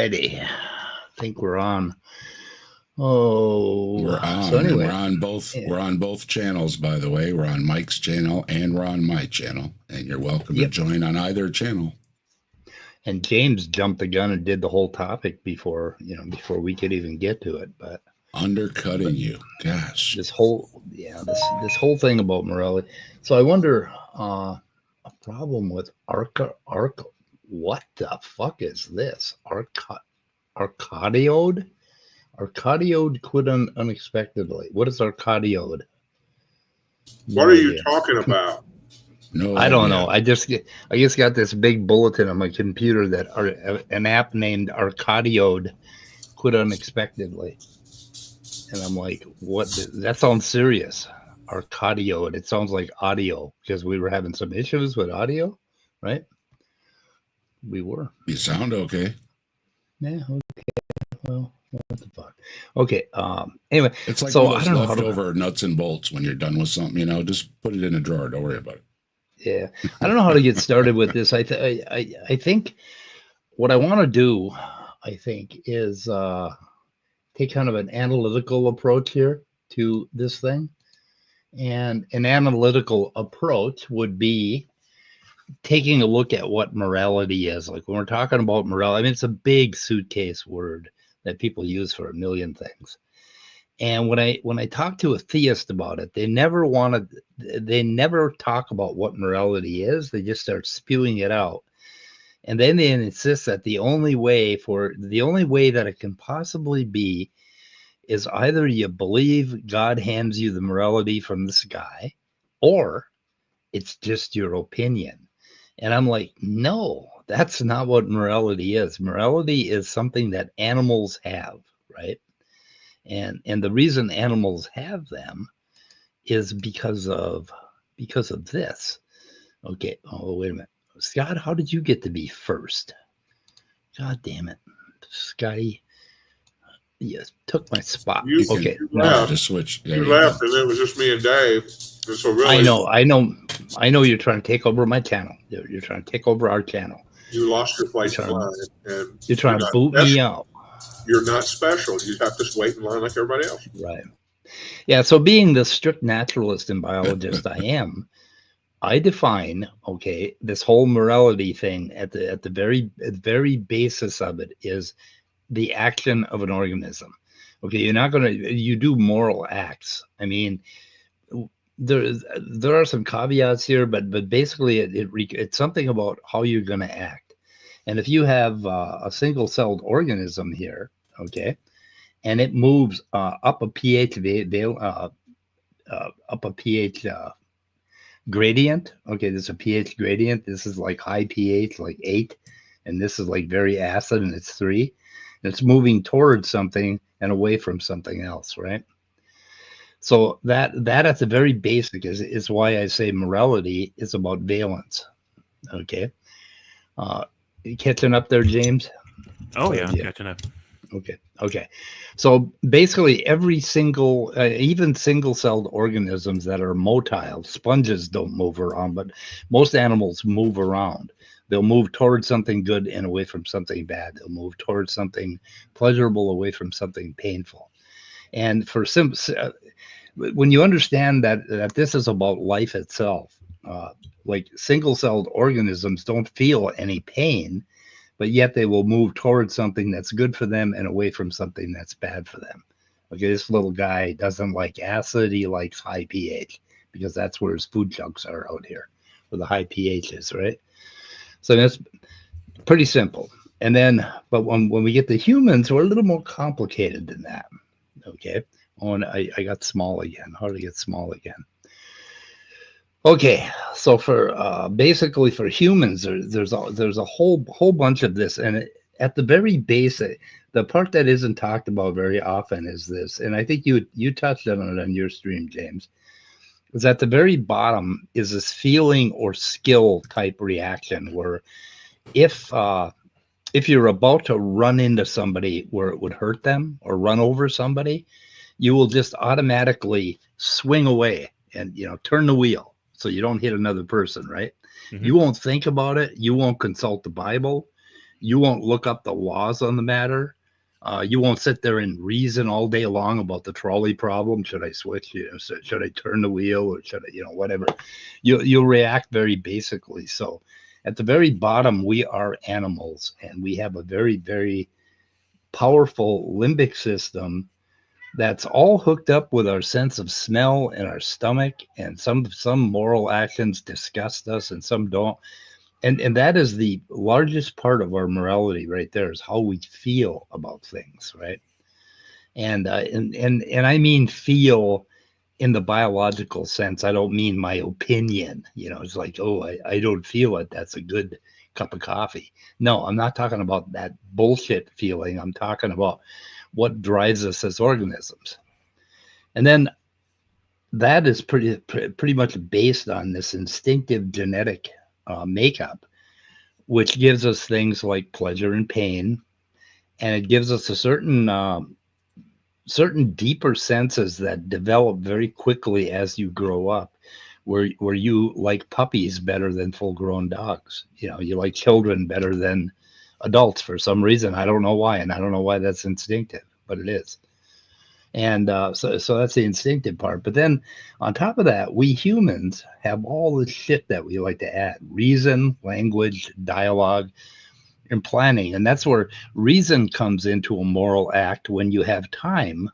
righty. I think we're on. Oh, we're on. So anyway, and we're on both. Yeah. We're on both channels, by the way. We're on Mike's channel and we're on my channel, and you're welcome to join on either channel. And James jumped the gun and did the whole topic before we could even get to it. But undercutting you, gosh. This whole thing about morality. So I wonder, a problem with what the fuck is this? Arcadiode? Arcadiode quit unexpectedly. What is Arcadiode? What are you talking about? No, I don't know. I just got this big bulletin on my computer that an app named Arcadiode quit unexpectedly, and I'm like, what? That sounds serious. Arcadiode. It sounds like audio, because we were having some issues with audio, right? We were. You sound okay. Yeah. Okay. Well, what the fuck? Okay. Anyway, it's like so those leftover nuts and bolts when you're done with something. Just put it in a drawer. Don't worry about it. Yeah, I don't know how to get started with this. I think what I want to do, is take kind of an analytical approach here to this thing. And an analytical approach would be taking a look at what morality is. Like when we're talking about morality, it's a big suitcase word that people use for a million things. And when I talk to a theist about it, they never talk about what morality is. They just start spewing it out. And then they insist that the only way that it can possibly be is either you believe God hands you the morality from the sky, or it's just your opinion. And I'm like, no, that's not what morality is. Morality is something that animals have, right? And the reason animals have them is because of this. Okay. Oh, wait a minute. Scott, how did you get to be first? God damn it. Scotty. Yes, took my spot. You left. To switch. You left, and it was just me and Dave. And so really, I know. You're trying to take over my channel. You're trying to take over our channel. You lost your place in line, and you're trying to boot me out. You're not special. You have to wait in line like everybody else. Right. Yeah. So being the strict naturalist and biologist I am, I define this whole morality thing at the very basis of it is the action of an organism. Okay, you do moral acts. I mean, there are some caveats here, but basically it's something about how you're going to act. And if you have a single-celled organism here, okay, and it moves up a pH gradient. Okay, there's a pH gradient. This is like high pH, like 8, and this is like very acid, and it's 3. It's moving towards something and away from something else, right? So that at the very basic is why I say morality is about valence. Okay. You catching up there, James? Oh yeah, I'm catching up. Okay. So basically every single, even single-celled organisms that are motile, sponges don't move around, but most animals move around. They'll move towards something good and away from something bad. They'll move towards something pleasurable, away from something painful. And when you understand that this is about life itself, like single-celled organisms don't feel any pain, but yet they will move towards something that's good for them and away from something that's bad for them. Okay, this little guy doesn't like acid. He likes high pH because that's where his food chunks are out here, where the high pH is, right? So that's pretty simple. And then, but when we get to humans, we're a little more complicated than that. Okay. Oh, and I got small again. How do I get small again? Okay. So for basically for humans, there's a whole bunch of this, and at the very basic, the part that isn't talked about very often is this, and I think you touched on it on your stream, James. Is at the very bottom is this feeling or skill type reaction where if you're about to run into somebody where it would hurt them or run over somebody, you will just automatically swing away and turn the wheel so you don't hit another person, right? Mm-hmm. You won't think about it. You won't consult the Bible. you won't look up the laws on the matter. You won't sit there and reason all day long about the trolley problem. Should I switch? Should I turn the wheel, or should I, whatever? You'll react very basically. So at the very bottom, we are animals, and we have a very, very powerful limbic system that's all hooked up with our sense of smell and our stomach, and some moral actions disgust us and some don't. And that is the largest part of our morality right there, is how we feel about things, right? And I mean feel in the biological sense. I don't mean my opinion. It's like, oh, I don't feel it. That's a good cup of coffee. No, I'm not talking about that bullshit feeling. I'm talking about what drives us as organisms. And then that is pretty much based on this instinctive genetic makeup, which gives us things like pleasure and pain, and it gives us a certain deeper senses that develop very quickly as you grow up, where you like puppies better than full-grown dogs. You like children better than adults for some reason. I don't know why, and I don't know why that's instinctive, but it is. And so that's the instinctive part. But then on top of that, we humans have all this shit that we like to add: reason, language, dialogue, and planning. And that's where reason comes into a moral act, when you have time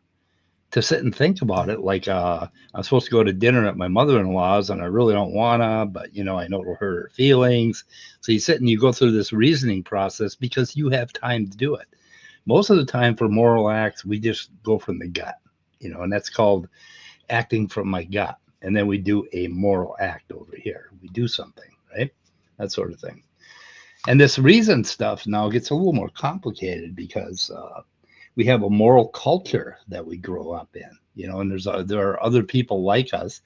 to sit and think about it. Like I'm supposed to go to dinner at my mother-in-law's, and I really don't wanna, but I know it'll hurt her feelings. So you sit and you go through this reasoning process because you have time to do it. Most of the time for moral acts, we just go from the gut, and that's called acting from my gut. And then we do a moral act over here. We do something, right? That sort of thing. And this reason stuff now gets a little more complicated, because we have a moral culture that we grow up in, and there are other people like us.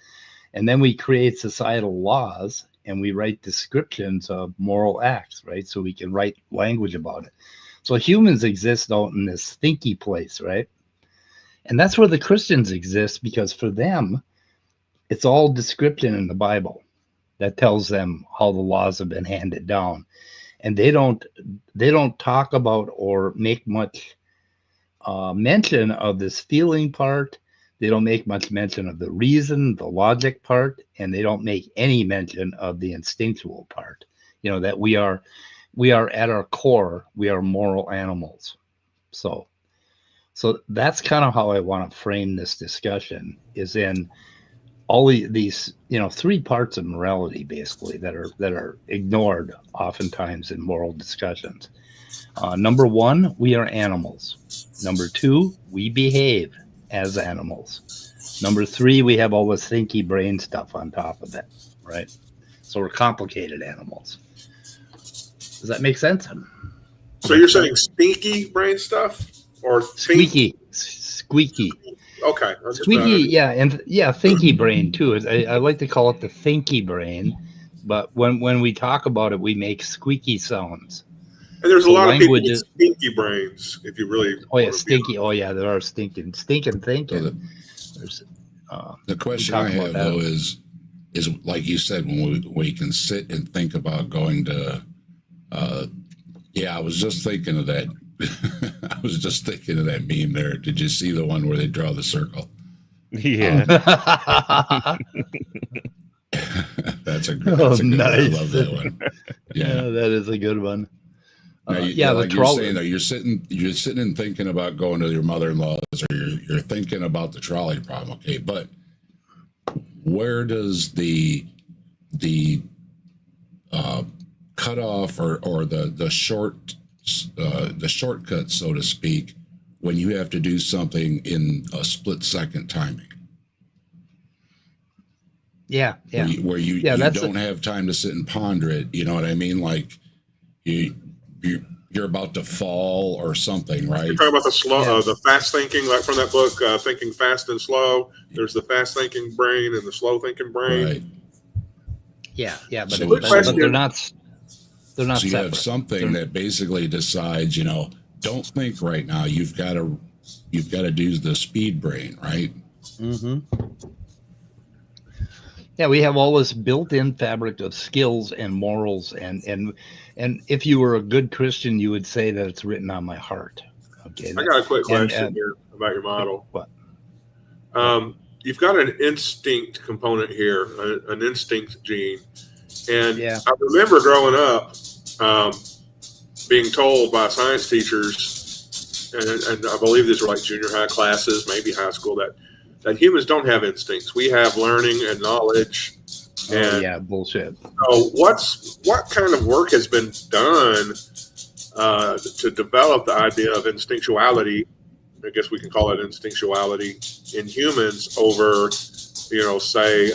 And then we create societal laws, and we write descriptions of moral acts, right? So we can write language about it. So humans exist out in this thinky place, right? And that's where the Christians exist, because for them, it's all description in the Bible that tells them how the laws have been handed down. And they don't talk about or make much mention of this feeling part. They don't make much mention of the reason, the logic part, and they don't make any mention of the instinctual part. That we are at our core, we are moral animals. So that's kind of how I want to frame this discussion, is in all these, three parts of morality, basically, that are ignored oftentimes in moral discussions. Number one, we are animals. Number two, we behave as animals. Number three, we have all this thinky brain stuff on top of it, right? So we're complicated animals. Does that make sense? So you're saying stinky brain stuff, or squeaky? Okay. Squeaky, thinky brain too. I like to call it the thinky brain, but when we talk about it, we make squeaky sounds. And there's a lot of people with stinky brains, if you really. Oh yeah, stinky. Oh yeah, there are stinking thinking. The question I have though is like you said, when we can sit and think about going to. I was just thinking of that. I was just thinking of that meme there. Did you see the one where they draw the circle? Yeah. That's a good one. I love that one. Yeah, that is a good one. Now, like you're saying, though, you're sitting and thinking about going to your mother-in-law's, or you're thinking about the trolley problem. Okay, but where does the cutoff or the shortcut, so to speak, when you have to do something in a split second timing? Yeah. Where you don't have time to sit and ponder it. You know what I mean? Like you're about to fall or something, right? You're talking about the slow, the fast thinking, like from that book, Thinking Fast and Slow. There's the fast thinking brain and the slow thinking brain. Right. Yeah, but So they're not. They're not. So you separate. have something that basically decides, don't think right now. You've got to do the speed brain, right? Mm-hmm. Yeah, we have all this built-in fabric of skills and morals, and if you were a good Christian, you would say that it's written on my heart. Okay, I got a quick and question here about your model. what? You've got an instinct component here, an instinct gene. And Yeah. I remember growing up being told by science teachers, and I believe these were like junior high classes, maybe high school, that humans don't have instincts. We have learning and knowledge. And yeah, bullshit. so what kind of work has been done to develop the idea of instinctuality? I guess we can call it instinctuality in humans over, say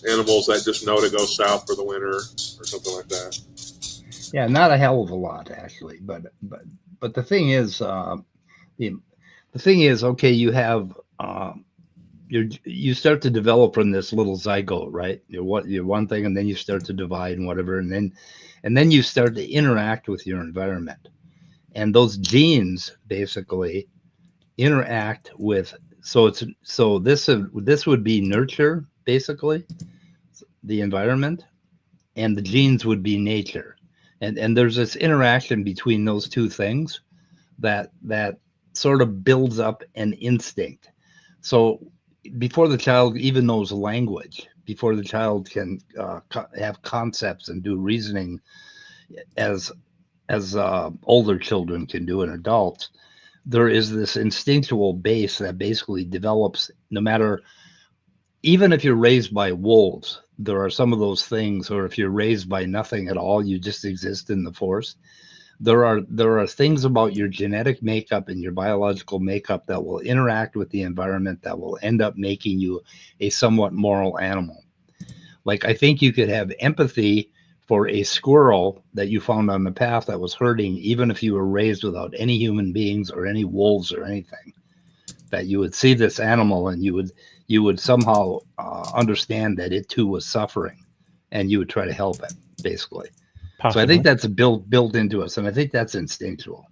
animals that just know to go south for the winter or something like that. Yeah, not a hell of a lot actually, but the thing is, the thing is, okay, you have you start to develop from this little zygote, right? You're one thing, and then you start to divide and whatever, and then you start to interact with your environment, and those genes basically interact with. So this would be nurture, basically, the environment, and the genes would be nature, and there's this interaction between those two things that sort of builds up an instinct. So before the child even knows language, before the child can have concepts and do reasoning as older children can do and adults, there is this instinctual base that basically develops no matter, even if you're raised by wolves, there are some of those things, or if you're raised by nothing at all, you just exist in the forest. There are things about your genetic makeup and your biological makeup that will interact with the environment that will end up making you a somewhat moral animal. Like, I think you could have empathy for a squirrel that you found on the path that was hurting, even if you were raised without any human beings or any wolves or anything. That you would see this animal and you would somehow understand that it too was suffering, and you would try to help it, basically. Possibly. So I think that's built into us, and I think that's instinctual.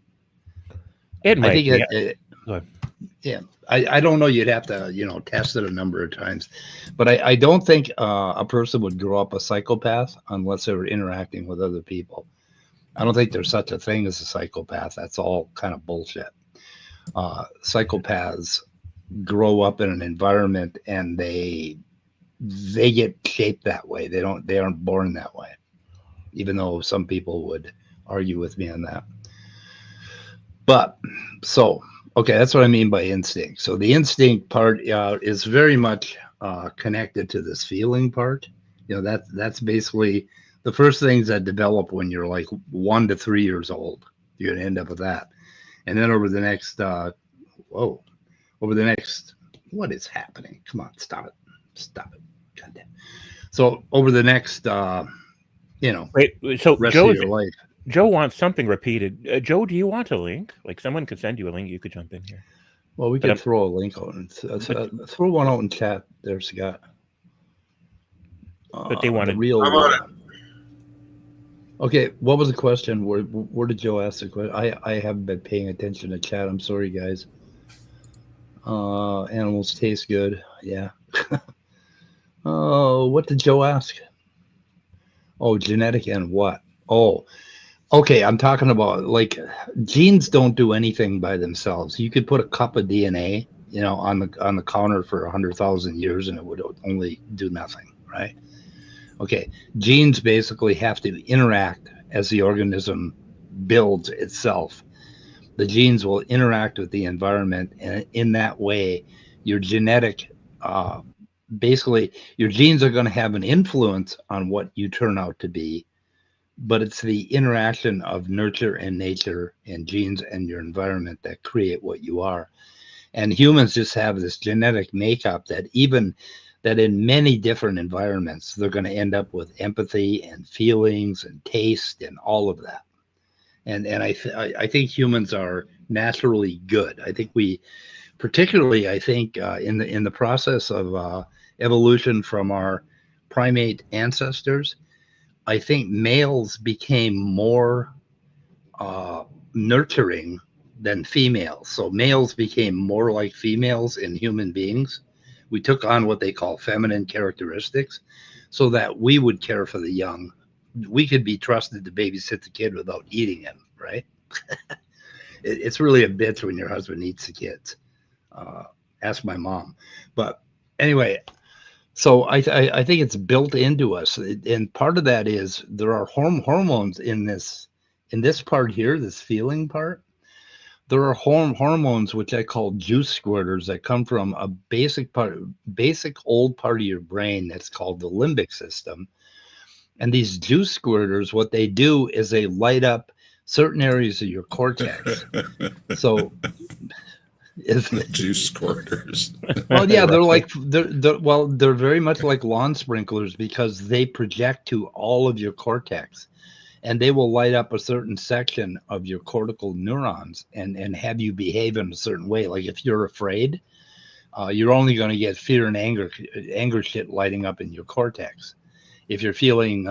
It might. I think yeah. I don't know. You'd have to test it a number of times, but I don't think a person would grow up a psychopath unless they were interacting with other people. I don't think there's such a thing as a psychopath. That's all kind of bullshit. Psychopaths grow up in an environment and they get shaped that way. They aren't born that way, even though some people would argue with me on that. But okay, that's what I mean by instinct. So the instinct part is very much connected to this feeling part. That's basically the first things that develop when you're like 1 to 3 years old. You're gonna end up with that, and then over the next what is happening? Come on, stop it, goddamn. So over the next Wait, so rest Joe, of your life. Joe wants something repeated. Joe, do you want a link? Like, someone could send you a link. You could jump in here. Well, we could throw a link out and throw one out in chat there, Scott. But they want the real. I'm on it. Okay, what was the question? Where did Joe ask the question? I haven't been paying attention to chat. I'm sorry, guys. Animals taste good. Yeah. Oh, what did Joe ask? Oh, genetic and what? Oh, okay. I'm talking about, like, genes don't do anything by themselves. You could put a cup of DNA, on the counter for 100,000 years, and it would only do nothing, right? Okay, genes basically have to interact as the organism builds itself. The genes will interact with the environment, and in that way, your genetic, basically, your genes are going to have an influence on what you turn out to be, but it's the interaction of nurture and nature and genes and your environment that create what you are. And humans just have this genetic makeup that in many different environments, they're going to end up with empathy and feelings and taste and all of that. And I think humans are naturally good. I think particularly in the process of evolution from our primate ancestors, I think males became more nurturing than females. So males became more like females in human beings, We took on what they call feminine characteristics so that we would care for the young. We could be trusted to babysit the kid without eating him, right? It's really a bitch when your husband eats the kids. Ask my mom. But anyway, so I think it's built into us. And part of that is there are hormones in this part here, this feeling part. There are hormones, which I call juice squirters, that come from a basic old part of your brain that's called the limbic system. And these juice squirters, what they do is they light up certain areas of your cortex. So, isn't it? Juice squirters. Well, yeah, they're very much like lawn sprinklers because they project to all of your cortex. And they will light up a certain section of your cortical neurons and have you behave in a certain way. Like if you're afraid, you're only going to get fear and anger shit lighting up in your cortex. If you're feeling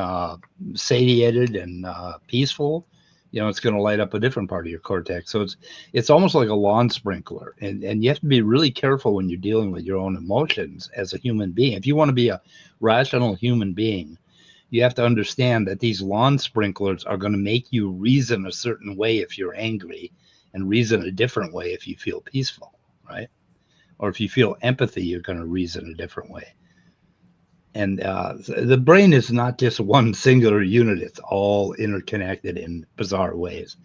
satiated and peaceful, it's going to light up a different part of your cortex. So it's almost like a lawn sprinkler. And you have to be really careful when you're dealing with your own emotions as a human being. If you want to be a rational human being, you have to understand that these lawn sprinklers are going to make you reason a certain way if you're angry and reason a different way if you feel peaceful, right? Or if you feel empathy, you're going to reason a different way. And the brain is not just one singular unit. It's all interconnected in bizarre ways.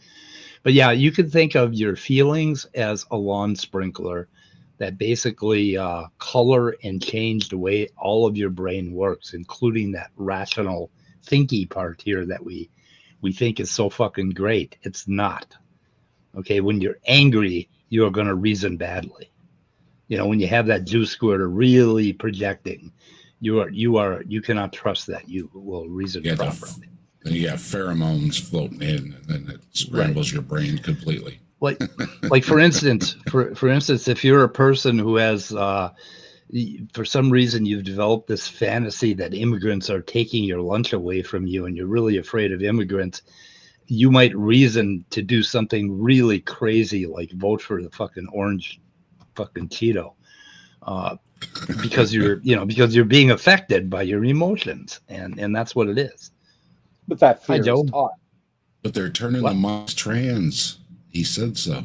But yeah, you can think of your feelings as a lawn sprinkler that basically color and change the way all of your brain works, including that rational thinky part here that we think is so fucking great. It's not. Okay, when you're angry, you're going to reason badly. When you have that juice squirter really projecting, you cannot trust that you will reason properly. Then you have pheromones floating in, and then it scrambles your brain completely. Like for instance, if you're a person who has, for some reason, you've developed this fantasy that immigrants are taking your lunch away from you, and you're really afraid of immigrants, you might reason to do something really crazy, like vote for the fucking orange fucking Cheeto, because you're being affected by your emotions, and that's what it is. But that fear is taught. But they're turning the mice trans. He said so.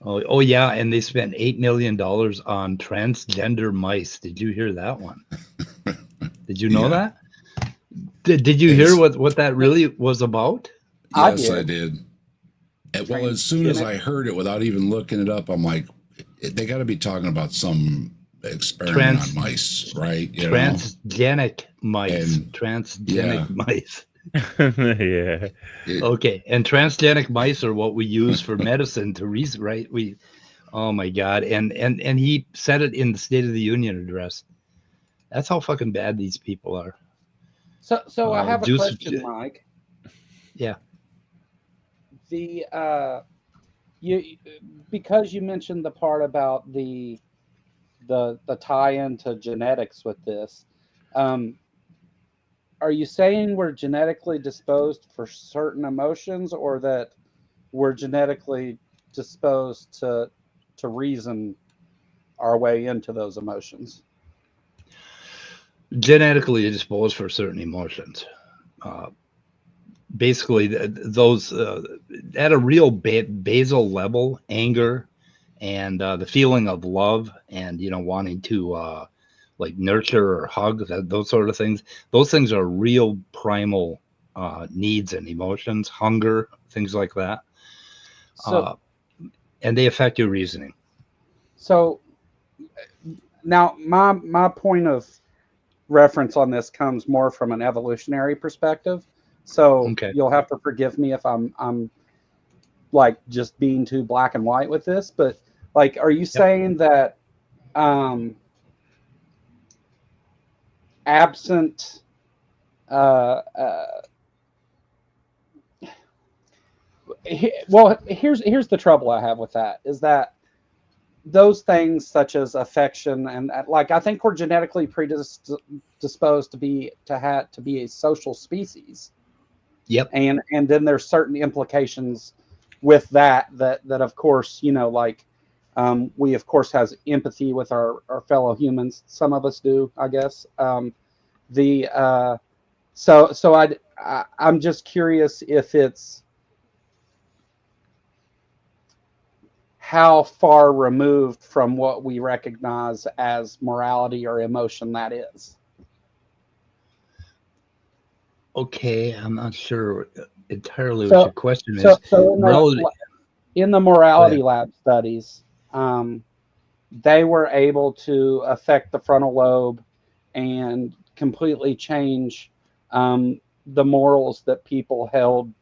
Oh yeah, and they spent $8 million on transgender mice. Did you hear that one? Did you know that? Did you hear what that really was about? Yes, I did. Well, as soon as I heard it, without even looking it up, I'm like, they got to be talking about some experiment on mice, right? Transgenic mice. Transgenic mice. Yeah. Okay, and transgenic mice are what we use for medicine to reason, right? Oh my God, and he said it in the State of the Union address. That's how fucking bad these people are. So I have a question, Mike. Yeah. Because you mentioned the part about the tie-in to genetics with this. Are you saying we're genetically disposed for certain emotions, or that we're genetically disposed to reason our way into those emotions? Genetically disposed for certain emotions. Basically, those at a real basal level, anger and the feeling of love and wanting to like nurture or hug, those sort of things. Those things are real primal needs and emotions, hunger, things like that. And they affect your reasoning. So now my point of reference on this comes more from an evolutionary perspective. So You'll have to forgive me if I'm like just being too black and white with this, but like, are you saying that absent well, here's the trouble I have with that, is that those things such as affection and like, I think we're genetically predisposed to be a social species. Yep. And then there's certain implications with that of course, like We of course has empathy with our fellow humans. Some of us do, I guess. I'm just curious if it's how far removed from what we recognize as morality or emotion that is. Okay, I'm not sure entirely what your question is. In the morality lab studies, they were able to affect the frontal lobe and completely change the morals that people held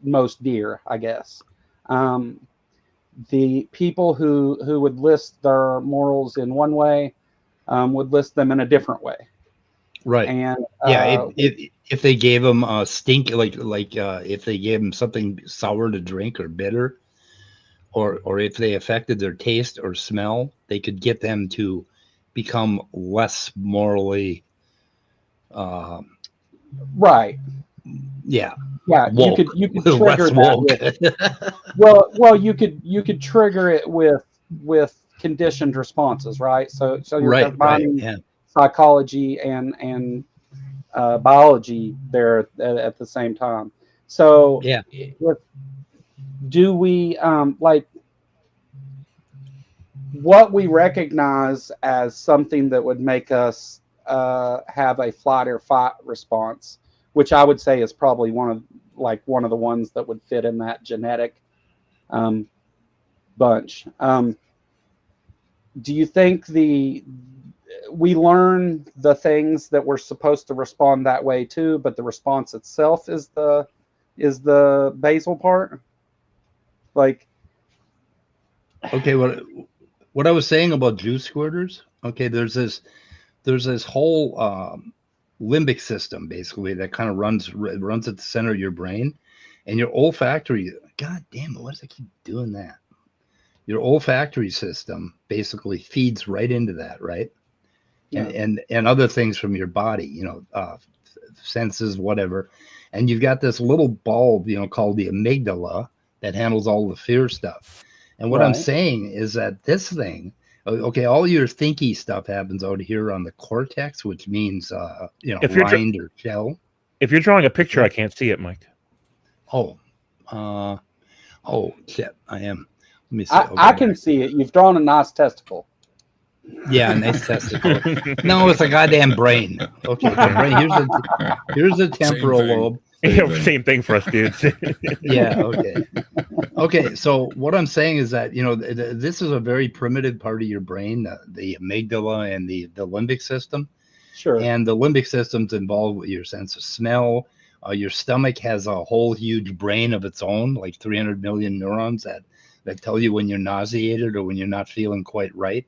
most dear, I guess. The people who would list their morals in one way would list them in a different way. Right. And if they gave them a stink, if they gave them something sour to drink or bitter, or if they affected their taste or smell, they could get them to become less morally. Right. Yeah. Yeah. Woke. You could trigger that. Well, you could trigger it with conditioned responses, right? So you're combining psychology and biology there at the same time. So do we like what we recognize as something that would make us have a flight or fight response, which I would say is probably one of the ones that would fit in that genetic bunch. Do you think we learn the things that we're supposed to respond that way to, but the response itself is the basal part? Like, okay, what I was saying about juice squirters. Okay, there's this whole limbic system basically that kind of runs at the center of your brain, and your olfactory. God damn it! Why does I keep doing that? Your olfactory system basically feeds right into that, right? Yeah. And other things from your body, senses, whatever. And you've got this little bulb, called the amygdala that handles all the fear stuff. And what I'm saying is that this thing, okay, all your thinky stuff happens out here on the cortex, which means, rind or shell. If you're drawing a picture, I can't see it, Mike. Oh shit, I am. Let me see. I can see it. You've drawn a nice testicle. Yeah, nice testicle. No, it's a goddamn brain. Okay, the brain. Here's the temporal lobe. Same thing for us dudes. Yeah. Okay. So what I'm saying is that this is a very primitive part of your brain, the amygdala and the limbic system. Sure. And the limbic system's involved with your sense of smell. Your stomach has a whole huge brain of its own, like 300 million neurons that tell you when you're nauseated or when you're not feeling quite right.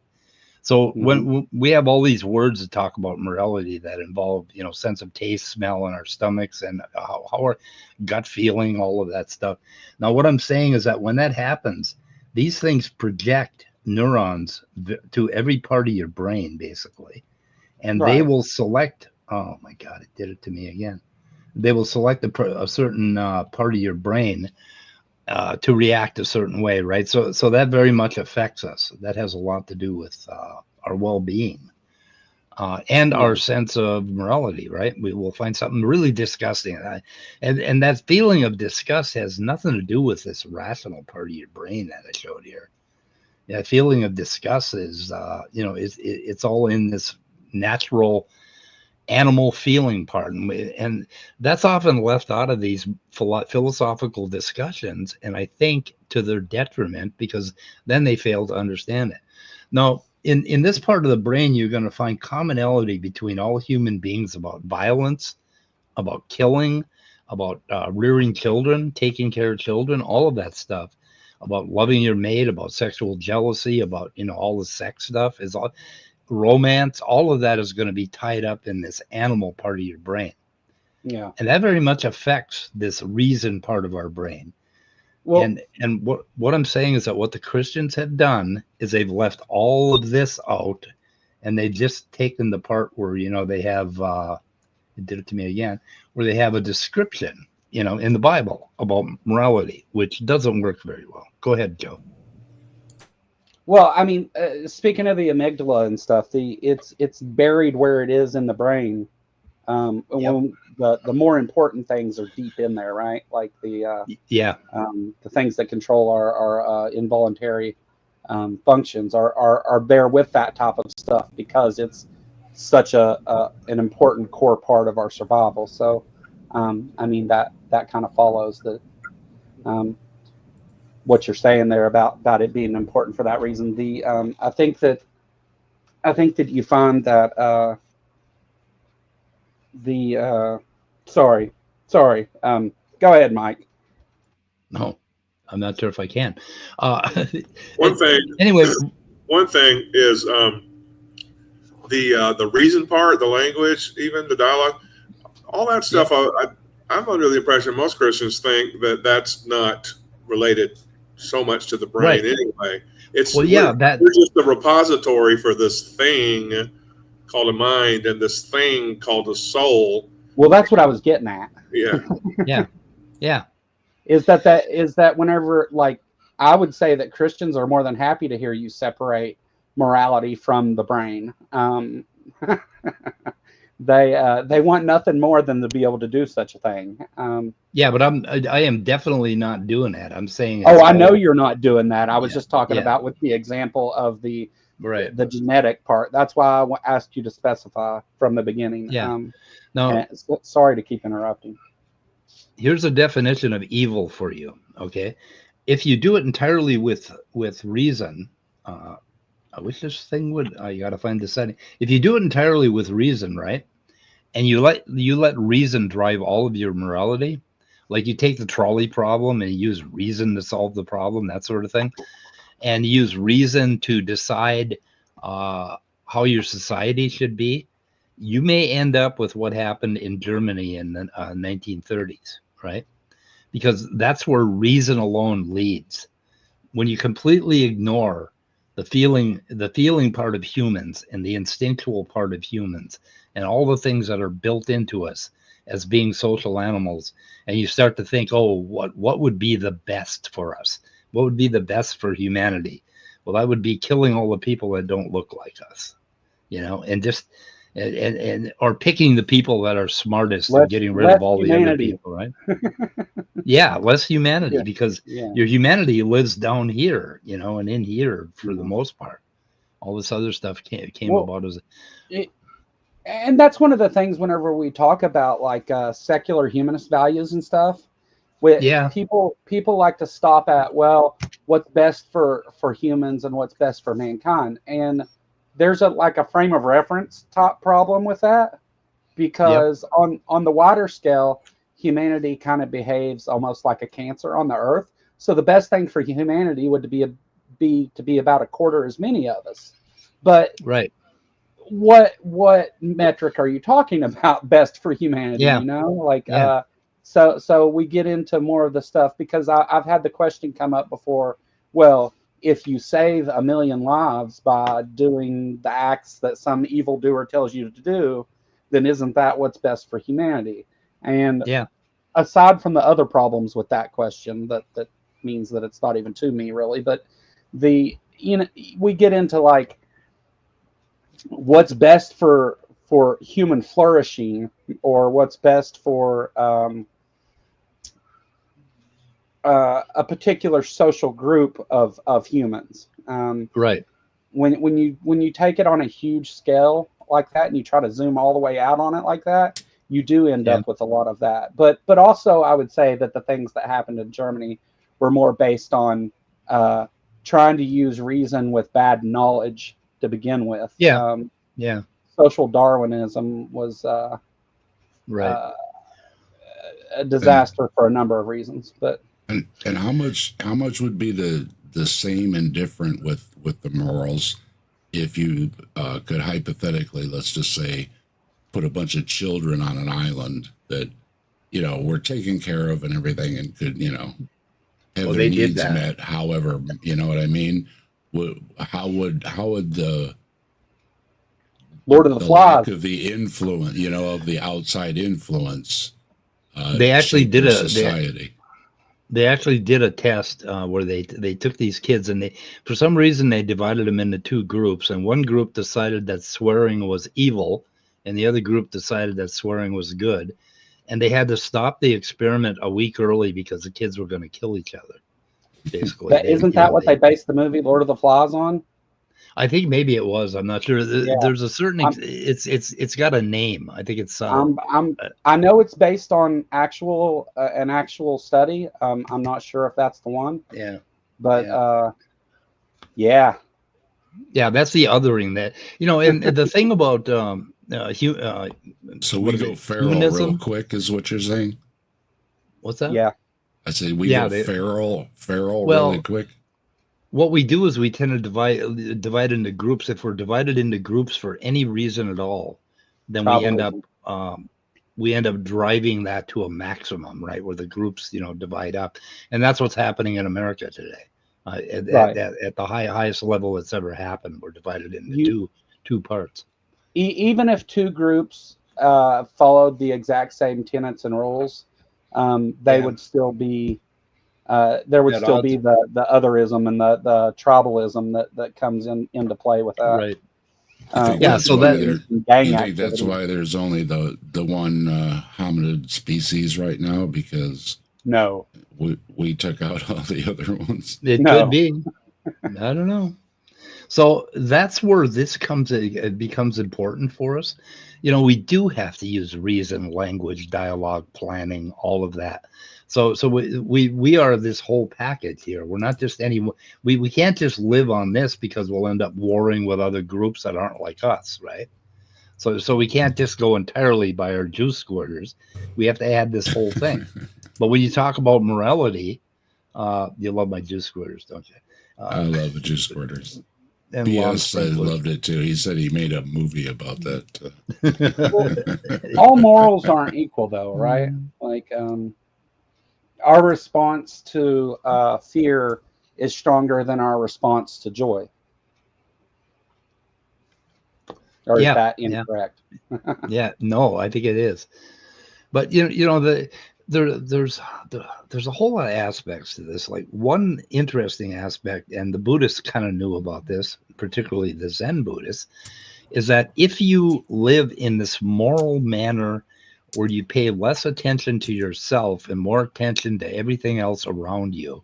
So when we have all these words that talk about morality that involve, sense of taste, smell in our stomachs and how our gut feeling, all of that stuff. Now, what I'm saying is that when that happens, these things project neurons to every part of your brain, basically. And they will select, oh my God, it did it to me again. They will select a certain part of your brain to react a certain way, right? So that very much affects us. That has a lot to do with our well-being and our sense of morality, right? We will find something really disgusting, and that feeling of disgust has nothing to do with this rational part of your brain that I showed here. That feeling of disgust is, it's all in this natural animal feeling part, and that's often left out of these philosophical discussions, and I think to their detriment, because then they fail to understand it. Now, in this part of the brain, you're going to find commonality between all human beings about violence, about killing, about rearing children, taking care of children, all of that stuff, about loving your mate, about sexual jealousy, about all the sex stuff is all. Romance, all of that is going to be tied up in this animal part of your brain. Yeah. And that very much affects this reason part of our brain. Well, and what I'm saying is that what the Christians have done is they've left all of this out, and they've just taken the part where, they have, it did it to me again, where they have a description, in the Bible about morality, which doesn't work very well. Go ahead, Joe. Well, I mean, speaking of the amygdala and stuff, it's buried where it is in the brain. When the more important things are deep in there, right? Like the things that control our involuntary functions are there with that type of stuff because it's such an important core part of our survival. So, I mean that kind of follows that. What you're saying there about it being important for that reason. I think that you find that sorry. Go ahead, Mike. No, I'm not sure if I can. One thing. Anyway, one thing is the reason part, the language, even the dialogue, all that stuff. I'm under the impression most Christians think that that's not related so much to the brain anyway. It's we're just the repository for this thing called a mind and this thing called a soul. Well, that's what I was getting at. Yeah. Yeah. Is that whenever, like, I would say that Christians are more than happy to hear you separate morality from the brain. They want nothing more than to be able to do such a thing. But I am definitely not doing that. I'm saying. I know you're not doing that. I was just talking about with the example of the genetic part. That's why I asked you to specify from the beginning. No, sorry to keep interrupting. Here's a definition of evil for you. Okay, if you do it entirely with reason. I wish this thing would. You got to find the setting. If you do it entirely with reason, right, and you let reason drive all of your morality, like you take the trolley problem and you use reason to solve the problem, that sort of thing, and use reason to decide how your society should be, you may end up with what happened in Germany in the 1930s, right? Because that's where reason alone leads. When you completely ignore the feeling part of humans and the instinctual part of humans and all the things that are built into us as being social animals, and you start to think, what would be the best for us? What would be the best for humanity? Well, that would be killing all the people that don't look like us, and just or picking the people that are smartest and getting rid of all humanity. The other people, right? Less humanity, because your humanity lives down here, and in here for the most part. All this other stuff came about as and that's one of the things whenever we talk about like secular humanist values and stuff. People like to stop at, well, what's best for humans and what's best for mankind, and there's a frame of reference top problem with that, because on the wider scale, humanity kind of behaves almost like a cancer on the earth. So the best thing for humanity would be to be about a quarter as many of us. But what metric are you talking about best for humanity? So we get into more of the stuff, because I've had the question come up before. Well, if you save 1 million lives by doing the acts that some evildoer tells you to do, then isn't that what's best for humanity? And aside from the other problems with that question, that means that it's not even to me really, but we get into like what's best for human flourishing, or what's best for a particular social group of humans. When you take it on a huge scale like that, and you try to zoom all the way out on it like that, you do end up with a lot of that. But also, I would say that the things that happened in Germany were more based on trying to use reason with bad knowledge to begin with. Social Darwinism was a disaster for a number of reasons. But and how much would be the same and different with the morals if you could hypothetically, let's just say, put a bunch of children on an island that were taken care of and everything, and could have their needs met. However, you know what I mean? How would the Lord of the Flies lack of the influence, of the outside influence? They actually did society. They actually did a test where they took these kids and for some reason they divided them into two groups, and one group decided that swearing was evil and the other group decided that swearing was good, and they had to stop the experiment a week early because the kids were going to kill each other. Basically, isn't that what they based the movie Lord of the Flies on? I think maybe it was. I'm not sure. There's a certain. It's got a name. I think it's. I know it's based on an actual study. I'm not sure if that's the one. Yeah. But yeah. Yeah, that's the othering that and the thing about so we go feral humanism? Real quick is what you're saying. What's that? Yeah. I say we go feral really quick. What we do is we tend to divide into groups. If we're divided into groups for any reason at all, then we end up driving that to a maximum, right? Where the groups, divide up, and that's what's happening in America today. At the highest level that's ever happened, we're divided into two parts. Even if two groups followed the exact same tenets and rules, they would still be. There would still be the otherism and the tribalism that comes into play with that. Right. So you think that's why there's only the one hominid species right now, because no, we took out all the other ones. It could be. I don't know. So that's where this becomes important for us. We do have to use reason, language, dialogue, planning, all of that. So we are this whole package here. We're not just we can't just live on this, because we'll end up warring with other groups that aren't like us, right? So we can't just go entirely by our juice squirters. We have to add this whole thing. But when you talk about morality, you love my juice squirters, don't you? I love the juice squirters. BS loved it too. He said he made a movie about that. All morals aren't equal, though, right? Like, our response to fear is stronger than our response to joy. Or is that incorrect? No, I think it is. But there's a whole lot of aspects to this. Like, one interesting aspect, and the Buddhists kind of knew about this, particularly the Zen Buddhists, is that if you live in this moral manner where you pay less attention to yourself and more attention to everything else around you,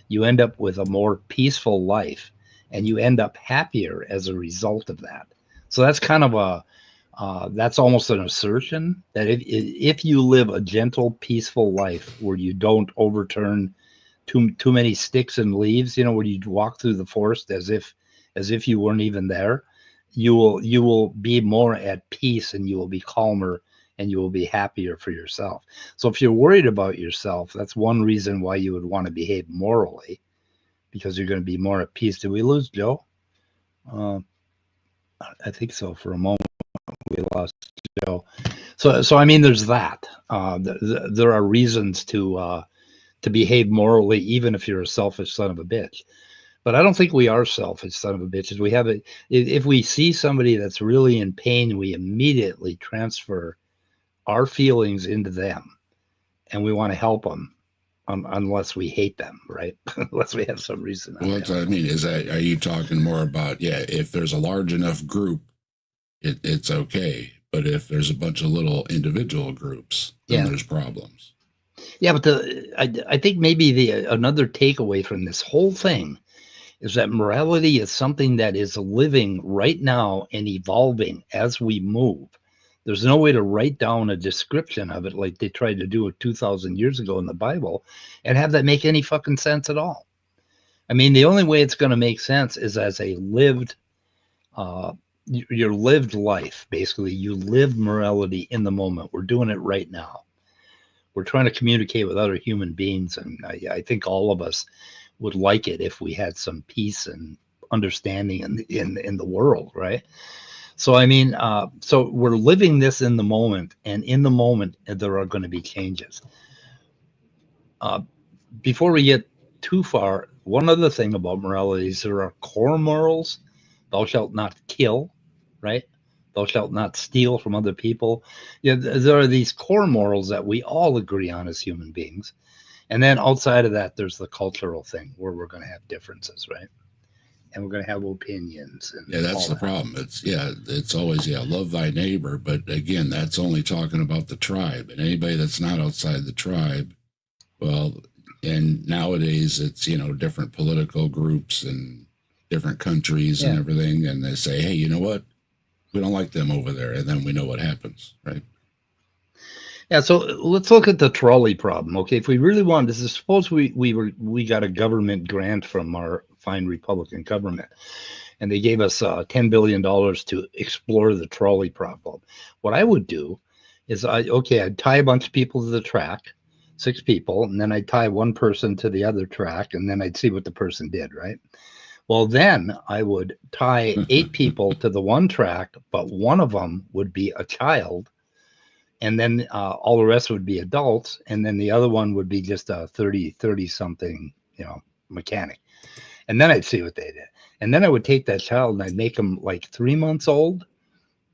you end up with a more peaceful life, and you end up happier as a result of that. So that's kind of that's almost an assertion that if you live a gentle, peaceful life where you don't overturn too many sticks and leaves, where you walk through the forest as if you weren't even there, you will be more at peace, and you will be calmer, and you will be happier for yourself. So if you're worried about yourself, that's one reason why you would want to behave morally, because you're going to be more at peace. Did we lose Joe? I think so. For a moment, we lost Joe. So I mean, there's that. There are reasons to behave morally, even if you're a selfish son of a bitch. But I don't think we are selfish son of a bitches. We have it. If we see somebody that's really in pain, we immediately transfer our feelings into them, and we want to help them, unless we hate them, right? Unless we have some reason. Well, that's what I mean. Are you talking more about, if there's a large enough group, it's okay, but if there's a bunch of little individual groups, then there's problems. Yeah, but I think maybe another takeaway from this whole thing is that morality is something that is living right now and evolving as we move. There's no way to write down a description of it like they tried to do it 2,000 years ago in the Bible and have that make any fucking sense at all. I mean, the only way it's going to make sense is as a lived, your lived life. Basically, you live morality in the moment. We're doing it right now. We're trying to communicate with other human beings, and I think all of us would like it if we had some peace and understanding in the world, right? So I mean, so we're living this in the moment, and in the moment there are going to be changes. Before we get too far, one other thing about morality is there are core morals. Thou shalt not kill, right? Thou shalt not steal from other people. There are these core morals that we all agree on as human beings. And then outside of that, there's the cultural thing where we're going to have differences, right? And we're going to have opinions. And yeah, that's the problem. It's always, love thy neighbor. But again, that's only talking about the tribe. And anybody that's not outside the tribe, well, and nowadays it's, different political groups and different countries and everything. And they say, hey, you know what? We don't like them over there. And then we know what happens, right? Yeah, so let's look at the trolley problem. Okay, if we really wanted to, suppose we got a government grant from our fine Republican government, and they gave us $10 billion to explore the trolley problem. What I would do is I'd tie a bunch of people to the track, 6 people, and then I'd tie one person to the other track, and then I'd see what the person did, right? Well, then I would tie 8 people to the one track, but one of them would be a child. And then all the rest would be adults. And then the other one would be just a 30 something, mechanic. And then I'd see what they did. And then I would take that child and I'd make them like 3 months old.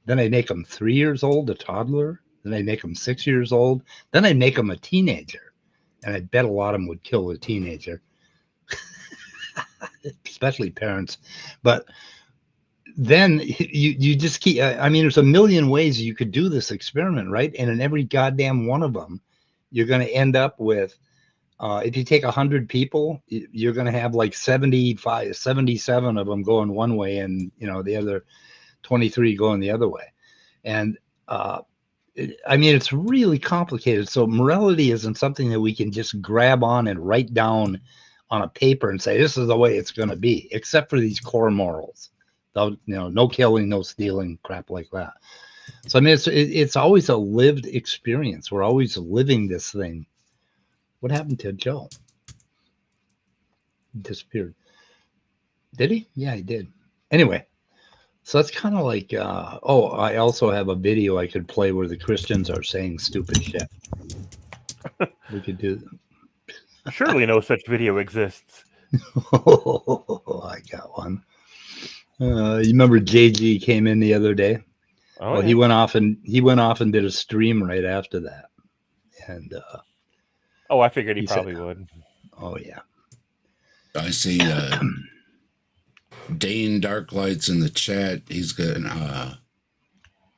Then I'd make them 3 years old, a toddler. Then I'd make them 6 years old. Then I'd make them a teenager. And I'd bet a lot of them would kill a teenager, especially parents. But then you just keep, there's a million ways you could do this experiment, right? And in every goddamn one of them, you're going to end up with, if you take 100 people, you're going to have like 77 of them going one way and, the other 23 going the other way. And, it's really complicated. So morality isn't something that we can just grab on and write down on a paper and say, this is the way it's going to be, except for these core morals. No killing, no stealing, crap like that. So it's always a lived experience. We're always living this thing. What happened to Joe? He disappeared. Did he? Yeah, he did. Anyway, so that's kind of like. I also have a video I could play where the Christians are saying stupid shit. We could do. Surely no such video exists. I got one. You remember JG came in the other day? Oh, well, yeah. He went off and did a stream right after that. And I figured he probably would. Oh yeah. I see Dane Darklight's in the chat. He's going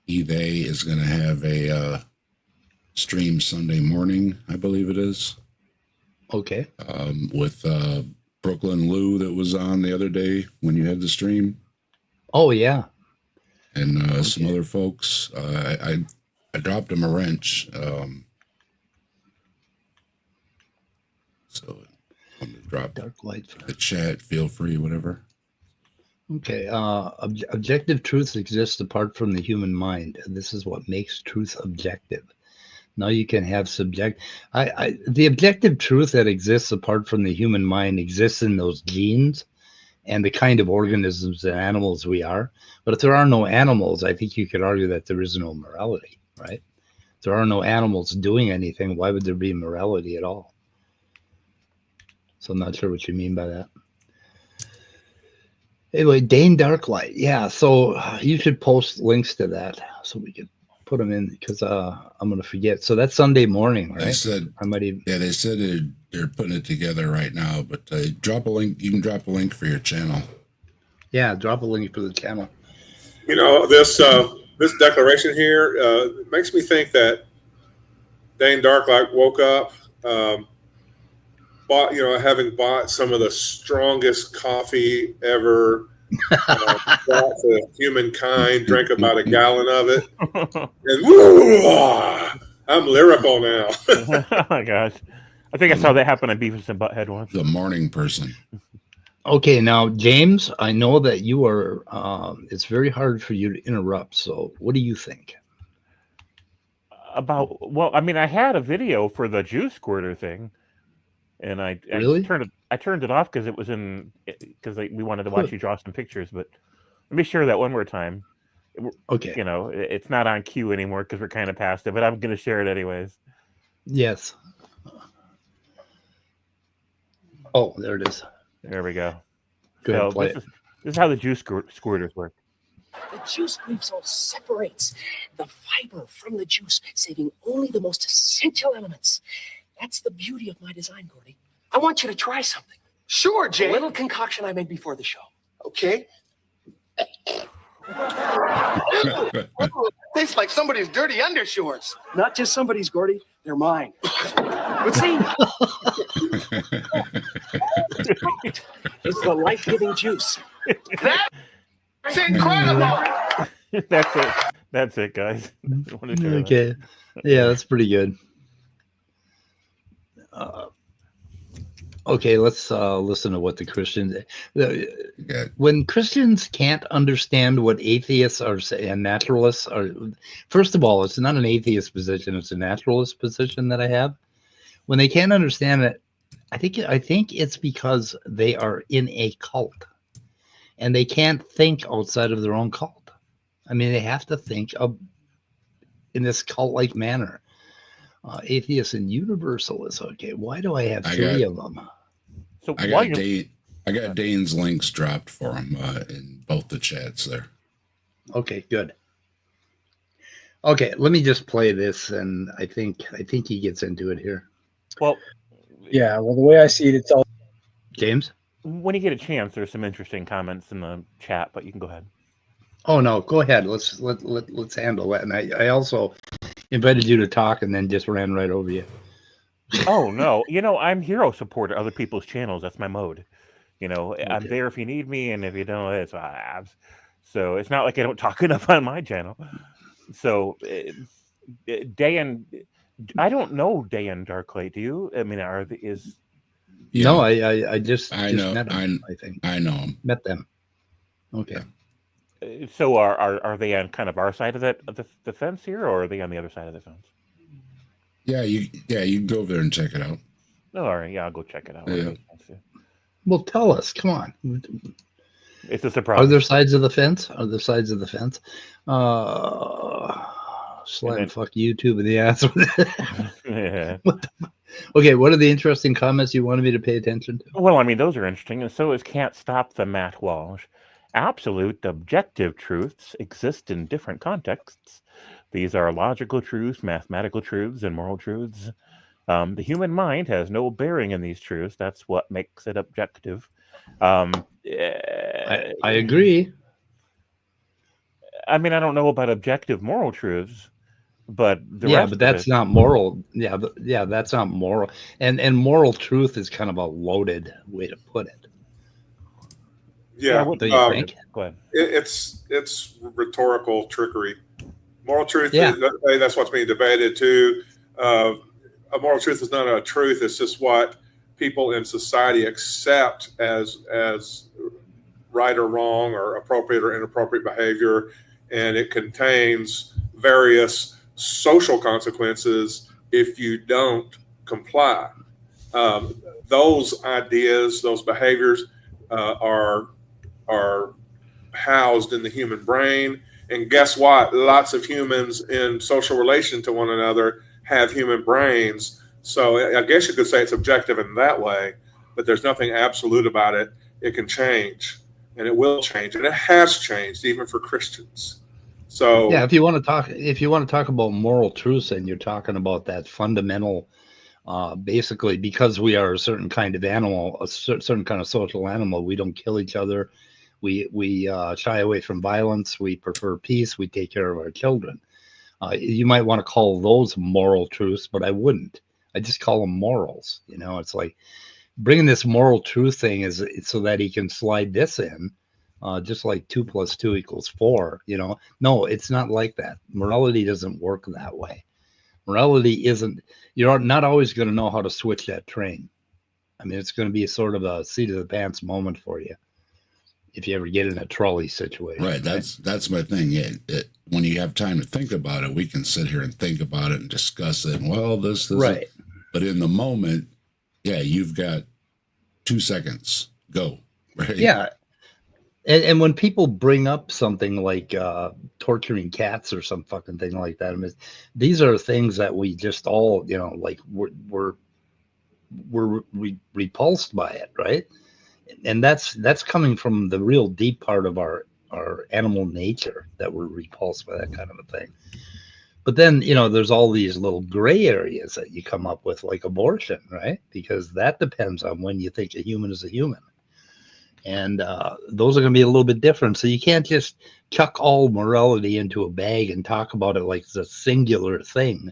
eBay is gonna have a stream Sunday morning, I believe it is. Okay. With Brooklyn Lou that was on the other day when you had the stream. Oh yeah, and some other folks. I dropped him a wrench. So I'm gonna drop Dark Light the chat. Feel free, whatever. Okay. Objective truth exists apart from the human mind. This is what makes truth objective. Now you can have the objective truth that exists apart from the human mind exists in those genes and the kind of organisms and animals we are. But if there are no animals, I think you could argue that there is no morality, right? If there are no animals doing anything, why would there be morality at all? So I'm not sure what you mean by that. Anyway, Dane Darklight. Yeah, so you should post links to that so we can put them in because I'm going to forget. So that's Sunday morning, right? They said, they said they're putting it together right now, but drop a link. You can drop a link for your channel. Yeah, drop a link for the channel. This declaration here makes me think that Dane Darklight woke up, having bought some of the strongest coffee ever brought to humankind, drank about a gallon of it, and I'm lyrical now. Oh my gosh. I think I saw that happen on Beavis and Butthead once. The morning person. Okay, now, James, I know that you are, it's very hard for you to interrupt. So what do you think? I had a video for the juice squirter thing. And I turned it off because it was because we wanted to watch you draw some pictures. But let me share that one more time. Okay. It's not on cue anymore because we're kind of past it, but I'm going to share it anyways. Yes. Oh, there it is. There we go. Go so this is how the juice squirters work. The juice leafsol separates the fiber from the juice, saving only the most essential elements. That's the beauty of my design, Gordy. I want you to try something. Sure, Jay. A little concoction I made before the show. Okay. Tastes like somebody's dirty undershorts. Not just somebody's, Gordy. They're mine. But see, it's the life-giving juice. That's incredible. That's it, guys. Okay. Yeah, that's pretty good. Okay, let's listen to what the Christians. When Christians can't understand what atheists are and naturalists are, first of all, it's not an atheist position; it's a naturalist position that I have. When they can't understand it, I think it's because they are in a cult, and they can't think outside of their own cult. I mean, they have to think of in this cult-like manner. Atheists and Universalists. Okay, why do I have three of them? So I got Dane's links dropped for him in both the chats there. Okay, good. Okay, let me just play this, and I think he gets into it here. Well, yeah. Well, the way I see it, it's all James. When you get a chance, there's some interesting comments in the chat, but you can go ahead. Oh no, go ahead. Let's handle that. And I also invited you to talk and then just ran right over you. Oh no, I'm hero supporter other people's channels. That's my mode. Okay. I'm there if you need me, and if you don't, it's so it's not like I don't talk enough on my channel. So Day and I don't know Day and Darklight. Do you? I mean, Yeah. No, I just know met them, I think I know them. met them. Okay. So are they on kind of our side of the fence here, or are they on the other side of the fence? Yeah, you can go over there and check it out. Oh, all right, yeah, I'll go check it out. Yeah. Well, tell us. Come on. It's a surprise. Are there sides of the fence? Slime fuck YouTube in the ass. Yeah. Okay, what are the interesting comments you wanted me to pay attention to? Well, I mean, those are interesting, and so is Can't Stop the Matt Walsh. Absolute objective truths exist in different contexts. These are logical truths, mathematical truths, and moral truths. The human mind has no bearing in these truths. That's what makes it objective. I agree. I mean, I don't know about objective moral truths, but but that's not moral. Yeah, that's not moral. And moral truth is kind of a loaded way to put it. Yeah, what do you think? Go ahead. It's rhetorical trickery. Moral truth, that's what's being debated too. A moral truth is not a truth. It's just what people in society accept as right or wrong, or appropriate or inappropriate behavior, and it contains various social consequences if you don't comply. Those ideas, those behaviors are housed in the human brain. And guess what? Lots of humans in social relation to one another have human brains. So I guess you could say it's objective in that way, but there's nothing absolute about it. It can change, and it will change, and it has changed even for Christians. So yeah, if you want to talk about moral truths, and you're talking about that fundamental, basically, because we are a certain kind of animal, a certain kind of social animal, we don't kill each other. We shy away from violence. We prefer peace. We take care of our children. You might want to call those moral truths, but I wouldn't. I just call them morals. It's like bringing this moral truth thing is so that he can slide this in, just like 2 + 2 = 4. No, it's not like that. Morality doesn't work that way. Morality isn't. You're not always going to know how to switch that train. I mean, it's going to be sort of a seat of the pants moment for you if you ever get in a trolley situation. Right. That's my thing. Yeah. When you have time to think about it, we can sit here and think about it and discuss it. And, well, this right. But in the moment, yeah, you've got 2 seconds. Go. Right. Yeah. And when people bring up something like torturing cats or some fucking thing like that, I mean, these are things that we just all, like we're repulsed by it, right? And that's coming from the real deep part of our animal nature, that we're repulsed by that kind of a thing. But then, there's all these little gray areas that you come up with, like abortion, right? Because that depends on when you think a human is a human. And those are going to be a little bit different. So you can't just chuck all morality into a bag and talk about it like it's a singular thing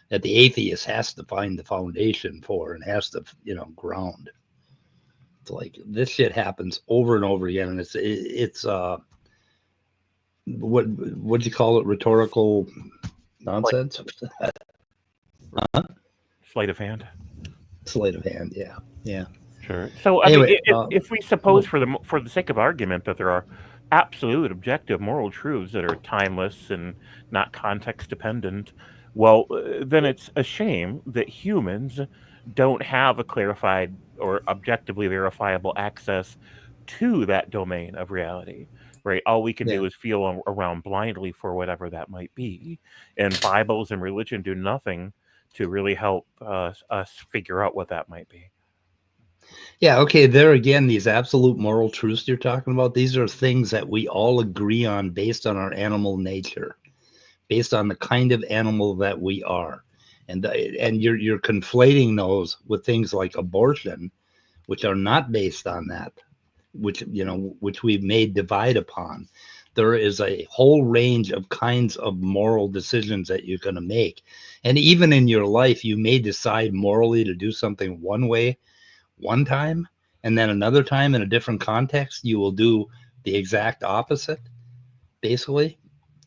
that the atheist has to find the foundation for and has to, ground. It's like this shit happens over and over again, and it's what'd you call it? Rhetorical nonsense. Sleight of hand. Sleight of hand. Yeah. Sure. So anyway, if we suppose for the sake of argument that there are absolute objective moral truths that are timeless and not context dependent, well, then it's a shame that humans don't have a clarified or objectively verifiable access to that domain of reality, right? All we can do is feel around blindly for whatever that might be. And Bibles and religion do nothing to really help us figure out what that might be. Yeah, okay, there again, these absolute moral truths you're talking about, these are things that we all agree on based on our animal nature, based on the kind of animal that we are. And you're conflating those with things like abortion, which are not based on that, which we've made divide upon. There is a whole range of kinds of moral decisions that you're going to make. And even in your life, you may decide morally to do something one way one time, and then another time in a different context, you will do the exact opposite, basically,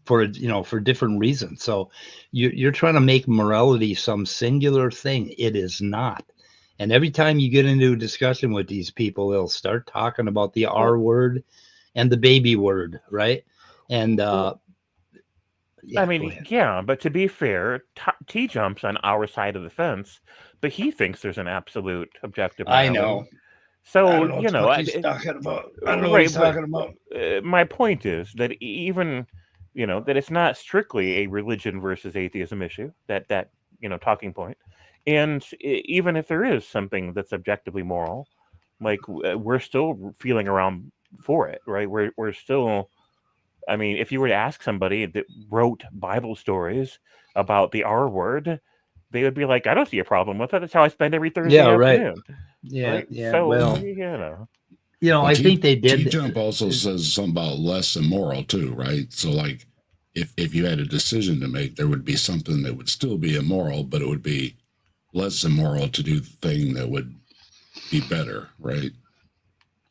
for different reasons. So you're trying to make morality some singular thing. It is not. And every time you get into a discussion with these people, they'll start talking about the R word and the baby word, right? And but to be fair, T jumps on our side of the fence, but he thinks there's an absolute objective reality. I know. So I don't know what he's talking about. I don't know what he's talking about. My point is that even that it's not strictly a religion versus atheism issue, that talking point. And even if there is something that's objectively moral, like we're still feeling around for it, right? We're still, I mean, if you were to ask somebody that wrote Bible stories about the R word, they would be like, I don't see a problem with it. That's how I spend every Thursday afternoon. Right. Yeah, right? yeah. So, well, I think they did. T-Jump also says something about less immoral too, right? So like if you had a decision to make, there would be something that would still be immoral, but it would be less immoral to do the thing that would be better, right?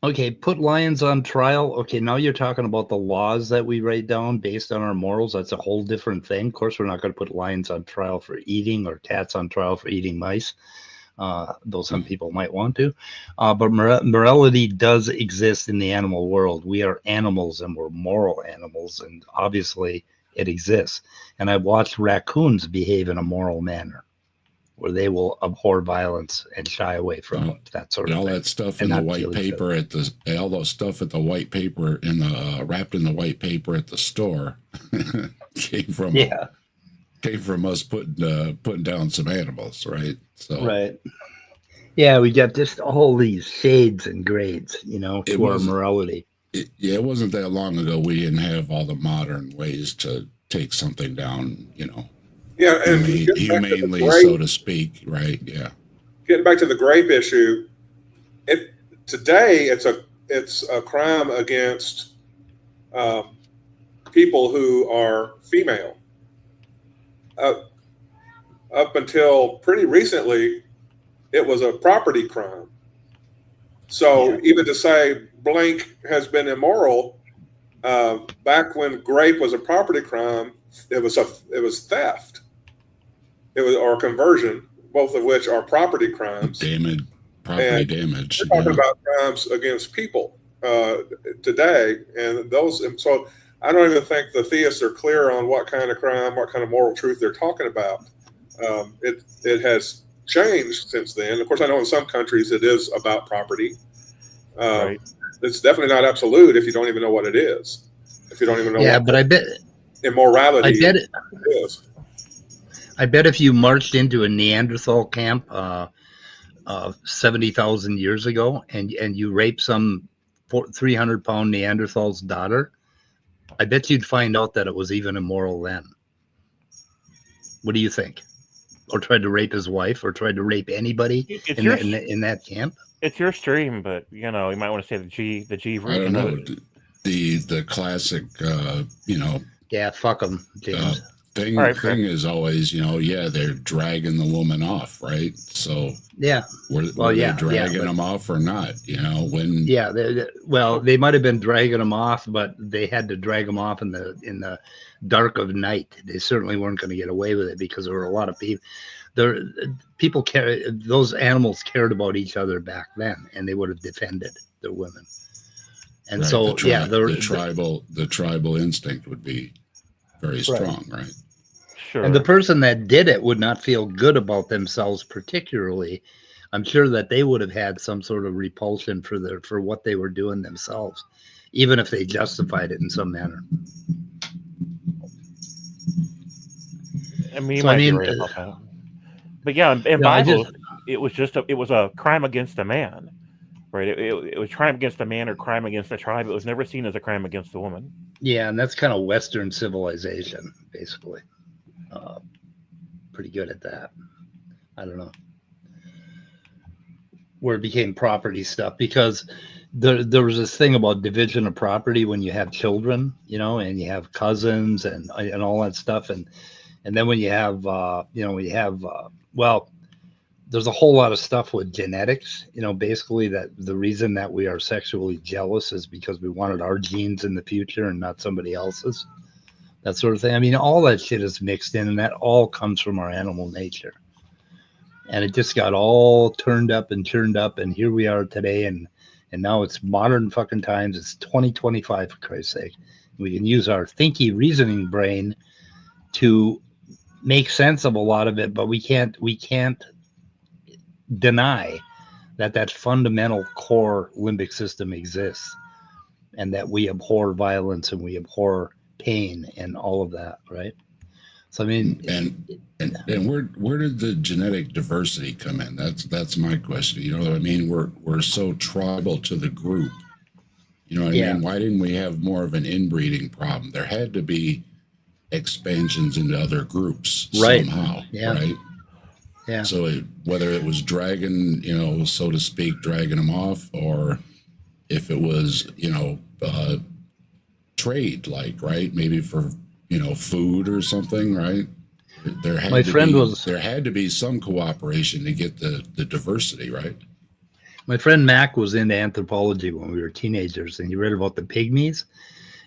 Okay, put lions on trial. Okay, now you're talking about the laws that we write down based on our morals. That's a whole different thing. Of course, we're not going to put lions on trial for eating or cats on trial for eating mice, though some people might want to. But morality does exist in the animal world. We are animals and we're moral animals, and obviously it exists. And I've watched raccoons behave in a moral manner, where they will abhor violence and shy away from that sort of all thing. That stuff in the white paper all those stuff at the white paper in the wrapped in the white paper at the store came from us putting down some animals, right? So right. Yeah, we got just all these shades and grades, to our morality. It wasn't that long ago we didn't have all the modern ways to take something down, Yeah, and humanely, so to speak, right? Yeah. Getting back to the grape issue, today it's a crime against people who are female. Up until pretty recently, it was a property crime. So even to say blank has been immoral, back when grape was a property crime, it was theft. It was or conversion, both of which are property crimes. Property damage. We're talking about crimes against people today, and so I don't even think the theists are clear on what kind of crime, what kind of moral truth they're talking about. It has changed since then. Of course, I know in some countries it is about property. Right. It's definitely not absolute if you don't even know what it is. If you don't even know. Yeah, but I bet immorality. It is. I bet if you marched into a Neanderthal camp 70,000 years ago and you raped some 300-pound Neanderthal's daughter, I bet you'd find out that it was even immoral then. What do you think? Or tried to rape his wife, or tried to rape anybody in that camp? It's your stream, but you might want to say the G version. I don't know. The classic, Yeah, fuck them, James. Thing is always, they're dragging the woman off, right? So yeah, were they dragging them off or not? When they might have been dragging them off, but they had to drag them off in the dark of night. They certainly weren't going to get away with it because there were a lot of people. Those animals cared about each other back then, and they would have defended their women. And right, so the tribal instinct would be very strong, right? Sure. And the person that did it would not feel good about themselves particularly. I'm sure that they would have had some sort of repulsion for what they were doing themselves, even if they justified it in some manner. I mean, you might be right about that. But yeah, in Bible, it was a crime against a man, right? It was crime against a man or crime against a tribe. It was never seen as a crime against a woman. Yeah, and that's kind of Western civilization, basically. Pretty good at that. I don't know where it became property stuff, because there was this thing about division of property when you have children, and you have cousins and all that stuff, and then when you have there's a whole lot of stuff with genetics, basically that the reason that we are sexually jealous is because we wanted our genes in the future and not somebody else's. That sort of thing. I mean, all that shit is mixed in, and that all comes from our animal nature. And it just got all turned up, and here we are today, and now it's modern fucking times. It's 2025, for Christ's sake. We can use our thinky reasoning brain to make sense of a lot of it, but we can't deny that fundamental core limbic system exists, and that we abhor violence and we abhor pain and all of that, right? So I mean, and where did the genetic diversity come in? That's my question. You know what I mean? We're so tribal to the group. You know what I mean? Why didn't we have more of an inbreeding problem? There had to be expansions into other groups somehow, right? Yeah. So whether it was dragging, so to speak, dragging them off, or if it was, trade, right? Maybe for, food or something, right? There had to be some cooperation to get the diversity, right? My friend Mac was into anthropology when we were teenagers, and he read about the pygmies,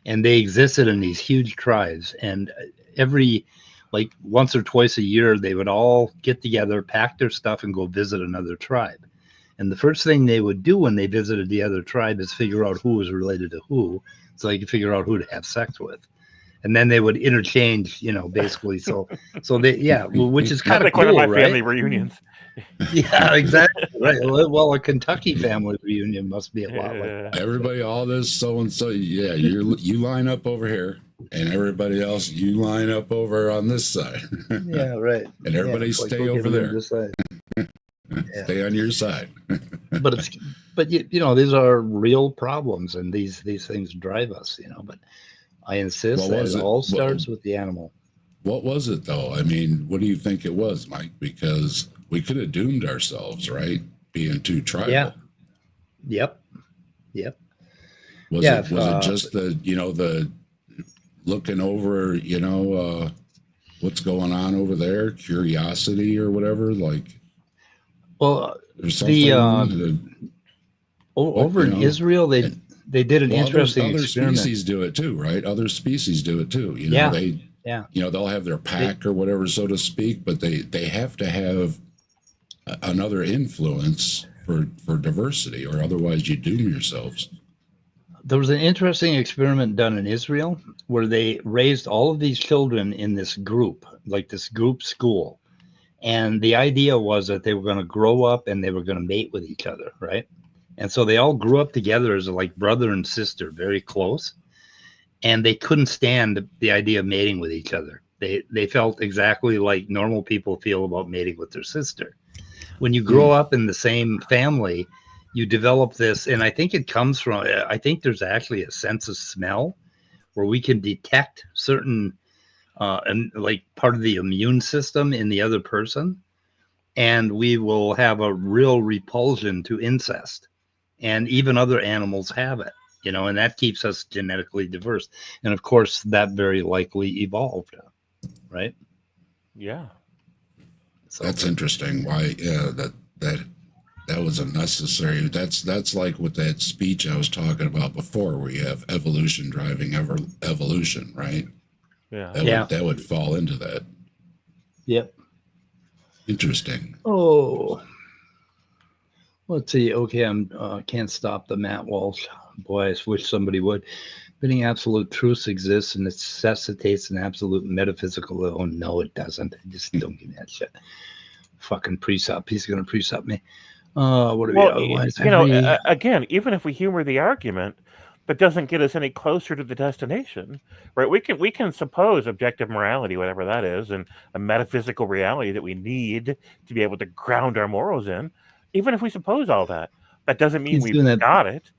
and they existed in these huge tribes, and once or twice a year, they would all get together, pack their stuff, and go visit another tribe. And the first thing they would do when they visited the other tribe is figure out who was related to who, so they could figure out who to have sex with. And then they would interchange, basically. So which is kind of cool, one of my right? family reunions. Yeah, exactly. Right. Well, a Kentucky family reunion must be a lot like that. Everybody, all this so and so. Yeah, you line up over here, and everybody else, you line up over on this side. Yeah, right. And everybody stay over there. Stay on your side. but these are real problems, and these things drive us. But I insist that it all starts with the animal. What was it though? I mean, what do you think it was, Mike? Because we could have doomed ourselves, right? Being too tribal. Yeah. Yep. Was it just the looking over, what's going on over there, curiosity or whatever, like? Well, over in Israel, they did an interesting experiment. Other species do it too, right? Other species do it too. They'll have their pack or whatever, so to speak, but they have to have another influence for diversity, or otherwise you doom yourselves. There was an interesting experiment done in Israel where they raised all of these children in this group, like this group school. And the idea was that they were going to grow up and they were going to mate with each other, right? And so they all grew up together as like brother and sister, very close. And they couldn't stand the idea of mating with each other. They felt exactly like normal people feel about mating with their sister. When you grow up in the same family, you develop this, and I think it comes from, I think there's actually a sense of smell where we can detect certain and like part of the immune system in the other person, and we will have a real repulsion to incest, and even other animals have it, and that keeps us genetically diverse. And of course, that very likely evolved, right? Yeah. So that's interesting. Why? Yeah, that was unnecessary. That's like with that speech I was talking about before, where you have evolution driving evolution, right? Yeah. That would fall into that. Yep. Interesting. Oh, let's see. Okay, I'm can't stop the Matt Walsh. Boy, I wish somebody would. Admitting absolute truth exists and necessitates an absolute metaphysical. Oh no, it doesn't. I just don't give me that shit. Fucking precept. He's gonna precept me. What are we otherwise? Again, even if we humor the argument, that doesn't get us any closer to the destination, right? We can suppose objective morality, whatever that is, and a metaphysical reality that we need to be able to ground our morals in. Even if we suppose all that, that doesn't mean we've got it,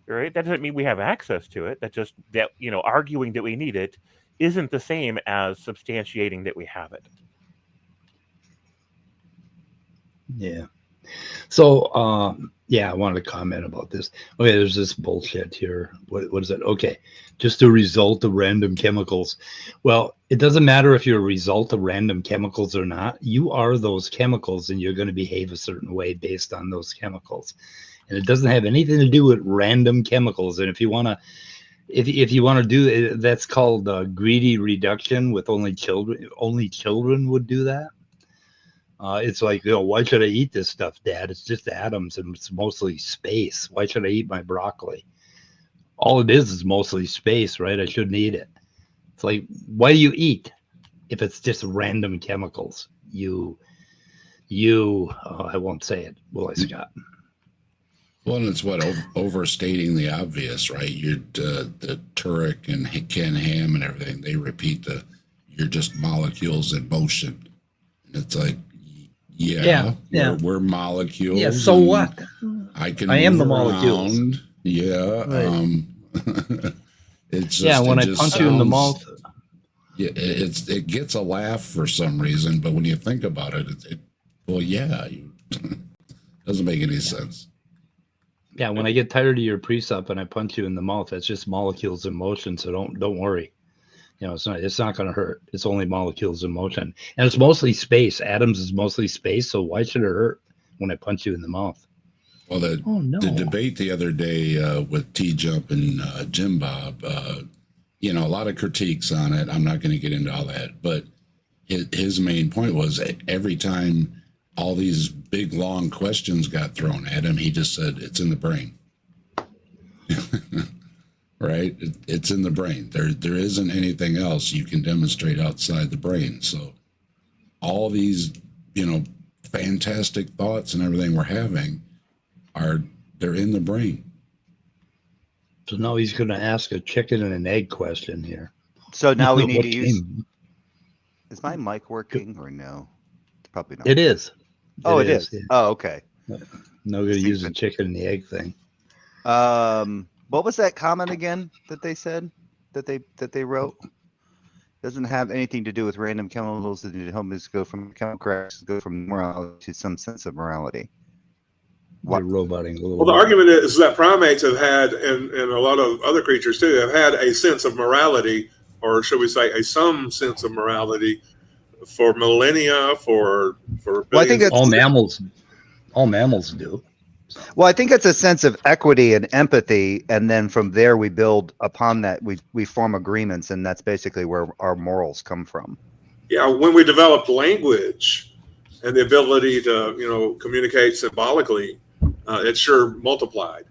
right? That doesn't mean we have access to it. That just that arguing that we need it isn't the same as substantiating that we have it. Yeah. So, I wanted to comment about this. Okay, there's this bullshit here. What is it? Okay, just a result of random chemicals. Well, it doesn't matter if you're a result of random chemicals or not. You are those chemicals, and you're going to behave a certain way based on those chemicals. And it doesn't have anything to do with random chemicals. And if you want to do it, that's called greedy reduction. With only children would do that. It's like, why should I eat this stuff, Dad? It's just atoms and it's mostly space. Why should I eat my broccoli? All it is mostly space, right? I shouldn't eat it. It's like, why do you eat if it's just random chemicals? I won't say it, will I, Scott? Well, and it's overstating the obvious, right? The Turek and Ken Ham and everything, they repeat you're just molecules in motion. And it's like, we're molecules. Yeah, so what? I am the molecules. Yeah. Right. It's just, when I punch you in the mouth. Yeah, it gets a laugh for some reason, but when you think about it, doesn't make any sense. Yeah, when I get tired of your precept and I punch you in the mouth, that's just molecules in motion. So don't worry. It's not going to hurt. It's only molecules in motion, and it's mostly space. Atoms is mostly space. So why should it hurt when I punch you in the mouth? Well, the debate the other day with T-Jump and Jim Bob, a lot of critiques on it. I'm not going to get into all that, but his main point was every time all these big, long questions got thrown at him, he just said, it's in the brain. Right? It's in the brain. There isn't anything else you can demonstrate outside the brain. So all these, fantastic thoughts and everything we're having they're in the brain. So now he's going to ask a chicken and an egg question here. So now we need to use. Is my mic working or no? Probably not. It is. It is. Yeah. Oh, okay. No, going to use the chicken and the egg thing. What was that comment again that they said that they wrote? Doesn't have anything to do with random chemicals that help us go from chemical cracks, go from morality to some sense of morality. What roboting a little Well, the argument is that primates have had, and a lot of other creatures too, have had a sense of morality, or should we say some sense of morality for millennia, for well, I think that's all mammals do. Well, I think it's a sense of equity and empathy, and then from there we build upon that. We form agreements, and that's basically where our morals come from. Yeah, when we developed language and the ability to communicate symbolically, it sure multiplied.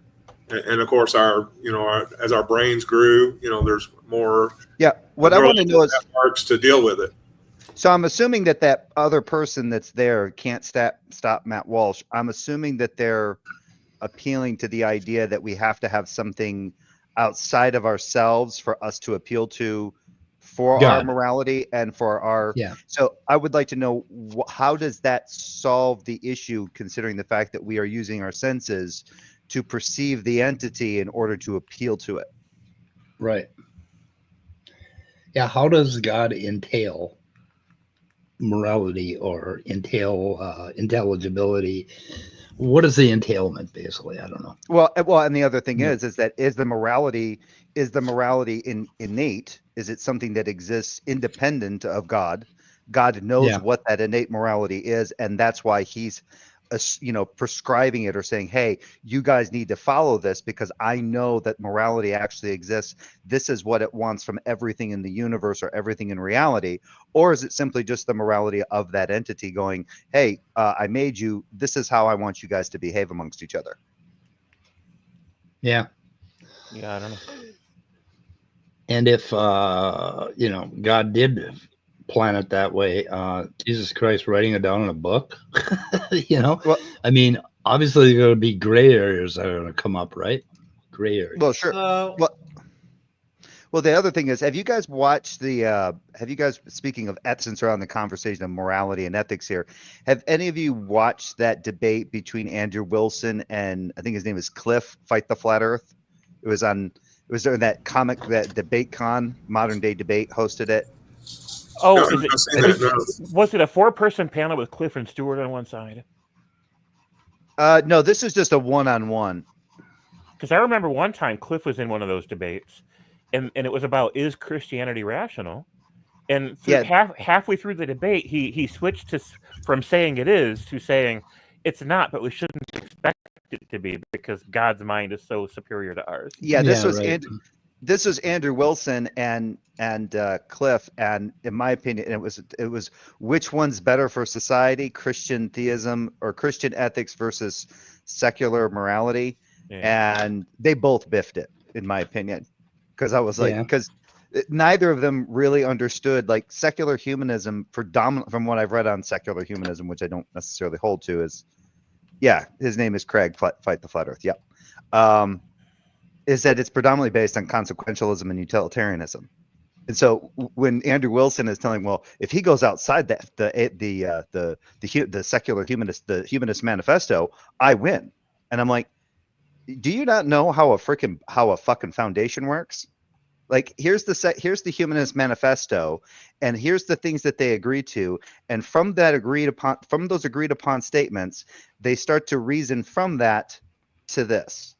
And of course, as our brains grew, there's more. Yeah, what I want to know is parts to deal with it. So I'm assuming that other person that's there can't stop Matt Walsh. I'm assuming that they're appealing to the idea that we have to have something outside of ourselves for us to appeal to for our morality and for our. Yeah. So I would like to know how does that solve the issue, considering the fact that we are using our senses to perceive the entity in order to appeal to it. Right. Yeah, how does God entail morality or entail intelligibility? What is the entailment, basically? I don't know. Well, and the other thing is that is the morality innate? Is it something that exists independent of God? God knows what that innate morality is, and that's why he's prescribing it or saying, hey, you guys need to follow this because I know that morality actually exists. This is what it wants from everything in the universe or everything in reality. Or is it simply just the morality of that entity going, hey, I made you, this is how I want you guys to behave amongst each other? Yeah, I don't know. And if God did plan it that way, Jesus Christ writing it down in a book, well, I mean, obviously there are going to be gray areas that are going to come up, right? Gray areas. Well, sure. Well, the other thing is, have you guys watched speaking of since we're on the conversation of morality and ethics here, have any of you watched that debate between Andrew Wilson and I think his name is Cliff, Fight the Flat Earth? It was during that debate con, Modern Day Debate hosted it. Oh, was it a 4-person panel with Cliff and Stewart on one side? No, this is just a one-on-one. Because I remember one time Cliff was in one of those debates, and it was about, is Christianity rational? And halfway through the debate, he switched from saying it is to saying it's not, but we shouldn't expect it to be because God's mind is so superior to ours. Yeah, this was Andrew Wilson and Cliff, and in my opinion, it was which one's better for society, Christian theism or Christian ethics versus secular morality, and they both biffed it, in my opinion, because I was like, because neither of them really understood like secular humanism, predominant from what I've read on secular humanism, which I don't necessarily hold to, is his name is Craig, Fight the Flat Earth. Yep. Is that it's predominantly based on consequentialism and utilitarianism. And so when Andrew Wilson is telling, well, if he goes outside the secular humanist, the humanist manifesto, I win. And I'm like, do you not know how a fucking foundation works? Like, here's the humanist manifesto, and here's the things that they agree to, and from those agreed upon statements, they start to reason from that to this.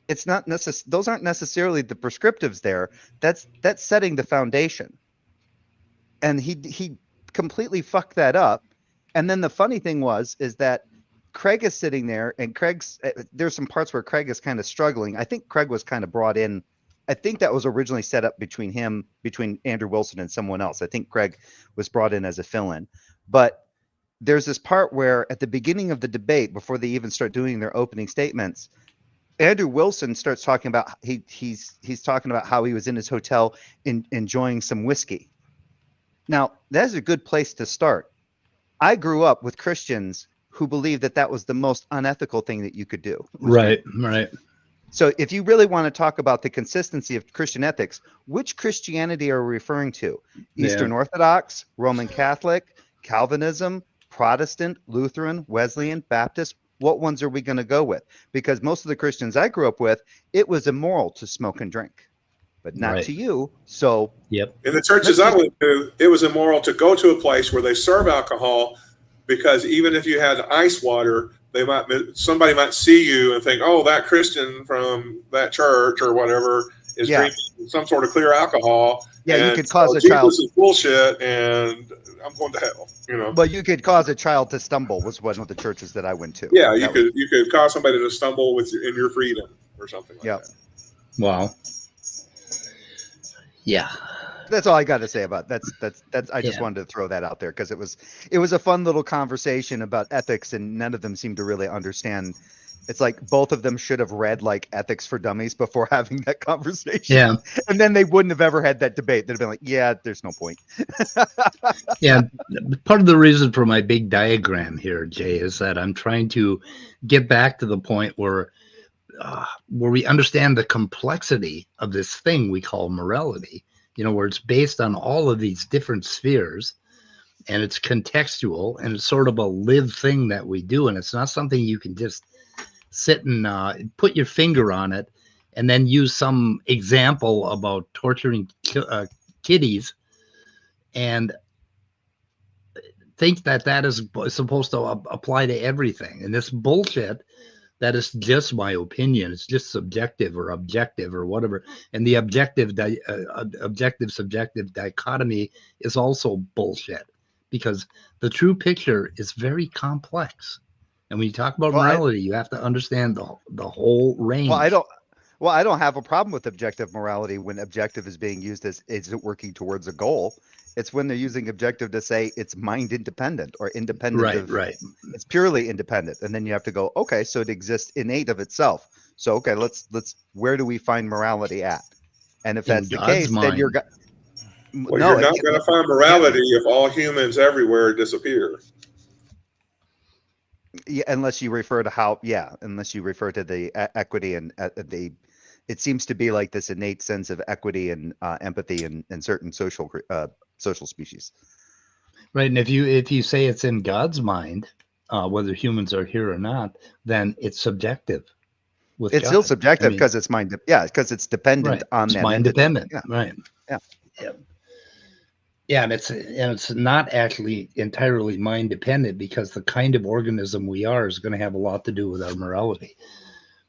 It's not those aren't necessarily the prescriptives there. That's setting the foundation. And he completely fucked that up. And then the funny thing is that Craig is sitting there, and there's some parts where Craig is kind of struggling. I think Craig was kind of brought in. I think that was originally set up between Andrew Wilson and someone else. I think Craig was brought in as a fill-in. But there's this part where at the beginning of the debate, before they even start doing their opening statements, Andrew Wilson starts talking about he's talking about how he was in his hotel enjoying some whiskey. Now, that's a good place to start. I grew up with Christians who believed that was the most unethical thing that you could do. Right. So if you really want to talk about the consistency of Christian ethics, which Christianity are we referring to? Eastern Orthodox, Roman Catholic, Calvinism, Protestant, Lutheran, Wesleyan, Baptist? What ones are we going to go with? Because most of the Christians I grew up with, it was immoral to smoke and drink, but not to you. So in the churches I went to, it was immoral to go to a place where they serve alcohol, because even if you had ice water, somebody might see you and think, oh, that Christian from that church or whatever is drinking some sort of clear alcohol. Yeah, and you could cause a Jesus child. is bullshit, and I'm going to hell. But you could cause a child to stumble. Was one of the churches that I went to. Yeah, you could cause somebody to stumble in your freedom or something like that. Wow. Yeah. That's all I got to say about that's. I just wanted to throw that out there because it was a fun little conversation about ethics, and none of them seemed to really understand. It's like both of them should have read like Ethics for Dummies before having that conversation. Yeah. And then they wouldn't have ever had that debate. They'd have been like, yeah, there's no point. Yeah. Part of the reason for my big diagram here, Jay, is that I'm trying to get back to the point where we understand the complexity of this thing we call morality, where it's based on all of these different spheres, and it's contextual, and it's sort of a lived thing that we do. And it's not something you can just sit and put your finger on it and then use some example about torturing kitties and think that that is supposed to apply to everything. And this bullshit that is just my opinion. It's just subjective or objective or whatever. And the objective subjective dichotomy is also bullshit, because the true picture is very complex. And when you talk about morality, you have to understand the whole range. Well, I don't have a problem with objective morality when objective is being used as is it working towards a goal. It's when they're using objective to say it's mind independent or independent. Right. It's purely independent. And then you have to go, okay, so it exists innate of itself. So, okay, let's where do we find morality at? And if that's the case, then you're you're not going to find morality if all humans everywhere disappear. Yeah, unless you refer to unless you refer to the equity and it seems to be like this innate sense of equity and empathy in certain social species. Right. And if you say it's in God's mind, whether humans are here or not, then it's subjective. It's God. Still subjective because it's mind. Yeah, because it's dependent on that. Mind dependent. Yeah. Right. Yeah. Yeah, and it's not actually entirely mind dependent, because the kind of organism we are is going to have a lot to do with our morality,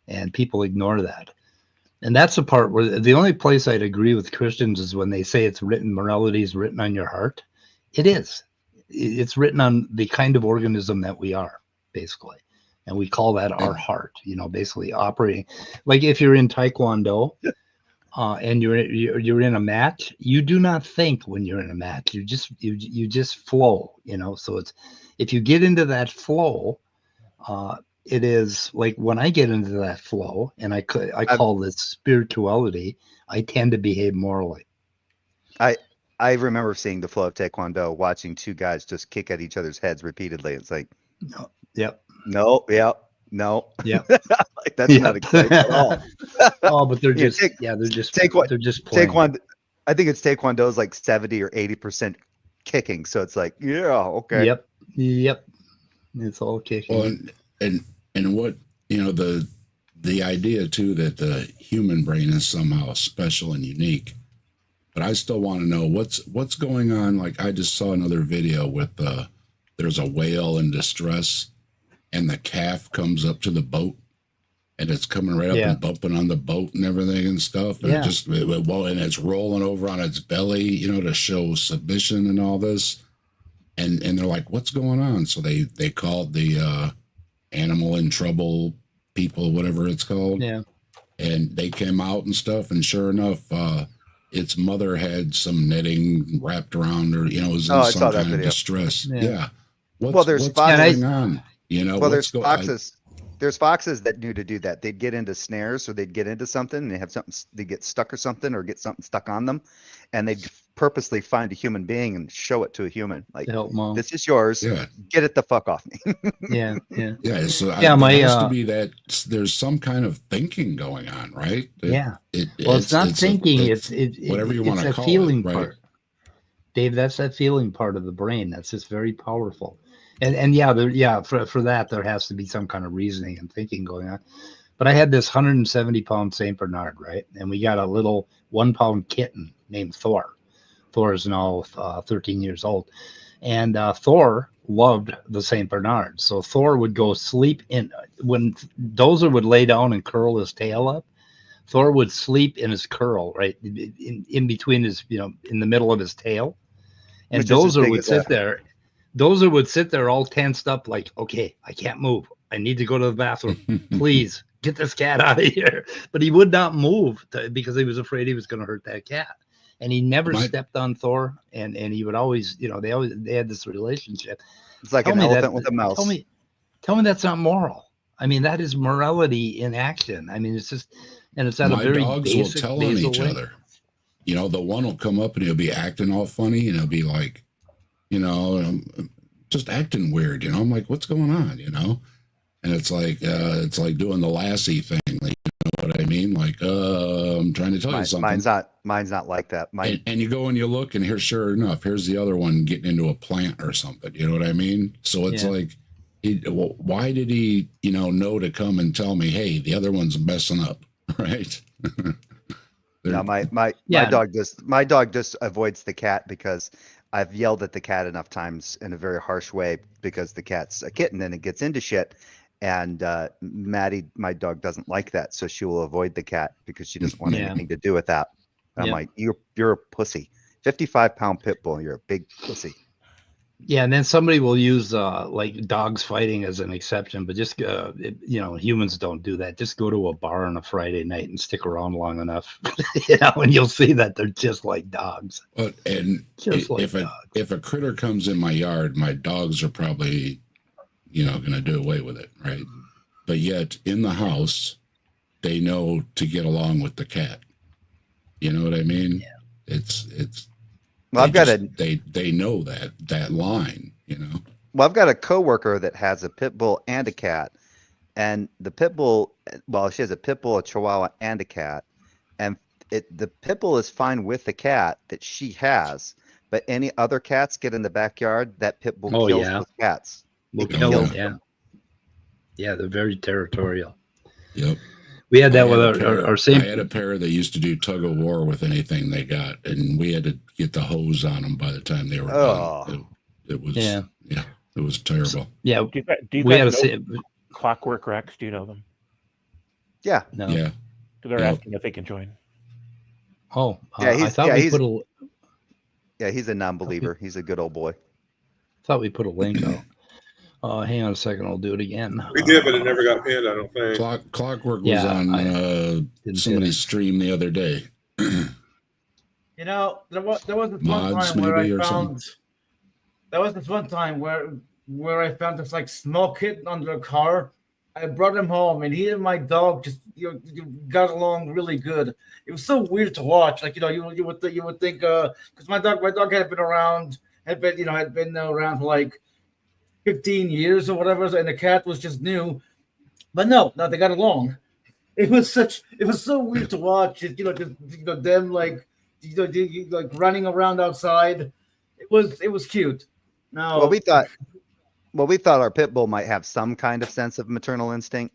and people ignore that. And that's the part where the only place I'd agree with Christians is when they say it's written, morality is written on your heart. It is. It's written on the kind of organism that we are, basically, and we call that our heart. Basically operating like if you're in Taekwondo. And you're in a match, you do not think when you're in a match. You just flow, So it's, if you get into that flow, it is like when I get into that flow, and I call this spirituality, I tend to behave morally. I remember seeing the flow of Taekwondo, watching two guys just kick at each other's heads repeatedly. It's like, no, yep, no, yep. No. Yeah. Like that's not exciting at all. Oh, but they're just they're just playing. Taekwondo. I think it's Taekwondo's like 70 or 80% kicking. So it's like, yeah, okay. Yep. It's all kicking. Well, and what the idea too that the human brain is somehow special and unique. But I still want to know what's going on. Like I just saw another video with there's a whale in distress. And the calf comes up to the boat, and it's coming right up and bumping on the boat and everything and stuff. And and it's rolling over on its belly, to show submission and all this. And they're like, "What's going on?" So they called the animal in trouble people, whatever it's called. Yeah. And they came out and stuff, and sure enough, its mother had some netting wrapped around her. It was in some kind of distress. Yeah. What's going on? There's foxes. There's foxes that knew to do that. They'd get into snares, or they'd get into something, and they get stuck or something, or get something stuck on them, and they'd purposely find a human being and show it to a human. Like, this is yours. Yeah. Get it the fuck off me. Yeah. So it has to be that there's some kind of thinking going on, right? It's not thinking. It's whatever you want to call feeling it, right? part. Dave, that's that feeling part of the brain. That's just very powerful. And for that, there has to be some kind of reasoning and thinking going on. But I had this 170-pound Saint Bernard, right? And we got a little 1-pound kitten named Thor. Thor is now 13 years old. And Thor loved the Saint Bernard. So Thor would go sleep when Dozer would lay down and curl his tail up, Thor would sleep in his curl, right? In between his, in the middle of his tail. And Dozer would sit there. Dozer would sit there all tensed up, like, okay, I can't move. I need to go to the bathroom. Please get this cat out of here. But he would not move because he was afraid he was going to hurt that cat. And he never stepped on Thor. And he would always, they had this relationship. It's like an elephant with a mouse. Tell me that's not moral. I mean, that is morality in action. I mean, it's just, and it's at a very dogs basic, will tell on each other. The one will come up and he'll be acting all funny, and he'll be like, just acting weird. I'm like, what's going on? And it's like doing the Lassie thing. Like, you know what I mean? Like, I'm trying to tell you something. Mine's not like that. And you go and you look, and here, sure enough, here's the other one getting into a plant or something. You know what I mean? So it's like, why did he, know to come and tell me, hey, the other one's messing up, right? No, my dog just avoids the cat because I've yelled at the cat enough times in a very harsh way because the cat's a kitten and it gets into shit. And Maddie, my dog, doesn't like that, so she will avoid the cat because she doesn't want anything to do with that. I'm like, you're a pussy. 55-pound pit bull, you're a big pussy. Yeah, and then somebody will use like dogs fighting as an exception, but just humans don't do that. Just go to a bar on a Friday night and stick around long enough, and you'll see that they're just like dogs. But if a critter comes in my yard, my dogs are probably going to do away with it, right? But yet in the house, they know to get along with the cat. You know what I mean? Yeah. It's. Well, they know that line, Well, I've got a coworker that has a pit bull and a cat, and the pit bull, she has a pit bull, a chihuahua, and a cat, and the pit bull is fine with the cat that she has, but any other cats get in the backyard, that pit bull kills those cats. Will kill them. Yeah, they're very territorial. Yep. We had that with our same. I had a pair that used to do tug of war with anything they got, and we had to get the hose on them by the time they were done. It was it was terrible. Yeah, do you guys know Clockwork Rex? Do you know them? Yeah. No. Yeah. They're asking if they can join. Oh, I thought we put a. Yeah, he's a non-believer. He's a good old boy. Thought we put a link out. Hang on a second. I'll do it again. We did, but it never got pinned, I don't think. Clockwork was on somebody's stream the other day. There was this one time where I found. There was this one time where I found this like small kitten under a car. I brought him home, and he and my dog just got along really good. It was so weird to watch. Like you would think because my dog had been around for like 15 years or whatever, and the cat was just new. But no, they got along. It was so weird to watch. Them like running around outside. It was cute. Now, we thought our pit bull might have some kind of sense of maternal instinct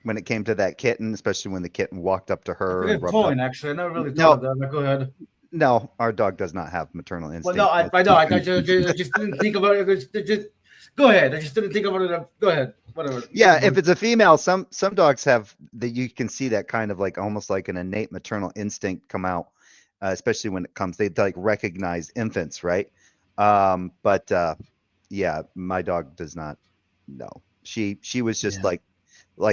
when it came to that kitten, especially when the kitten walked up to her. Good point, actually. I never really thought of that. Go ahead. No, our dog does not have maternal instinct. Well, no, I know. I just didn't think about it. Go ahead. I just didn't think about it. Go ahead. Whatever. Yeah, if it's a female, some dogs have that. You can see that kind of like almost like an innate maternal instinct come out, especially when it comes. They like recognize infants, right? Yeah, my dog does not. No, she was just like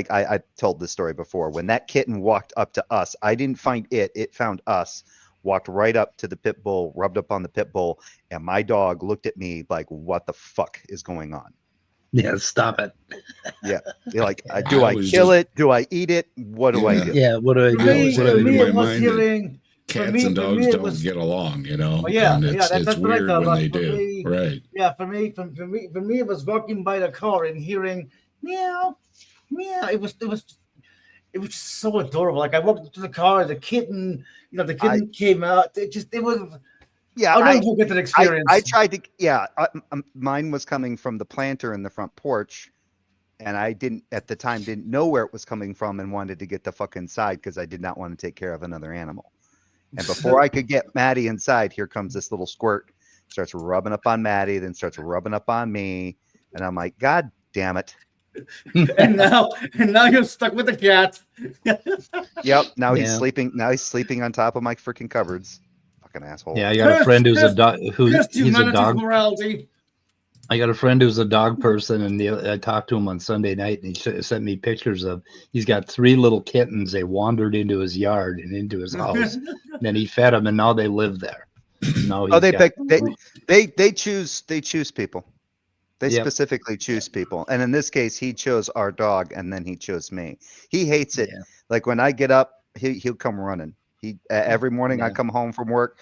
I told this story before. When that kitten walked up to us, I didn't find it. It found us. Walked right up to the pit bull, rubbed up on the pit bull, and my dog looked at me like, "What the fuck is going on?" Yeah, stop it. Yeah, you're like, do I kill it? Do I eat it? What do I do? Yeah, what do I do? Cats and dogs don't get along, Oh, yeah, and that's weird what I when they do. me, right? Yeah, for me, it was walking by the car and hearing meow, meow. It was just so adorable. Like I walked up to the car, the kitten, came out. It was. Yeah, I'll never forget that experience. I tried to. Yeah, mine was coming from the planter in the front porch, and I didn't know where it was coming from and wanted to get the fuck inside because I did not want to take care of another animal. And before I could get Maddie inside, here comes this little squirt, starts rubbing up on Maddie, then starts rubbing up on me, and I'm like, God damn it. and now you're stuck with the cat. Yep. Now he's sleeping. Now he's sleeping on top of my freaking cupboards. Fucking asshole. Yeah, I got a friend who's a dog. He's a dog. Morality. I got a friend who's a dog person, and I talked to him on Sunday night, and he sent me pictures of. He's got 3 little kittens. They wandered into his yard and into his house. Then he fed them, and now they live there. Now they choose people. They specifically choose people. And in this case, he chose our dog, and then he chose me. He hates it. Yeah. Like when I get up, he'll come running. Every morning I come home from work.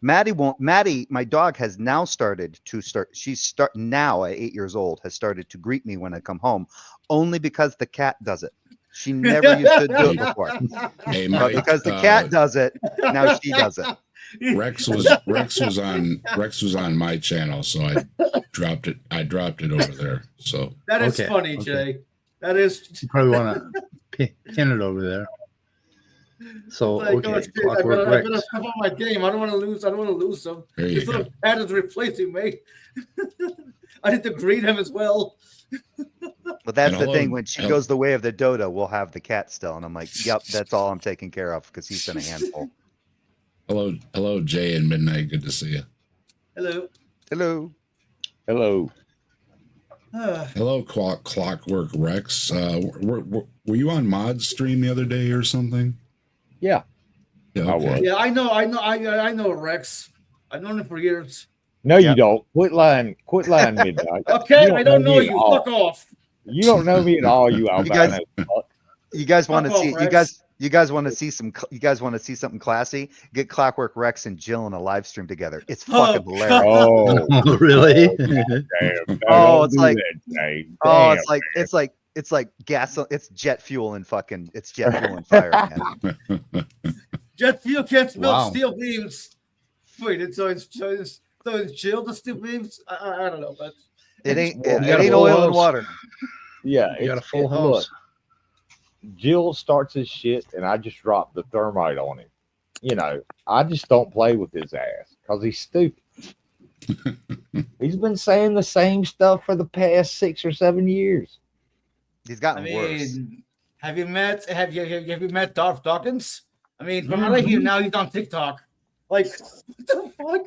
Maddie, my dog has now started to now at 8 years old, has started to greet me when I come home, only because the cat does it. She never used to do it before. Hey, Mike, but because the cat does it, now she does it. Rex was on my channel, so I dropped it over there. So that is funny, Jay. That is. You probably want to pin it over there. So like, okay, oh, shit, I better Rex. step up my game. I don't want to lose. I don't want to lose some. This little cat is replacing me. I need to greet him as well. But that's the thing. When she goes the way of the dodo, we'll have the cat still. And I'm like, yep, that's all I'm taking care of because he's been a handful. Hello, Jay and Midnight. Good to see you. Hello. Hello. Hello, Clockwork Rex. Were you on Mod's stream the other day or something? Yeah. Yeah, okay. Yeah, I know Rex. I've known him for years. No, you don't. Quit lying, Midnight. Okay, I don't know you. Fuck off. You don't know me at all, you albino. You guys want to see? You guys want to see some? You guys want to see something classy? Get Clockwork Rex and Jill in a live stream together. It's fucking hilarious. Oh, really? Damn, oh, it's like, damn, it's like gas. It's jet fuel and fucking. It's jet fuel and fire, man. Jet fuel can't smell steel beams. Wait, so it's chill the steel beams. I don't know, but it ain't oil and water. Yeah, you got a full house. Look, Jill starts his shit, and I just drop the thermite on him. You know, I just don't play with his ass because he's stupid. He's been saying the same stuff for the past 6 or 7 years. He's gotten worse. Have you met Darth Dawkins? I mean, from what I hear now, he's on TikTok. Like, what the fuck?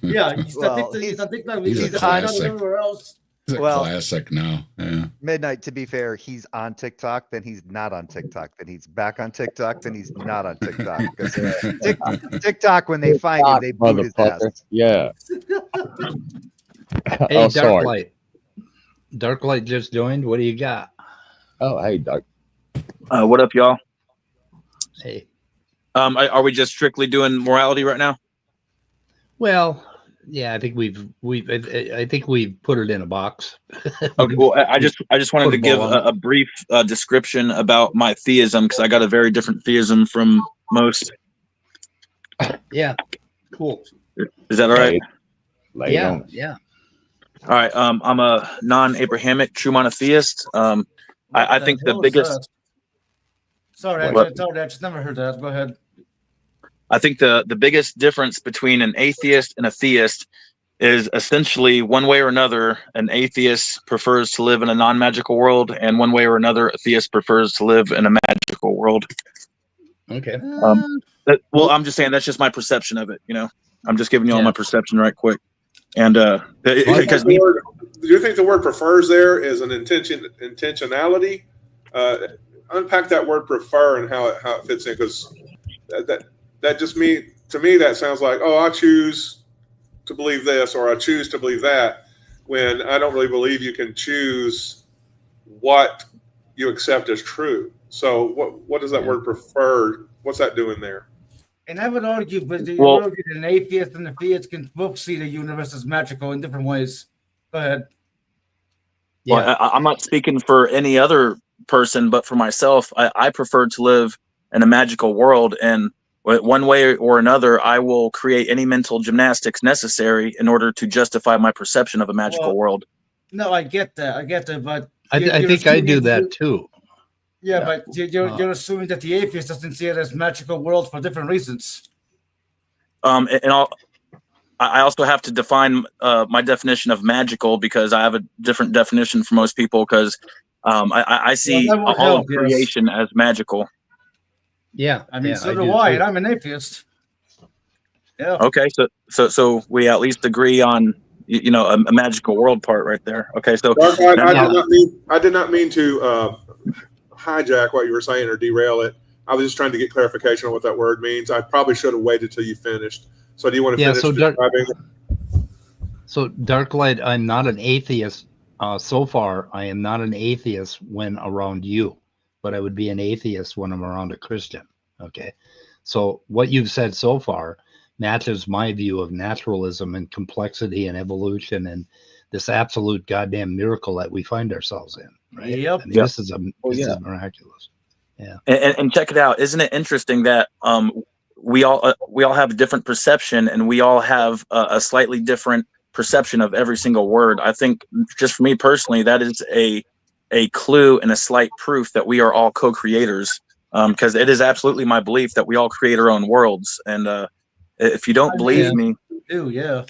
Yeah, he's on TikTok. He's a classic. Everywhere else. He's a classic now. Yeah. Midnight, to be fair, he's on TikTok, then he's not on TikTok, then he's back on TikTok, then he's not on TikTok. TikTok, when they find him, they boot his ass. Yeah. Hey, Darklight. Darklight just joined. What do you got? Oh, hey, Dark. What up, y'all? Hey. Are we just strictly doing morality right now? Well, yeah, I think we've put it in a box. Okay, well, I just wanted to give a brief description about my theism because I got a very different theism from most. Yeah, cool. Is that all right? Yeah. All right. I'm a non-Abrahamic true monotheist. I think the biggest. Sorry, I just never heard that. Go ahead. I think the biggest difference between an atheist and a theist is essentially one way or another, an atheist prefers to live in a non-magical world, and one way or another, a theist prefers to live in a magical world. Okay. Well, I'm just saying that's just my perception of it. You know, I'm just giving you all my perception right quick. And because do you think the word prefers there is an intentionality? Unpack that word prefer and how it fits in, because that just to me that sounds like, oh, I choose to believe this or I choose to believe that, when I don't really believe you can choose what you accept as true. So what does that word prefer? What's that doing there? And I would argue, but an atheist and a theist can both see the universe as magical in different ways. Go ahead. Yeah. Well, I'm not speaking for any other person, but for myself, I prefer to live in a magical world, and one way or another, I will create any mental gymnastics necessary in order to justify my perception of a magical world. No, I get that, but I think I do that too. Yeah, but you're assuming that the atheist doesn't see it as magical world for different reasons. And I also have to define my definition of magical, because I have a different definition for most people, because I see all of creation as magical. Yeah, I mean, so do I, and I'm an atheist. Yeah. Okay, so we at least agree on a magical world part right there. Okay, so I did not mean to hijack what you were saying or derail it. I was just trying to get clarification on what that word means. I probably should have waited till you finished. So do you want to finish describing? So Darklight, I'm not an atheist. So far, I am not an atheist when around you, but I would be an atheist when I'm around a Christian. Okay. So what you've said so far matches my view of naturalism and complexity and evolution and this absolute goddamn miracle that we find ourselves in. Right. Yep. I mean, this is miraculous. Yeah. And check it out. Isn't it interesting that we all have a different perception, and we all have a slightly different perception of every single word? I think, just for me personally, that is a clue and a slight proof that we are all co-creators because it is absolutely my belief that we all create our own worlds. And if you don't believe me, yeah.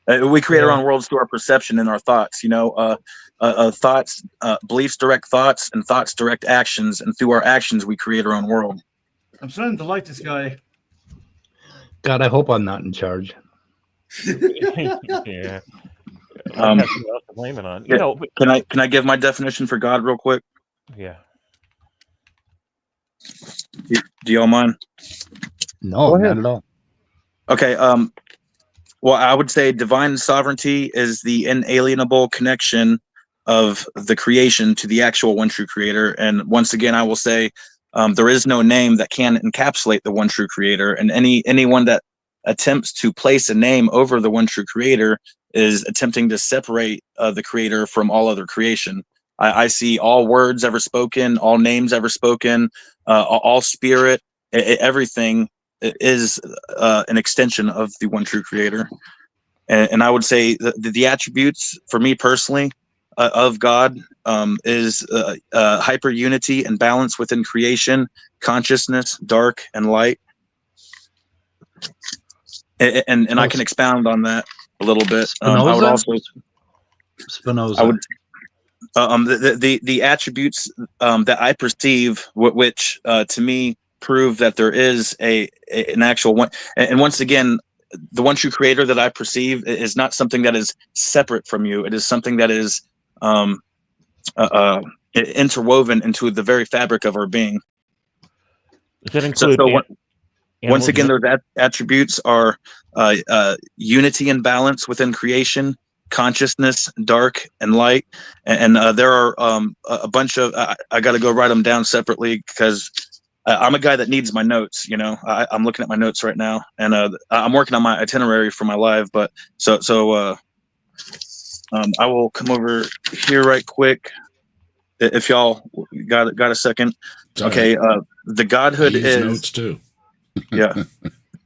We create our own worlds through our perception and our thoughts. Thoughts, beliefs direct thoughts, and thoughts direct actions. And through our actions, we create our own world. I'm starting to like this guy. God, I hope I'm not in charge. Yeah. I have something else to blame it on. Can I give my definition for God real quick? Yeah. Do y'all mind? No, not at all. Okay. Well, I would say divine sovereignty is the inalienable connection of the creation to the actual one true creator. And once again, I will say there is no name that can encapsulate the one true creator. And anyone that attempts to place a name over the one true creator is attempting to separate the creator from all other creation. I see all words ever spoken, all names ever spoken, all spirit, everything is an extension of the one true creator. And I would say the attributes for me personally of God is hyper unity and balance within creation, consciousness, dark and light. And I can expound on that a little bit. I would also Spinoza. I would the attributes that I perceive, which to me prove that there is an actual one. And once again, the one true creator that I perceive is not something that is separate from you. It is something that is interwoven into the very fabric of our being. Does that include once again, those attributes are unity and balance within creation, consciousness, dark and light, and there are a bunch of I got to go write them down separately because I'm a guy that needs my notes. I'm looking at my notes right now, and I'm working on my itinerary for my live. But so I will come over here right quick if y'all got a second. Okay, the Godhood is notes too. Yeah.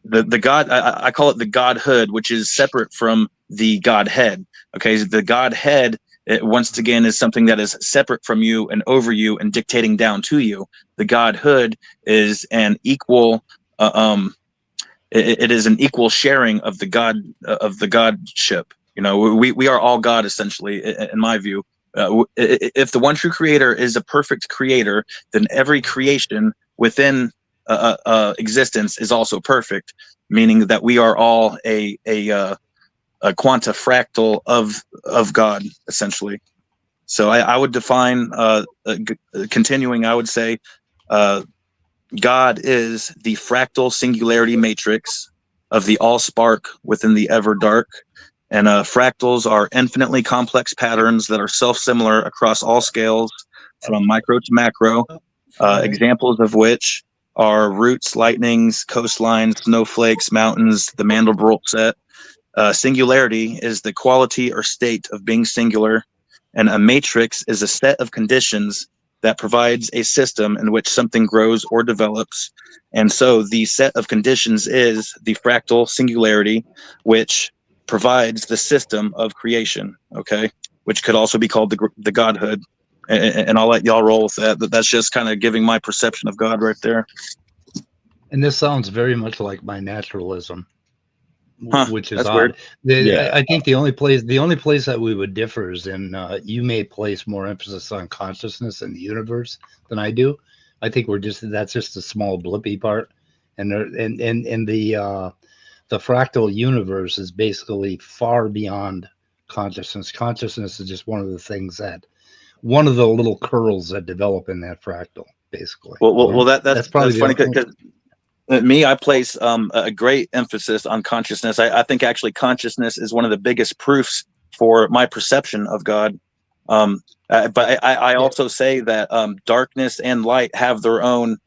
The God, I call it the Godhood, which is separate from the Godhead. Okay, the Godhead, once again, is something that is separate from you and over you and dictating down to you. The Godhood is an equal, it is an equal sharing of the Godship. We are all God essentially, in my view. If the one true creator is a perfect creator, then every creation within existence is also perfect, meaning that we are all a quanta fractal of God, essentially. So I would define, continuing, I would say God is the fractal singularity matrix of the all spark within the ever dark. And fractals are infinitely complex patterns that are self-similar across all scales, from micro to macro, examples of which are roots, lightnings, coastlines, snowflakes, mountains, the Mandelbrot set. Singularity is the quality or state of being singular, and a matrix is a set of conditions that provides a system in which something grows or develops. And so the set of conditions is the fractal singularity, which provides the system of creation, okay, which could also be called the Godhood. And I'll let y'all roll with that. But that's just kind of giving my perception of God right there. And this sounds very much like my naturalism, which is that's odd. weird. I think the only place that we would differ is in you may place more emphasis on consciousness in the universe than I do. I think that's just a small blippy part, and the fractal universe is basically far beyond consciousness. Consciousness is just one of the little curls that develop in that fractal, basically. Well, that's probably funny because me, I place a great emphasis on consciousness. I think actually consciousness is one of the biggest proofs for my perception of God. But I also say that darkness and light have their own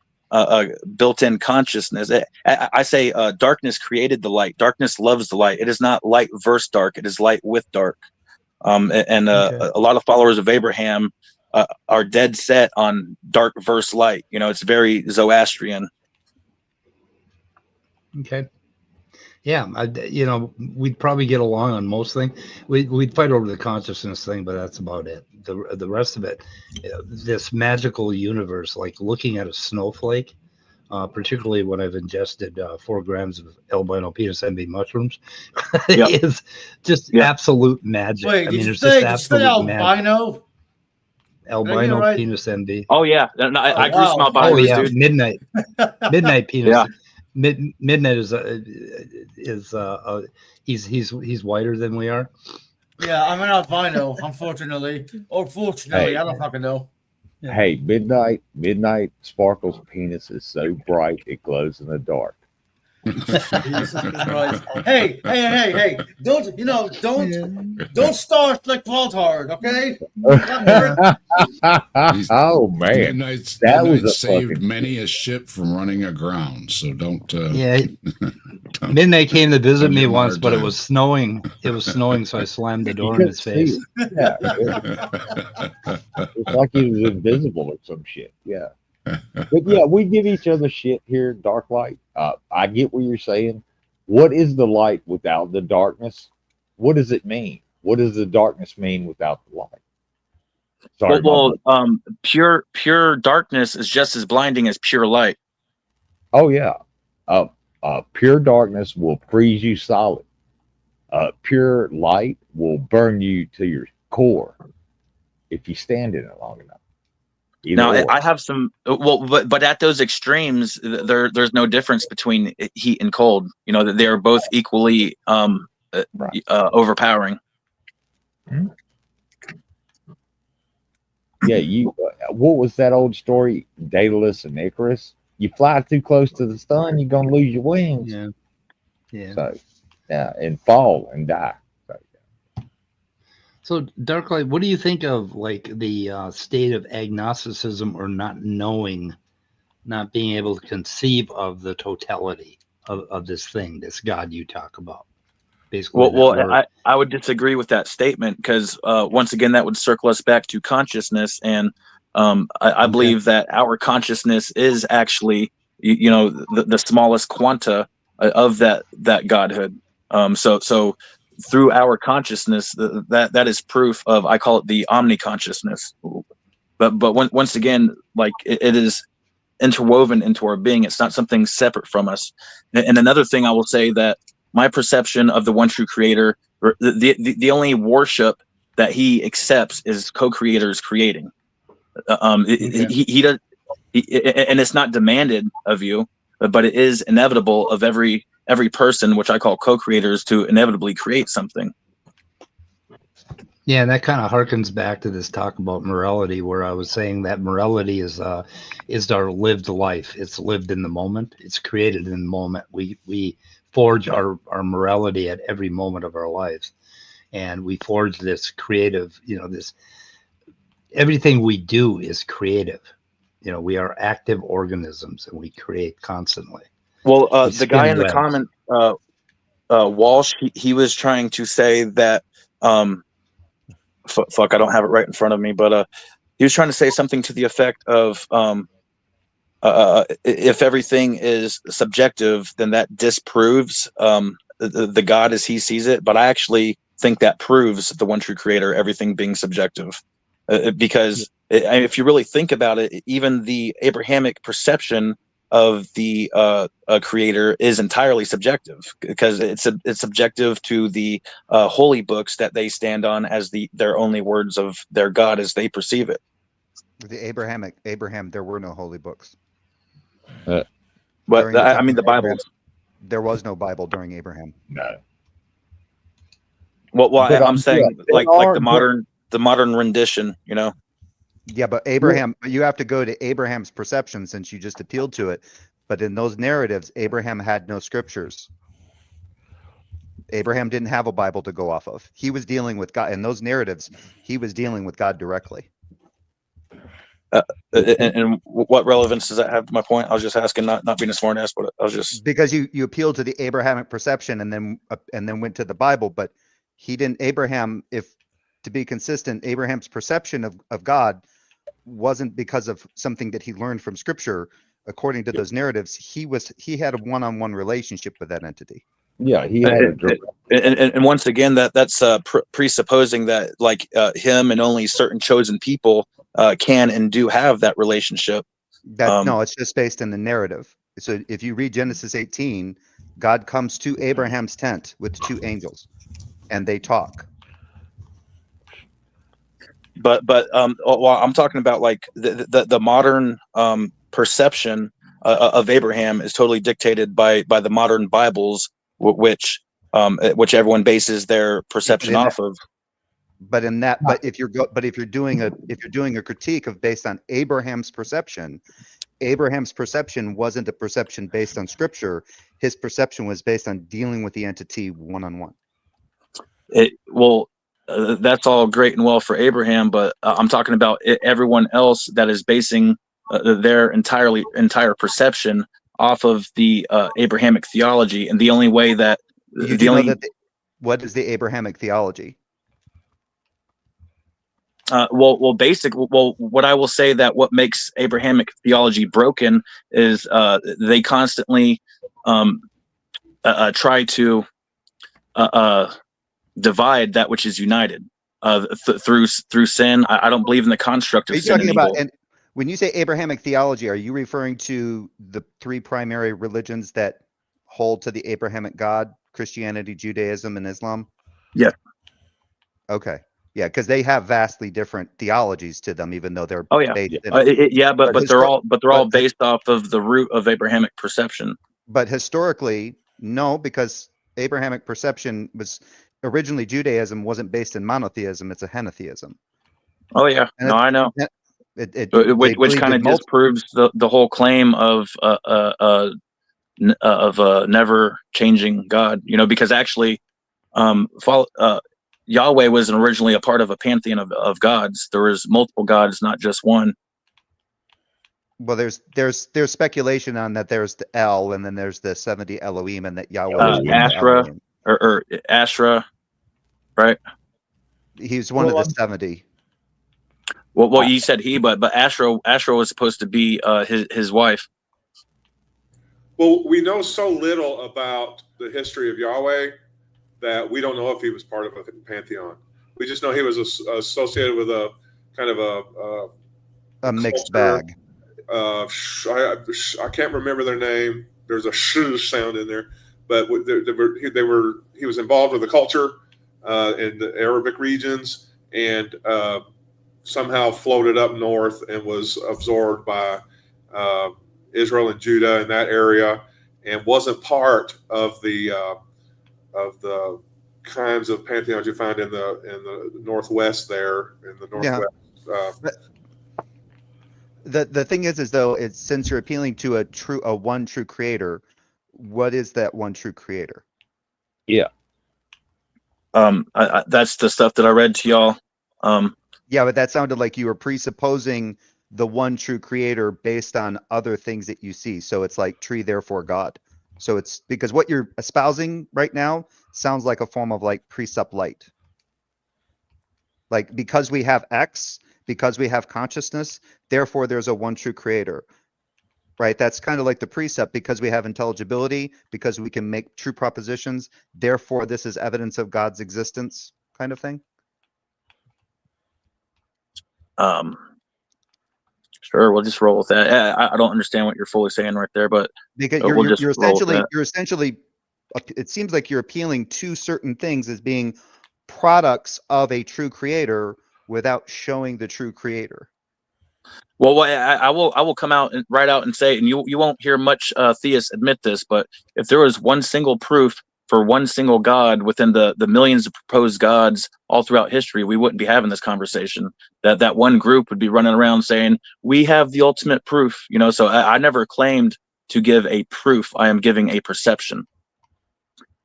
built-in consciousness. I say darkness created the light. Darkness loves the light. It is not light versus dark. It is light with dark. A lot of followers of Abraham are dead set on dark versus light. It's very Zoroastrian. Okay. Yeah, we'd probably get along on most things. We'd fight over the consciousness thing, but that's about it. The rest of it, this magical universe, like looking at a snowflake, particularly when I've ingested 4 grams of albino penis envy mushrooms, is just absolute magic. Wait, I mean, it's did just you say absolute magic. albino? Albino right? penis envy. Oh yeah, I grew some albinos, Oh yeah, dude. midnight penis. Yeah. Midnight he's whiter than we are. Yeah, I'm an albino, unfortunately. Or fortunately, Hey. I don't fucking know. Hey, midnight Sparkle's penis is so bright it glows in the dark. Hey! Don't start like Paul hard, okay? Oh man, Midnight saved many a ship from running aground. So don't. Midnight came to visit me give him a once, hard but it time. was snowing. It was snowing, so I slammed the door in his face. Yeah, it's like he was invisible or some shit. Yeah, but yeah, we give each other shit here. Dark light. I get what you're saying. What is the light without the darkness? What does it mean? What does the darkness mean without the light? Sorry. Pure darkness is just as blinding as pure light. Oh yeah. Pure darkness will freeze you solid. Pure light will burn you to your core if you stand in it long enough. Now, I have some. But at those extremes, there's no difference between heat and cold. That they are both equally overpowering. Hmm? Yeah, what was that old story, Daedalus and Icarus? You fly too close to the sun, you're gonna lose your wings. Yeah. So, yeah, and fall and die. So, Darklight, what do you think of like the state of agnosticism, or not knowing, not being able to conceive of the totality of this thing, this God you talk about? Basically, I would disagree with that statement because once again, that would circle us back to consciousness, and I believe that our consciousness is actually, the smallest quanta of that Godhood. So through our consciousness, that is proof of, I call it the omni-consciousness. But once again, like it is interwoven into our being. It's not something separate from us. And another thing I will say, that my perception of the one true creator, the only worship that he accepts is co-creators creating. He does, and it's not demanded of you, but it is inevitable of every person, which I call co-creators, to inevitably create something. Yeah, and that kind of harkens back to this talk about morality, where I was saying that morality is our lived life. It's lived in the moment. It's created in the moment. We forge our morality at every moment of our lives, and we forge this creative. This everything we do is creative. We are active organisms, and we create constantly. Well, the guy in the comment, Walsh, he was trying to say that. Fuck, I don't have it right in front of me, but he was trying to say something to the effect of, if everything is subjective, then that disproves the God as he sees it. But I actually think that proves the one true creator, everything being subjective, because if you really think about it, even the Abrahamic perception of the creator is entirely subjective, because it's subjective to the holy books that they stand on as their only words of their God as they perceive it. The Abraham, there were no holy books. But the Bible. There was no Bible during Abraham. No. Well, I'm saying like the modern rendition, Yeah, but Abraham, you have to go to Abraham's perception, since you just appealed to it. But in those narratives, Abraham had no scriptures. Abraham didn't have a Bible to go off of. He was dealing with God. In those narratives, he was dealing with God directly. And what relevance does that have to my point? I was just asking, not being a smart ass, but I was just, because you appealed to the Abrahamic perception and then went to the Bible, but he didn't. Abraham, to be consistent, Abraham's perception of God wasn't because of something that he learned from Scripture. According to those narratives, he had a one-on-one relationship with that entity. Yeah, he had a direct. And once again, that's presupposing that like him and only certain chosen people can and do have that relationship. No, it's just based in the narrative. So if you read Genesis 18, God comes to Abraham's tent with two angels, and they talk. But well, I'm talking about like the modern perception of Abraham is totally dictated by the modern Bibles, which everyone bases their perception off of. But if you're doing a critique of based on Abraham's perception wasn't a perception based on Scripture. His perception was based on dealing with the entity one-on-one. That's all great and well for Abraham, but I'm talking about everyone else that is basing their entire perception off of the Abrahamic theology, and the only way that what is the Abrahamic theology? What I will say that what makes Abrahamic theology broken is they constantly try to divide that which is united through sin. I don't believe in the construct of sin and evil. And when you say Abrahamic theology, are you referring to the three primary religions that hold to the Abrahamic God: Christianity, Judaism, and Islam? Yeah. Okay. Yeah, because they have vastly different theologies to them, even though they're based but they're all based off of the root of Abrahamic perception. But historically, no, because Abrahamic perception was originally Judaism wasn't based in monotheism; it's a henotheism. Oh yeah, I know. Which kind of disproves the whole claim of never changing God. Because actually, Yahweh was originally a part of a pantheon of gods. There was multiple gods, not just one. Well, there's speculation on that. There's the El, and then there's the 70 Elohim, and that Yahweh is Ashra or Ashra, right? He's one of the 70. Well, you said he, but Ashra was supposed to be his wife. Well, we know so little about the history of Yahweh that we don't know if he was part of a pantheon. We just know he was associated with a kind of a mixed bag. I can't remember their name. There's a sh sound in there, but he was involved with the culture in the Arabic regions, and somehow floated up north and was absorbed by Israel and Judah in that area, and wasn't part of the kinds of pantheons you find in the northwest there, in the northwest. Yeah. The thing is though, since you're appealing to a one true creator, what is that one true creator? Yeah. That's the stuff that I read to y'all. Yeah, but that sounded like you were presupposing the one true creator based on other things that you see. So it's like tree, therefore God. So it's because what you're espousing right now sounds like a form of like precept light. Like because we have X, because we have consciousness, therefore there's a one true creator. Right? That's kind of like the precept, because we have intelligibility, because we can make true propositions, therefore this is evidence of God's existence kind of thing. Sure, we'll just roll with that. I don't understand what you're fully saying right there, but because you're essentially, it seems like you're appealing to certain things as being products of a true creator without showing the true creator. Well, I will come out and right out and say, and you won't hear much theists admit this, but if there was one single proof for one single God within the millions of proposed gods all throughout history, we wouldn't be having this conversation. That one group would be running around saying, we have the ultimate proof, so I never claimed to give a proof. I am giving a perception,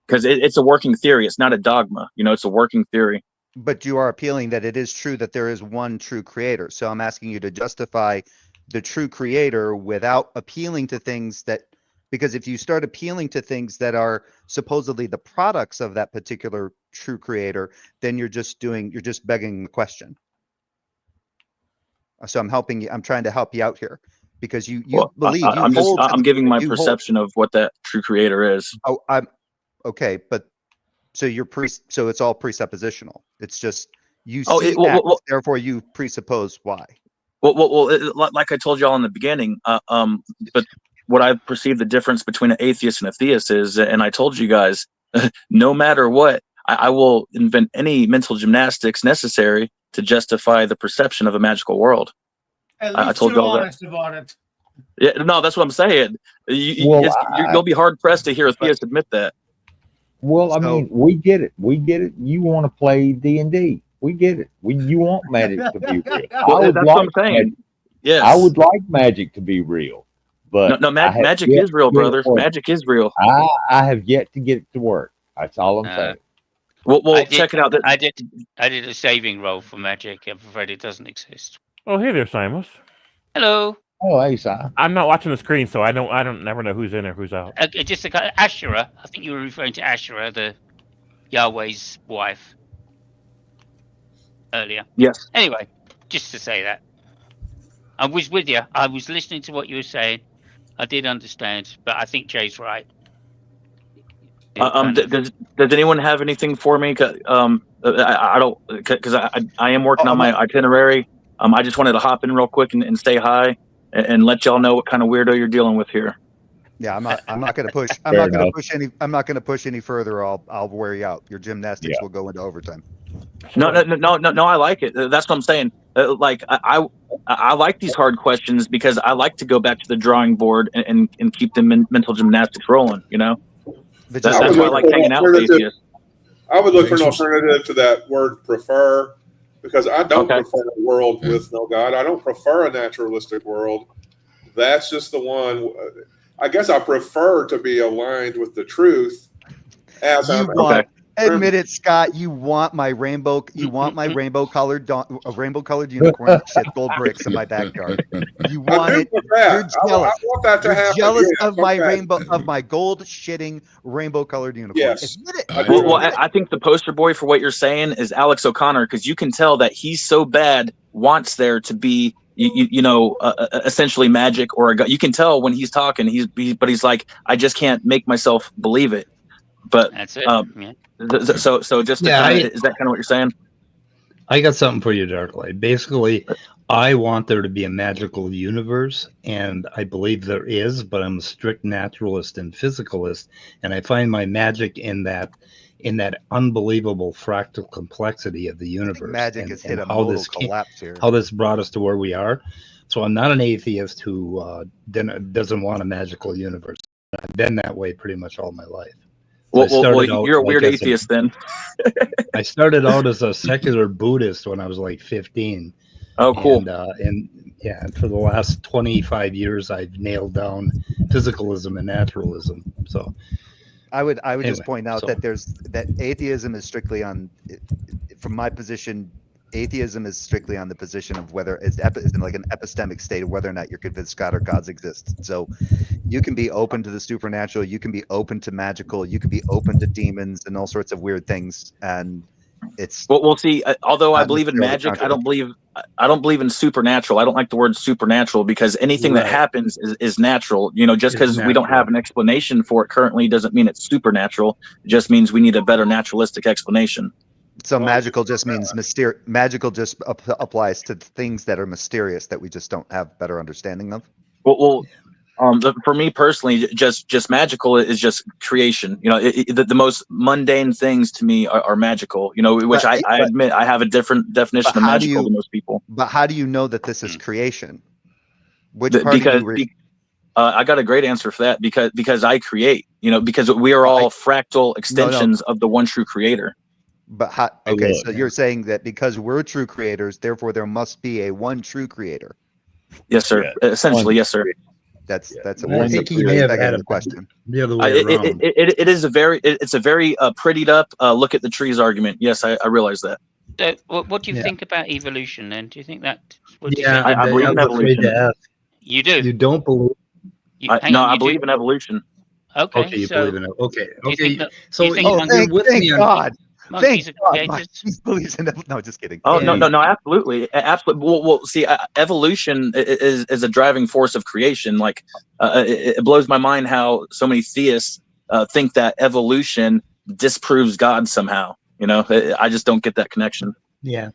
because it's a working theory. It's not a dogma, it's a working theory. But you are appealing that it is true that there is one true creator. So I'm asking you to justify the true creator without appealing to things that, because if you start appealing to things that are supposedly the products of that particular true creator, then you're just begging the question. So I'm trying to help you out here, because you believe I'm giving my perception of what that true creator is. Oh, okay, but so so it's all presuppositional. It's just you Oh, see X, therefore you presuppose Y. Like I told y'all in the beginning, but what I perceive the difference between an atheist and a theist is, and I told you guys, no matter what, I will invent any mental gymnastics necessary to justify the perception of a magical world. At least I told you're y'all that. honest about it. Yeah, no, that's what I'm saying. You'll be hard pressed to hear a theist admit that. Well, I mean, we get it. We get it. You want to play D&D. We get it. You want magic to be real. Well, that's what I'm saying. Yes. I would like magic to be real. But magic is real, brother. Magic is real. I have yet to get it to work. That's all I'm saying. Well, check it out. I did a saving roll for magic. I'm afraid it doesn't exist. Oh, hey there, Simus. Hello. Oh, hey, Simon. I'm not watching the screen, so I don't never know who's in or who's out. Just Asherah. I think you were referring to Asherah, the Yahweh's wife, earlier. Yes. Anyway, just to say that. I was with you. I was listening to what you were saying. I did understand, but I think Jay's right. Does anyone have anything for me? I don't, because I am working on my itinerary. I just wanted to hop in real quick and say hi and let y'all know what kind of weirdo you're dealing with here. Yeah, I'm not going to push. I'm not going to push any further. I'll wear you out. Your gymnastics will go into overtime. No, I like it. That's what I'm saying. Like I like these hard questions because I like to go back to the drawing board and keep the mental gymnastics rolling. You know, that's why I like hanging out with atheists. I would look for an alternative to that word "prefer," because I don't prefer a world with no God. I don't prefer a naturalistic world. That's just the one. I guess I prefer to be aligned with the truth. Admit it, Scott. You want my rainbow. You want my rainbow colored unicorn shit gold bricks in my backyard. You want it. You're jealous. I want that to happen. Jealous of my rainbow, of my gold shitting rainbow colored unicorn. Yes. Admit it. I think the poster boy for what you're saying is Alex O'Connor, because you can tell that he's so bad wants there to be essentially magic or a god. You can tell when he's talking. But he's like, I just can't make myself believe it. But that's it. So just to is that kind of what you're saying? I got something for you, Darklight. Basically, I want there to be a magical universe, and I believe there is, but I'm a strict naturalist and physicalist, and I find my magic in that unbelievable fractal complexity of the universe. Magic has hit a modal collapse here. How this brought us to where we are. So I'm not an atheist who doesn't want a magical universe. I've been that way pretty much all my life. Well, you're a weird atheist then. I started out as a secular Buddhist when I was like 15. Oh, cool. And for the last 25 years, I've nailed down physicalism and naturalism. So I would just point out that atheism is strictly on, from my position, atheism is strictly on the position of whether it's in like an epistemic state of whether or not you're convinced God or gods exist. So you can be open to the supernatural, you can be open to magical, you can be open to demons and all sorts of weird things. And it's we'll see. Although I believe in magic, I don't believe in supernatural. I don't like the word supernatural because anything that happens is natural. Just because we don't have an explanation for it currently doesn't mean it's supernatural. It just means we need a better naturalistic explanation. So magical just means mysterious. Magical just applies to things that are mysterious that we just don't have better understanding of. For me personally, just magical is just creation. The most mundane things to me are magical. Which I admit I have a different definition of magical than most people. But how do you know that this is creation? Which part I got a great answer for that because I create. Because we are all fractal extensions of the one true creator. But so you're saying that because we're true creators, therefore there must be a one true creator. Yes, sir. Yeah. Essentially, yes, sir. That's a I think he may have had a question. The other way around. It is a very prettied up look at the trees argument. Yes, I realize that. So, what do you think about evolution then? Do you think that? I believe in evolution. You do. You don't believe? I believe in evolution. Okay, you believe in it. Okay. Thank God. Thank God. He believes in it. No, just kidding. Oh no, absolutely. Well, see, evolution is a driving force of creation. Like, it blows my mind how so many theists think that evolution disproves God somehow. You know, I just don't get that connection. Yeah.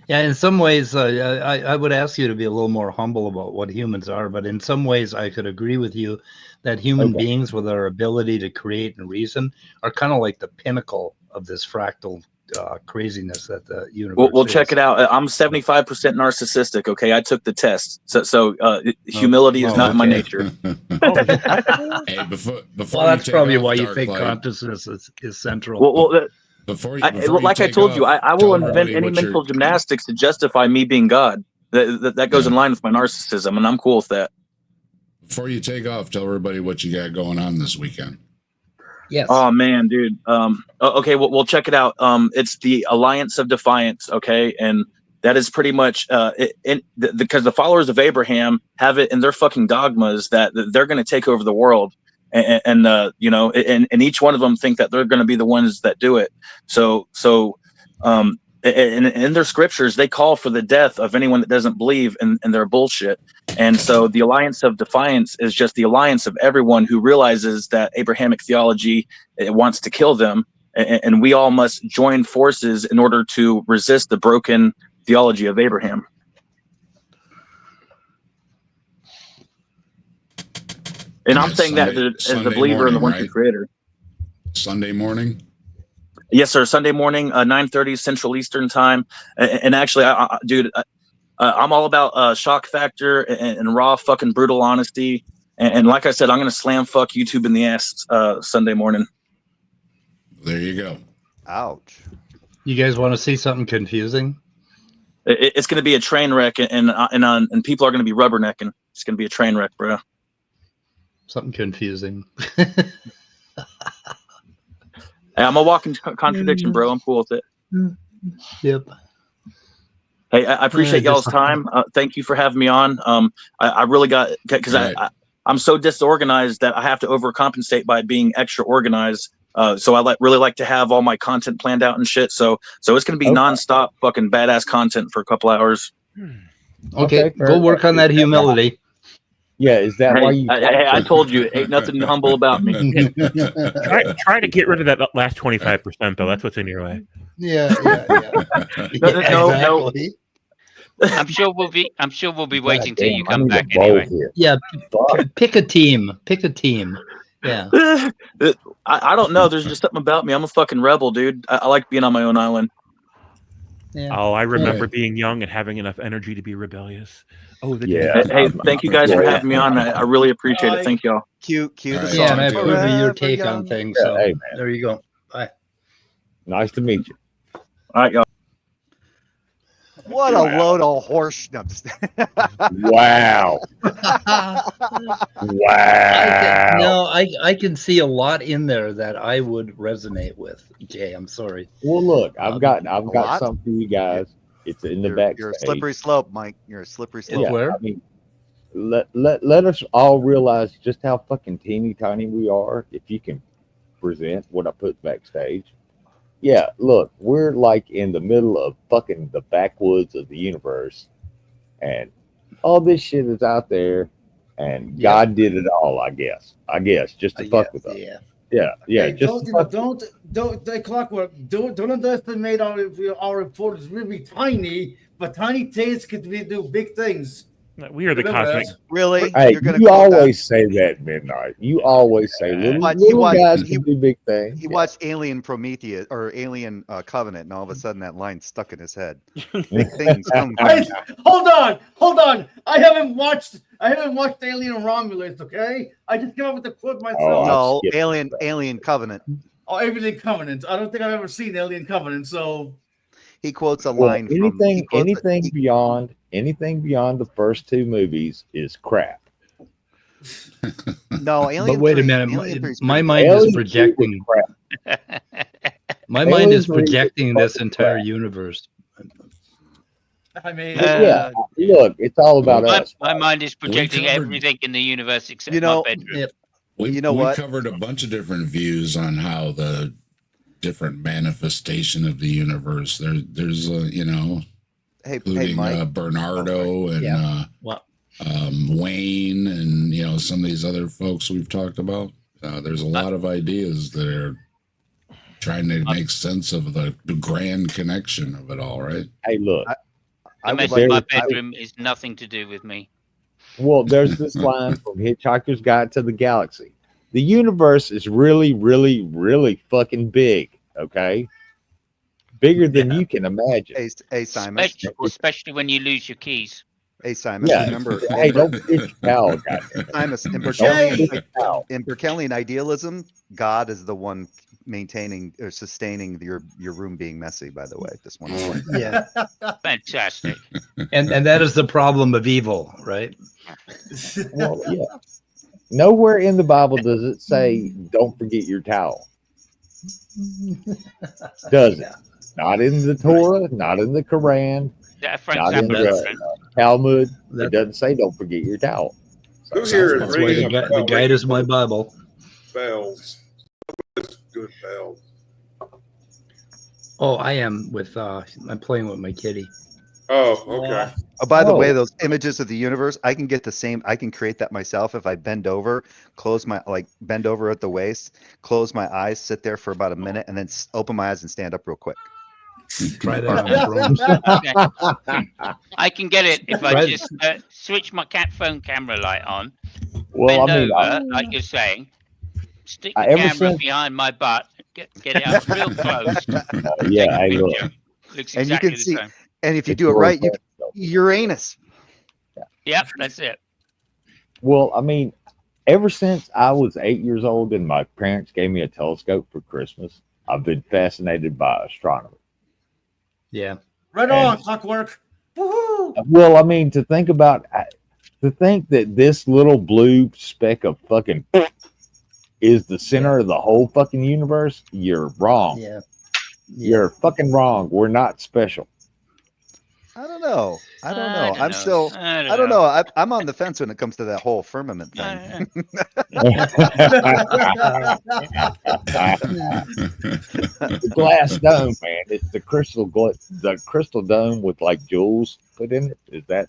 Yeah, in some ways, I would ask you to be a little more humble about what humans are, but in some ways, I could agree with you that human beings, with our ability to create and reason, are kind of like the pinnacle of this fractal craziness that the universe We'll is. check it out. I'm 75% narcissistic. Okay, I took the test, so humility is not in my nature. Hey, before well, that's probably why you Dark think Light, consciousness is central. before like I told you, I will invent any mental gymnastics to justify me being God. That goes in line with my narcissism, and I'm cool with that. Before you take off, tell everybody what you got going on this weekend. Yes. Oh man, dude. Okay, we'll check it out. It's the Alliance of Defiance. Okay, and that is pretty much because the followers of Abraham have it in their fucking dogmas that they're going to take over the world, and you know, and each one of them think that they're going to be the ones that do it. So in their scriptures, they call for the death of anyone that doesn't believe in their bullshit. And so the Alliance of Defiance is just the alliance of everyone who realizes that Abrahamic theology wants to kill them. And we all must join forces in order to resist the broken theology of Abraham. And I'm saying Sunday, that as a believer in the one true creator. Sunday morning? Yes, sir. Sunday morning, 9:30 Central Eastern Time. And actually, dude, I'm all about shock factor and raw fucking brutal honesty. And like I said, I'm going to slam fuck YouTube in the ass Sunday morning. There you go. Ouch. You guys want to see something confusing? It's going to be a train wreck, and people are going to be rubbernecking. It's going to be a train wreck, bro. Something confusing. Hey, I'm a walking contradiction, bro. I'm cool with it. Yep. Hey, I appreciate y'all's time. Thank you for having me on. I really got, because I'm so disorganized that I have to overcompensate by being extra organized. So I really like to have all my content planned out and shit. So it's going to be nonstop fucking badass content for a couple hours. Okay, go work on that humility. Yeah, is that why you? I told you, ain't nothing humble about me. Try to get rid of that last 25%, though. That's what's in your way. Yeah. No. I'm sure we'll be waiting till you come back anyway. Yeah, pick a team. Yeah. I don't know. There's just something about me. I'm a fucking rebel, dude. I like being on my own island. Yeah. Oh, I remember being young and having enough energy to be rebellious. Oh, Hey, thank you guys for having me on. I really appreciate it. Thank y'all. Cue the song. Yeah, and I approve of your take on things. So there you go. Bye. Nice to meet you. All right, y'all. What a load of horse. No, Wow. Wow. I can see a lot in there that I would resonate with. Jay, I'm sorry. Well, look, I've got something for you guys. It's in the back. You're a slippery slope, Mike. You're a slippery slope. Yeah, where? I mean, let us all realize just how fucking teeny tiny we are. If you can present what I put backstage. Yeah, look, we're like in the middle of fucking the backwoods of the universe, and all this shit is out there, and God did it all. I guess, just to fuck with us. Yeah. Hey, Just don't Clockwork. Don't underestimate our report is really tiny, but tiny things could do big things. We are the cosmic. Really? Hey, you always say that, Midnight. You always say little guys can do big things. He watched Alien Prometheus or Alien Covenant, and all of a sudden that line stuck in his head. Big things come. Hold on. I haven't watched Alien Romulus. Okay, I just came up with the quote myself. No, Alien Covenant. Oh, Alien Covenant. I don't think I've ever seen Alien Covenant. So he quotes a line. Anything beyond the first two movies is crap. No, Alien. But wait a minute, my mind is projecting. My mind is projecting this entire universe. I mean, look, it's all about us. My mind is projecting everything in the universe except my bedroom. We covered a bunch of different views on how the different manifestation of the universe. There's including Mike. Bernardo and Wayne and some of these other folks we've talked about. There's a lot of ideas that are trying to make sense of the grand connection of it all, right? Hey, look. The mess in my bedroom is nothing to do with me. Well, there's this line from Hitchhiker's Guide to the Galaxy. The universe is really, really, really fucking big, okay? Bigger than you can imagine. Hey, Simon. Especially when you lose your keys. Hey, Simon, Yeah. remember... Hey, don't forget your towel, goddamn. Simon, in Berkelian idealism, God is the one maintaining or sustaining your room being messy, by the way. Just one point. Yeah. Fantastic. And that is the problem of evil, right? Well, yeah. Nowhere in the Bible does it say, don't forget your towel. Does it? Not in the Torah, not in the Quran, not in the Talmud. It doesn't say, don't forget your towel. Who here is reading the guide is my Bible. Bells. Somebody's doing bells. Oh, I am with I'm playing with my kitty. Oh, okay. Oh, by the way, those images of the universe, I can get the same. I can create that myself if I bend over, bend over at the waist, close my eyes, sit there for about a minute, and then open my eyes and stand up real quick. Try that on I can get it if I just switch my phone camera light on, well, bend over, like you're saying, stick the camera behind my butt, get it up real close. Yeah, I look. Looks and exactly you can the see, same. and if you do it right, Uranus. Yep, that's it. Well, I mean, ever since I was 8 years old and my parents gave me a telescope for Christmas, I've been fascinated by astronomy. Yeah. Right on, clockwork. Woohoo! Well, I mean, to think that this little blue speck of fucking is the center of the whole fucking universe, you're wrong. Yeah. You're fucking wrong. We're not special. I don't know. I don't know. I don't know. I'm on the fence when it comes to that whole firmament thing. The glass dome, man. It's the crystal dome with like jewels put in it. Is that?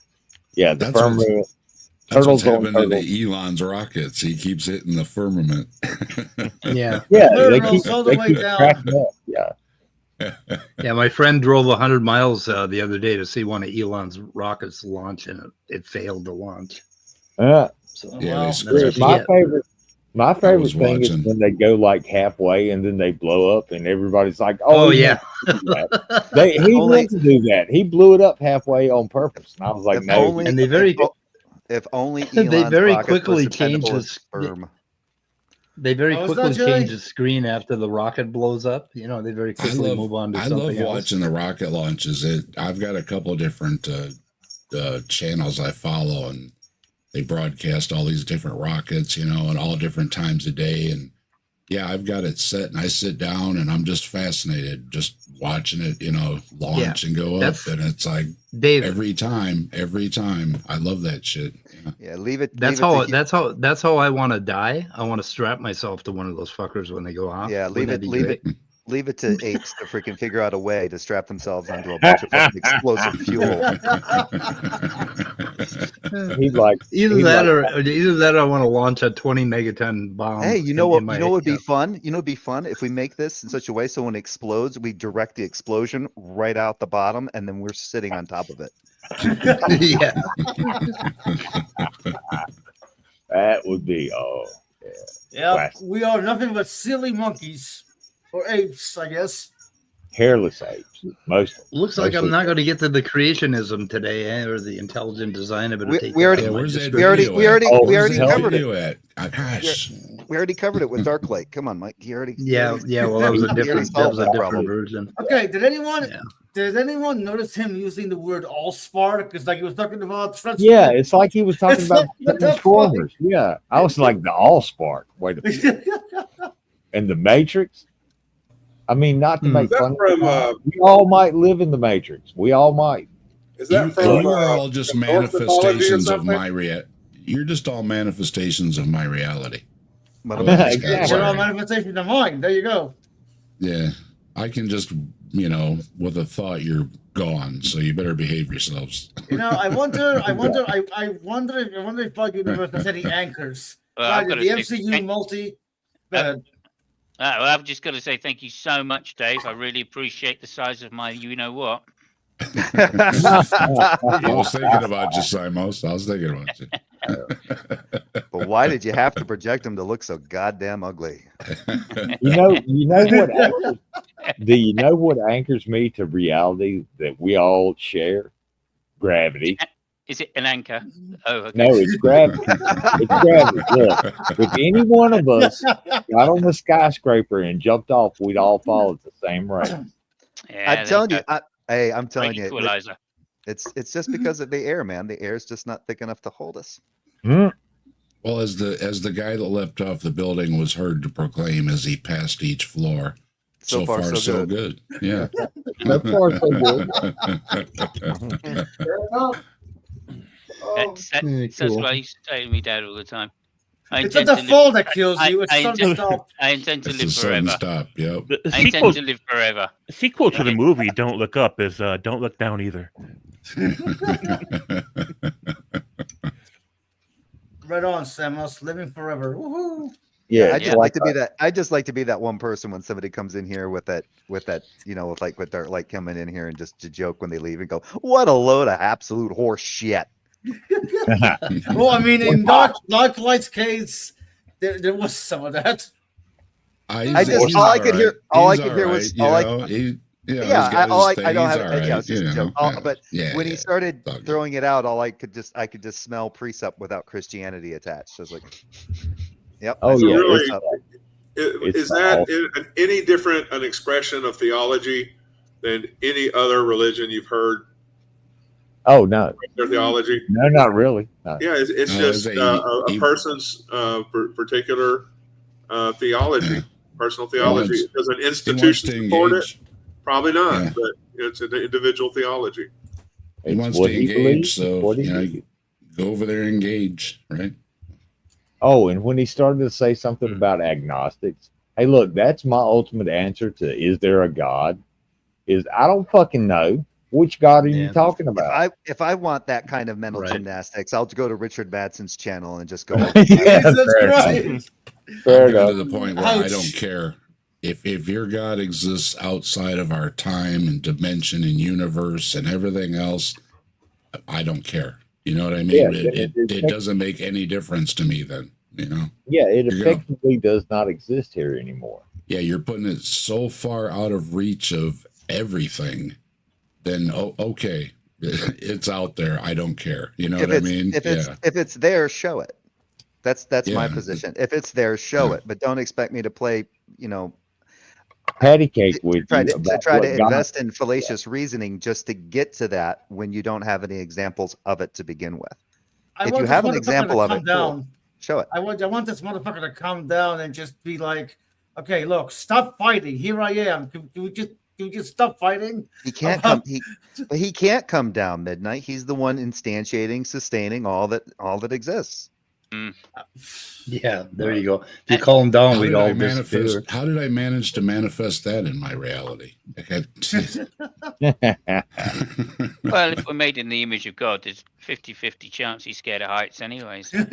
Yeah, the firmament. That's what's happening to Elon's rockets. He keeps hitting the firmament. Yeah. Yeah, they keep cracking up. Yeah. Yeah, my friend drove 100 miles the other day to see one of Elon's rockets launch, and it failed to launch. So, yeah, my favorite thing is when they go like halfway and then they blow up, and everybody's like, "Oh, yeah." He meant to do that. He blew it up halfway on purpose, and I was like, "No." Only, and they very if only Elon's they very rocket quickly was change dependable the as sperm. They very Oh, quickly it's not change Jay. the screen after the rocket blows up. You know, they very quickly move on to I something love else. watching the rocket launches. I've got a couple of different channels I follow, and they broadcast all these different rockets, you know, and all different times of day. And yeah, I've got it set, and I sit down, and I'm just fascinated, just watching it, you know, launch and go up. And it's like Dave, every time, I love that shit. Yeah, leave it. That's how I want to die. I want to strap myself to one of those fuckers when they go off. Yeah, leave Wouldn't it. that be great? Leave it to apes to freaking figure out a way to strap themselves onto a bunch of fucking explosive fuel. Either that or I want to launch a 20 megaton bomb. Hey, you know what? You know what would be fun? You know, it'd be fun if we make this in such a way so when it explodes, we direct the explosion right out the bottom, and then we're sitting on top of it. Yeah. That would be Yeah, we are nothing but silly monkeys. Or apes, I guess. Hairless apes. Looks like I'm not going to get to the creationism today, or the intelligent design of it. We already covered it. Gosh. We already covered it with Darklight. Come on, Mike. Yeah. Well, that was a different version. Okay. Did anyone notice him using the word allspark? Because like he was talking about. Yeah, it's like he was talking about Transformers. Yeah, I was like the allspark. Wait a minute. And the Matrix. I mean, not to make fun of we all might live in the Matrix. We all might. Is that from? You are all just manifestations of my reality. You're just all manifestations of my reality. Exactly. You're all manifestations of mine. There you go. Yeah, I can just, you know, with a thought, you're gone. So you better behave yourselves. You know, I wonder if Bug Universe has any anchors. The MCU multi. ahead. Well, I've just got to say thank you so much, Dave. I really appreciate the size of my you-know-what. I was thinking about you, Simos. I was thinking about you. But why did you have to project him to look so goddamn ugly? You know what? Do you know what anchors me to reality that we all share? Gravity. Is it an anchor? Oh, okay. No, it's gravity. It's gravity. Look, if any one of us got on the skyscraper and jumped off, we'd all fall at the same rate. Yeah, I'm telling you, I'm Great telling you, equalizer. it's just because of the air, man. The air is just not thick enough to hold us. Well, as the guy that leapt off the building was heard to proclaim as he passed each floor, so far so good. Yeah. So far so good. That's what I used to say to me dad all the time. It's not the fall that kills you. It's sudden stop. I intend to It's live a sudden forever. stop. Yep. I intend to live forever. The sequel to the movie "Don't Look Up" is "Don't Look Down" either. Right on, Samus. Living forever. Woohoo! Yeah, I just like to be that. I just like to be that one person when somebody comes in here with that, with their like coming in here and just to joke when they leave and go, "What a load of absolute horse shit." Well, I mean, in Dark Light's case, there was some of that. I just all I could hear was I don't have it. Yeah, it's just a joke. But when he started throwing it out, I could just smell precept without Christianity attached. I was like, "Yep." Oh yeah. Really, is that any different an expression of theology than any other religion you've heard? Oh no. Their theology? No, not really. No. Yeah, it's just a person's particular theology, personal theology. Does an institution support it? Probably not, but it's an individual theology. He wants to engage, so go over there and engage, right? Oh, and when he started to say something about agnostics, hey, look, that's my ultimate answer to is there a God? Is I don't fucking know. Which God are you talking about? If I want that kind of mental gymnastics, I'll go to Richard Matson's channel and just go. Yeah, Fair enough. To the point where I don't care if your God exists outside of our time and dimension and universe and everything else. I don't care. You know what I mean? Yeah, it doesn't make any difference to me then. You know? Yeah, it effectively does not exist here anymore. Yeah, you're putting it so far out of reach of everything. Then okay, it's out there. I don't care. You know what I mean? If it's there, show it. That's my position. If it's there, show it. But don't expect me to play, patty cake with try to invest in fallacious reasoning just to get to that when you don't have any examples of it to begin with. If you have an example of it, cool. Show it. I want this motherfucker to calm down and just be like, okay, look, stop fighting. Here I am. Can we just stop fighting? He can't come. He can't come down, Midnight. He's the one instantiating, sustaining all that exists. Yeah, there you go. If you call him down, we'd all disappear. How did I manage to manifest that in my reality? Well, if we're made in the image of God, there's 50-50 chance he's scared of heights anyways. Yeah,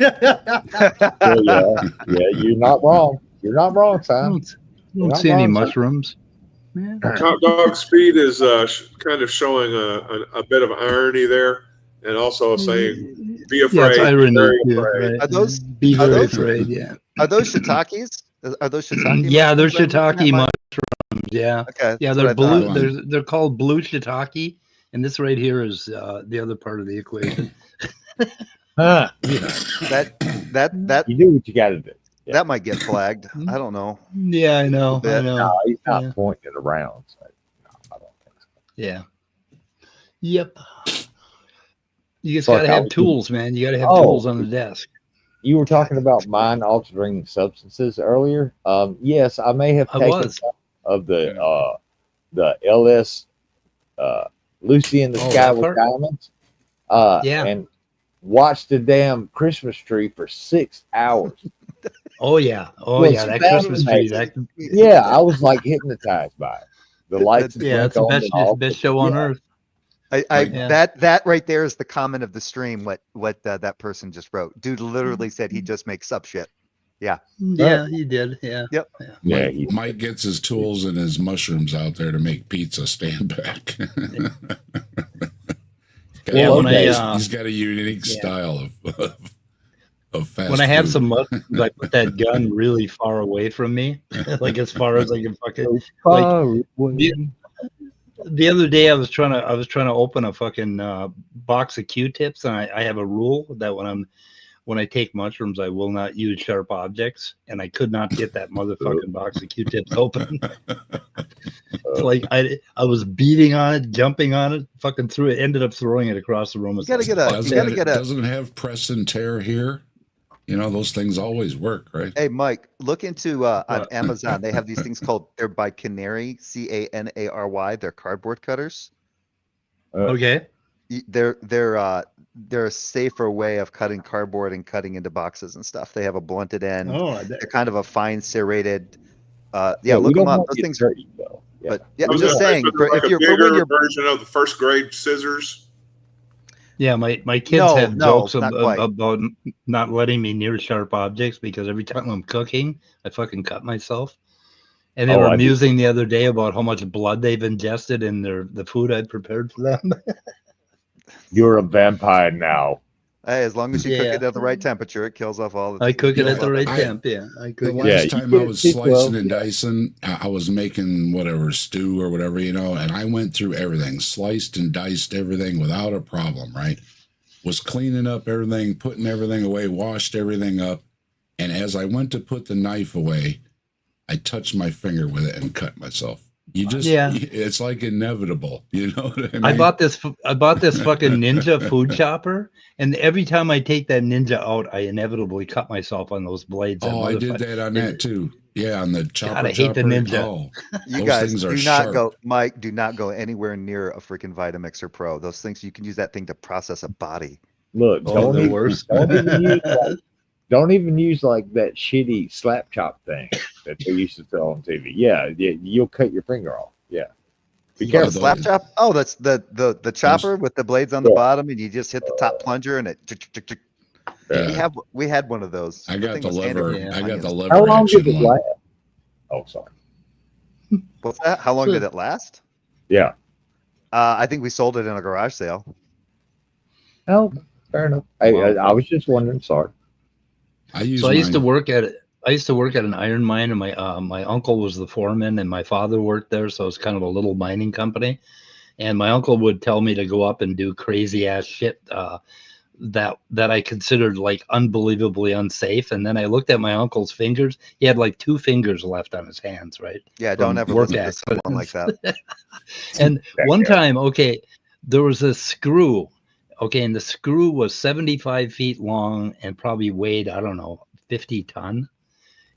you're not wrong. You're not wrong, Sam. I don't see any mushrooms. Top Dog Speed is kind of showing a bit of irony there, and also saying, "Be afraid." Yeah, irony, very afraid. Right. Are those afraid? Yeah. Are those shiitakes? Are those shiitake? Yeah, they're shiitake mushrooms. Yeah. Okay. Yeah, they're blue. They're called blue shiitake, and this right here is the other part of the equation. That you do what you got to do. Yeah. That might get flagged. I don't know. Yeah, I know. No, he's not pointing it around. So no, I don't think so. Yeah. Yep. You just got to have tools, man. You got to have tools on the desk. You were talking about mind-altering substances earlier. Yes, I may have taken some of the LS Lucy in the Sky with Diamonds. And watched the damn Christmas tree for 6 hours. Oh yeah, that Christmas tree. Yeah, I was like hypnotized by it. The lights. It's the best show on earth. That right there is the comment of the stream. What that person just wrote. Dude literally said he just makes up shit. Yeah. Yeah, he did. Yeah. Yep. Yeah. Mike gets his tools and his mushrooms out there to make pizza stand back. He's got a unique style of fast when I have food. some mushrooms, I put that gun really far away from me, like as far as I can fucking. The other day, I was trying to open a fucking box of Q-tips, and I have a rule that when I take mushrooms, I will not use sharp objects, and I could not get that motherfucking box of Q-tips open. It's like I was beating on it, jumping on it, fucking threw it, ended up throwing it across the room. Doesn't it have press and tear here? You know, those things always work, right? Hey, Mike, look into on Amazon. They have these things called, they're by Canary, Canary. They're cardboard cutters. Okay. They're a safer way of cutting cardboard and cutting into boxes and stuff. They have a blunted end. They're kind of a fine serrated. Look them up. Those things are. But I'm just saying, like if you're bigger version of the first grade scissors. Yeah, my kids have jokes about not letting me near sharp objects because every time I'm cooking, I fucking cut myself. And they were musing the other day about how much blood they've ingested in the food I'd prepared for them. You're a vampire now. Hey, as long as you cook it at the right temperature, it kills off all the. I cook it at the right temp. Yeah, I cook. The last time I was slicing and dicing, I was making whatever stew or whatever, you know, and I went through everything, sliced and diced everything without a problem. Right, was cleaning up everything, putting everything away, washed everything up, and as I went to put the knife away, I touched my finger with it and cut myself. It's like inevitable, you know what I mean? I bought this fucking Ninja food chopper, and every time I take that Ninja out, I inevitably cut myself on those blades. I did that on that too. Yeah, on the chopper. God, I hate the Ninja. Oh, you guys do not go, Mike. Do not go anywhere near a freaking Vitamixer Pro. Those things, you can use that thing to process a body. Look, don't even use like that shitty slap chop thing that they used to sell on TV. Yeah, you'll cut your finger off. Yeah. Be careful. Slap chop? Oh, that's the chopper with the blades on the bottom, and you just hit the top plunger, and it. We had one of those. I got the lever. I got the lever. How long did it last? Oh, sorry. What's that? How long did it last? Yeah. I think we sold it in a garage sale. Oh, fair enough. I was just wondering. Sorry. I used to work at an iron mine, and my uncle was the foreman, and my father worked there, so it's kind of a little mining company. And my uncle would tell me to go up and do crazy ass shit that I considered like unbelievably unsafe. And then I looked at my uncle's fingers; he had like 2 fingers left on his hands. Right? Yeah, don't ever work at someone like that. And one time, there was a screw. Okay, and the screw was 75 feet long and probably weighed, I don't know, 50 ton.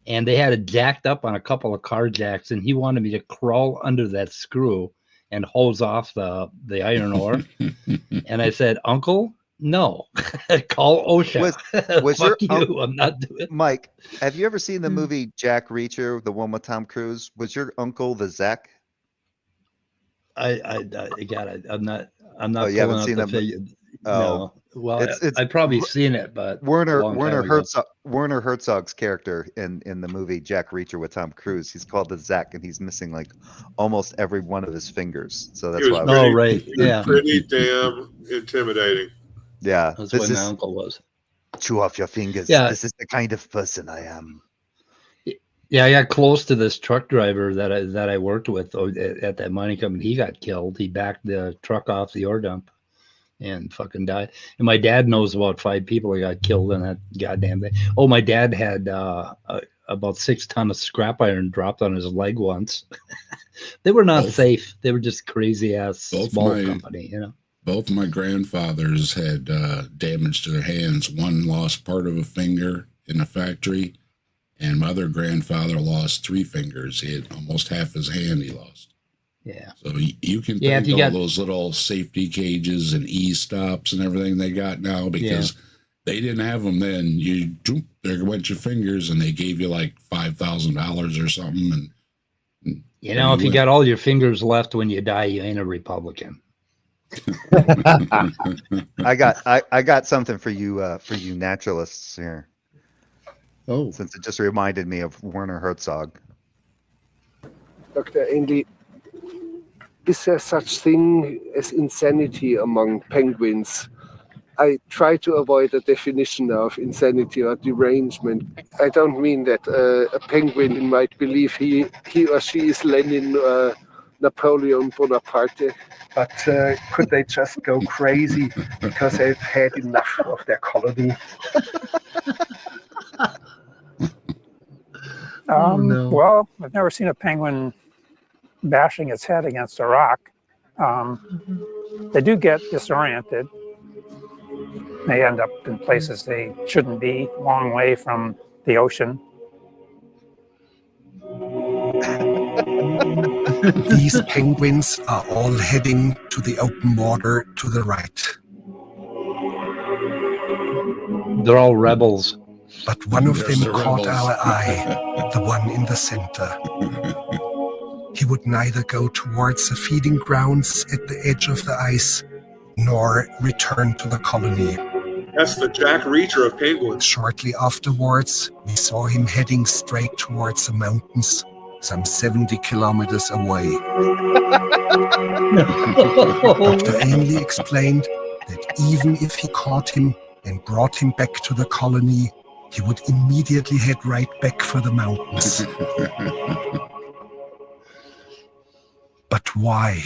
And they had it jacked up on a couple of car jacks, and he wanted me to crawl under that screw and hose off the iron ore. And I said, Uncle, no. Call OSHA. Was Fuck you. I'm not doing it. Mike, have you ever seen the movie Jack Reacher, the one with Tom Cruise? Was your uncle the Zach? I'm not. Oh, you haven't seen that? No. Well, I've probably seen it, but Werner Herzog's character in the movie Jack Reacher with Tom Cruise, he's called the Zach, and he's missing like almost every one of his fingers. So that's why. Pretty damn intimidating. Yeah, that's what my uncle was. Chew off your fingers. Yeah, this is the kind of person I am. Yeah, I got close to this truck driver that I worked with at that mining company. He got killed. He backed the truck off the ore dump and fucking died. And my dad knows about 5 people that got killed in that goddamn thing. Oh, my dad had about 6 tons of scrap iron dropped on his leg once. They were not safe. They were just crazy ass small company, you know. Both my grandfathers had damage to their hands. One lost part of a finger in a factory, and my other grandfather lost 3 fingers. He had almost half his hand he lost. Yeah. So you can think all those little safety cages and e-stops and everything they got now, because they didn't have them then. There went your fingers, and they gave you like $5,000 or something. And you know, if you got all your fingers left when you die, you ain't a Republican. I got something for you naturalists here. Oh. Since it just reminded me of Werner Herzog. Dr. Ainley, is there such thing as insanity among penguins? I try to avoid a definition of insanity or derangement. I don't mean that a penguin might believe he or she is Lenin or Napoleon Bonaparte, but could they just go crazy because they've had enough of their colony? No. Well, I've never seen a penguin bashing its head against a rock. They do get disoriented. They end up in places they shouldn't be, a long way from the ocean. These penguins are all heading to the open water to the right. They're all rebels. But one of There's them the caught rebels. our eye, the one in the center. He would neither go towards the feeding grounds at the edge of the ice, nor return to the colony. That's the Jack Reacher of penguins. Shortly afterwards, we saw him heading straight towards the mountains, some 70 kilometers away. Dr. Ainley explained that even if he caught him and brought him back to the colony, he would immediately head right back for the mountains. But why?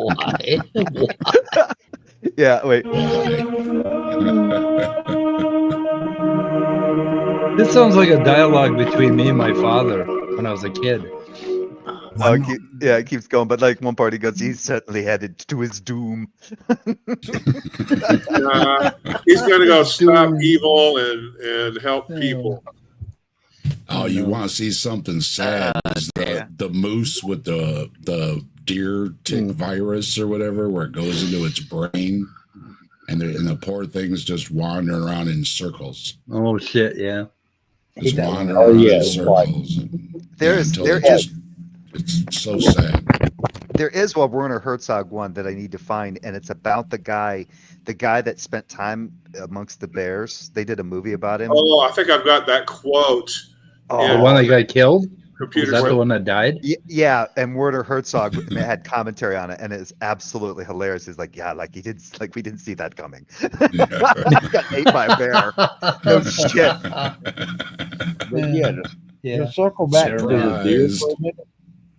Why? Yeah, wait. This sounds like a dialogue between me and my father when I was a kid. It keeps going, but like one part he goes, he's certainly headed to his doom. He's going to go stop evil and help people. Oh, you want to see something sad? Is the moose with the deer tick virus or whatever, where it goes into its brain, and the poor thing's just wandering around in circles. Oh shit! Yeah, just wandering around in circles. It's so sad. There is a Werner Herzog one that I need to find, and it's about the guy that spent time amongst the bears. They did a movie about him. Oh, I think I've got that quote. Oh, the one that got killed? Computer Was that the one that died? Yeah, and Werner Herzog had commentary on it, and it's absolutely hilarious. He's like, yeah, like we didn't see that coming. He got ate by a bear. No shit. But to circle back to the deer for a minute.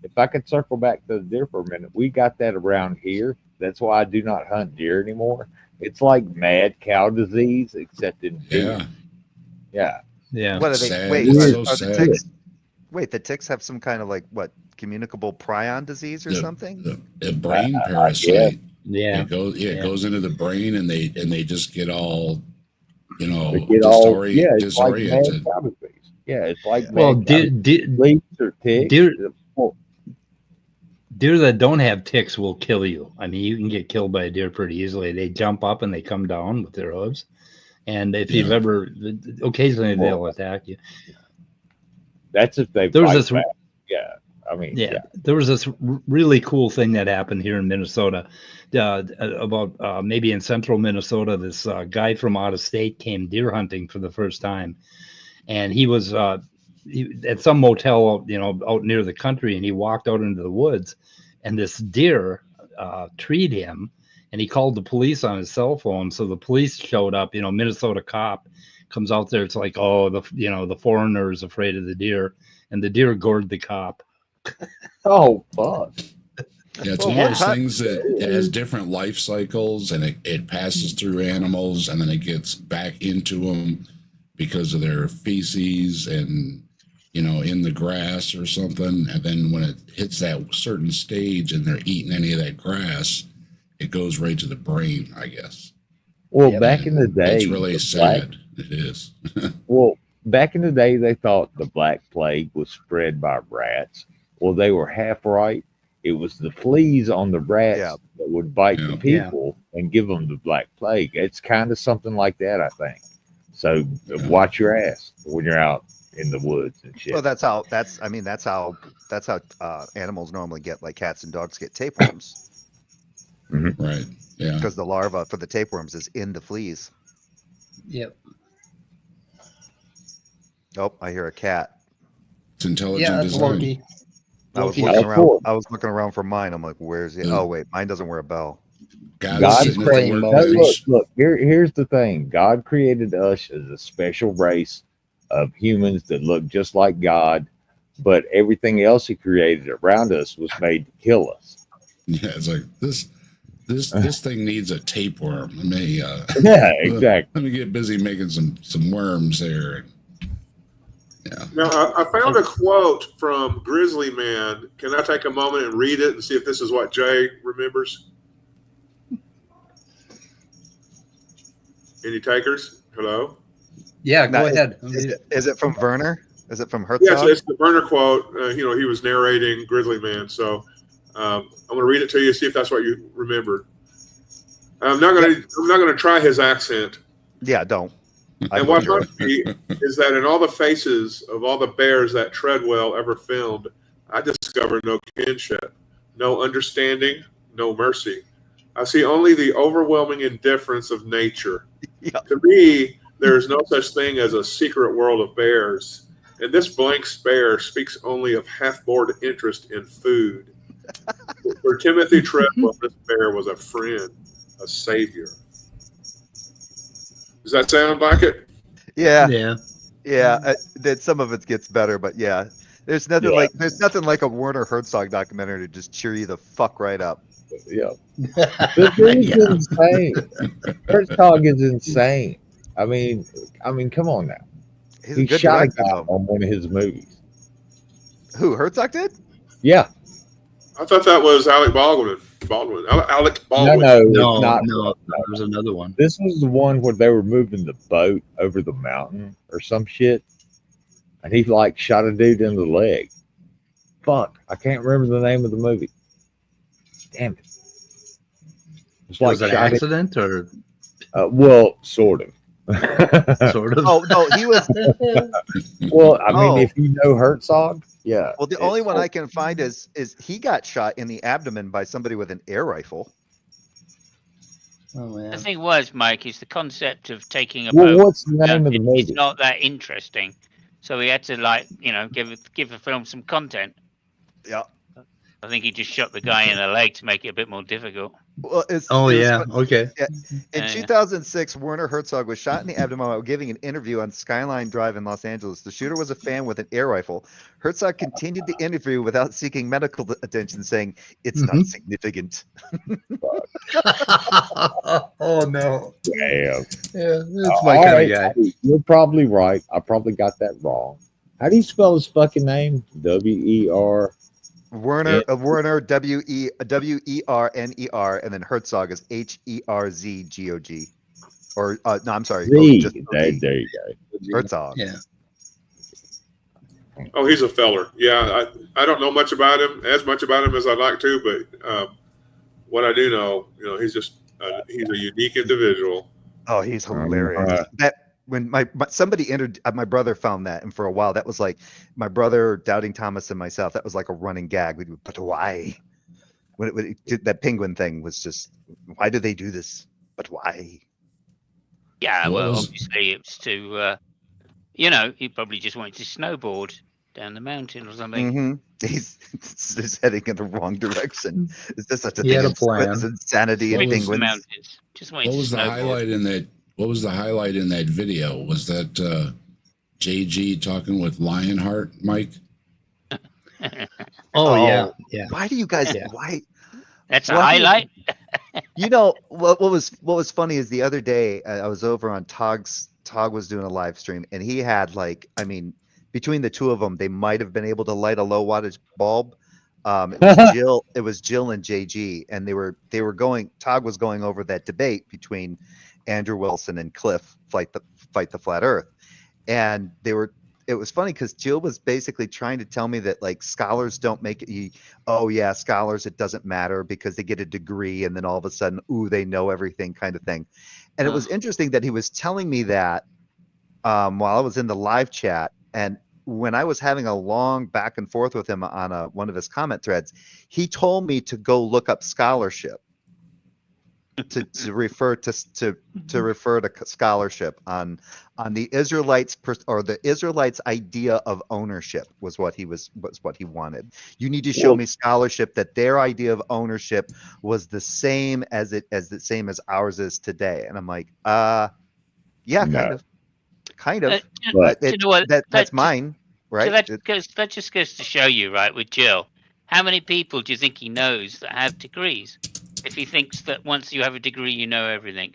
If I could circle back to the deer for a minute, we got that around here. That's why I do not hunt deer anymore. It's like mad cow disease, except in deer. Yeah. What are they? Sad. Wait, The ticks? Wait, the ticks have some kind of like what communicable prion disease or something? The brain parasite. Yeah. It goes into the brain, and they just get all, it's like mad disoriented. cow disease. Yeah, it's like deer that don't have ticks will kill you. I mean, you can get killed by a deer pretty easily. They jump up and they come down with their hooves. And if you've ever, occasionally they'll attack you. That's if they there was fight this, back. Yeah. I mean, there was this really cool thing that happened here in Minnesota about maybe in central Minnesota. This guy from out of state came deer hunting for the first time. And he was at some motel, out near the country, and he walked out into the woods, and this deer treed him, and he called the police on his cell phone. So the police showed up. Minnesota cop comes out there. It's like, the foreigner is afraid of the deer, and the deer gored the cop. Oh, fuck. Yeah, it's one of those things that it has different life cycles, and it passes through animals, and then it gets back into them because of their feces and, in the grass or something. And then when it hits that certain stage and they're eating any of that grass, it goes right to the brain, I guess. Well, back in the day, it's really sad. It is. Well, back in the day, they thought the Black Plague was spread by rats. Well, they were half right. It was the fleas on the rats that would bite the people and give them the Black Plague. It's kind of something like that, I think. So watch your ass when you're out in the woods and shit. Well, that's how animals normally get, like cats and dogs get tapeworms. Right. Yeah. Because the larva for the tapeworms is in the fleas. Yep. Oh, I hear a cat. It's intelligent Yeah, that's design. Loki. I was Loki. looking around. I was looking around for mine. I'm like, where's it? Yeah. Oh wait, mine doesn't wear a bell. God sitting at the workbench. Look. Here's the thing. God created us as a special race of humans that look just like God, but everything else He created around us was made to kill us. Yeah, it's like this thing needs a tapeworm. Let me yeah, exactly. Let me get busy making some worms here. Yeah. Now, I found a quote from Grizzly Man. Can I take a moment and read it and see if this is what Jay remembers? Any takers? Hello? Yeah, go ahead. Is it from Werner? Is it from Herzog? Yes, it's the Werner quote. He was narrating Grizzly Man. So I'm going to read it to you, see if that's what you remembered. I'm not going to try his accent. Yeah, don't. And what must be is that in all the faces of all the bears that Treadwell ever filmed, I discover no kinship, no understanding, no mercy. I see only the overwhelming indifference of nature. Yeah. To me, there is no such thing as a secret world of bears. And this blank spare speaks only of half-bored interest in food. For Timothy Treadwell, this bear was a friend, a savior. Does that sound like it? Yeah. Yeah. That some of it gets better, but yeah, there's nothing like a Werner Herzog documentary to just cheer you the fuck right up. Yeah, this dude's insane. Herzog is insane. I mean, come on now. He shot a guy on one of his movies. Who, Herzog did? Yeah. I thought that was Alec Baldwin. Alec Baldwin. No, there's another one. This was the one where they were moving the boat over the mountain or some shit, and he like shot a dude in the leg. Fuck, I can't remember the name of the movie. Damn it! It's like an accident, or well, sort of. Sort of. Oh no, he was. Well, I mean, if you know Herzog, yeah. Well, the only one I can find is he got shot in the abdomen by somebody with an air rifle. Oh man. The thing was, Mike, is the concept of taking a boat. What's the name of the movie? It's not that interesting, so he had to give the film some content. Yeah. I think he just shot the guy in the leg to make it a bit more difficult. Well, okay. Yeah. In 2006, Werner Herzog was shot in the abdomen while giving an interview on Skyline Drive in Los Angeles. The shooter was a fan with an air rifle. Herzog continued the interview without seeking medical attention, saying, "It's not significant." Oh no! Damn. Yeah, that's my kind of guy. You're probably right. I probably got that wrong. How do you spell his fucking name? W-E-R. Werner, Werner, W-E-R-N-E-R, and then Herzog is H-E-R-Z-G-O-G. Or no, I'm sorry. There you go. Herzog. Yeah. Oh, he's a feller. Yeah, I don't know much about him, as much about him as I'd like to, but what I do know, he's just he's a unique individual. Oh, he's hilarious. When somebody entered, my brother found that, and for a while that was like my brother, Doubting Thomas, and myself. That was like a running gag. We would, but why? When it did that penguin thing was just, why do they do this? But why? Yeah, well, obviously it's to, he probably just wanted to snowboard down the mountain or something. Mm-hmm. He's heading in the wrong direction. Is this such a thing? He had a plan. Insanity in penguins. Just what was the highlight in that? What was the highlight in that video? Was that JG talking with Lionheart, Mike? Yeah. Why do you guys? Why? That's a highlight. What was funny is the other day I was over on Tog was doing a live stream, and he had between the two of them, they might have been able to light a low wattage bulb. It was Jill and JG, and they were going. Tog was going over that debate between Andrew Wilson and Cliff Fight the Flat Earth, and it was funny because Jill was basically trying to tell me that scholars don't make it. Scholars, it doesn't matter because they get a degree and then all of a sudden, they know everything kind of thing. And it was interesting that he was telling me that while I was in the live chat, and when I was having a long back and forth with him on one of his comment threads, he told me to go look up scholarship. to refer to scholarship on the Israelites or the Israelites' idea of ownership was what he wanted. You need to show me scholarship that their idea of ownership was the same as ours is today. And I'm like, yeah, kind of. But you know what? That's mine, right? So that just goes to show you, right, with Jill, how many people do you think he knows that have degrees? If he thinks that once you have a degree, you know everything.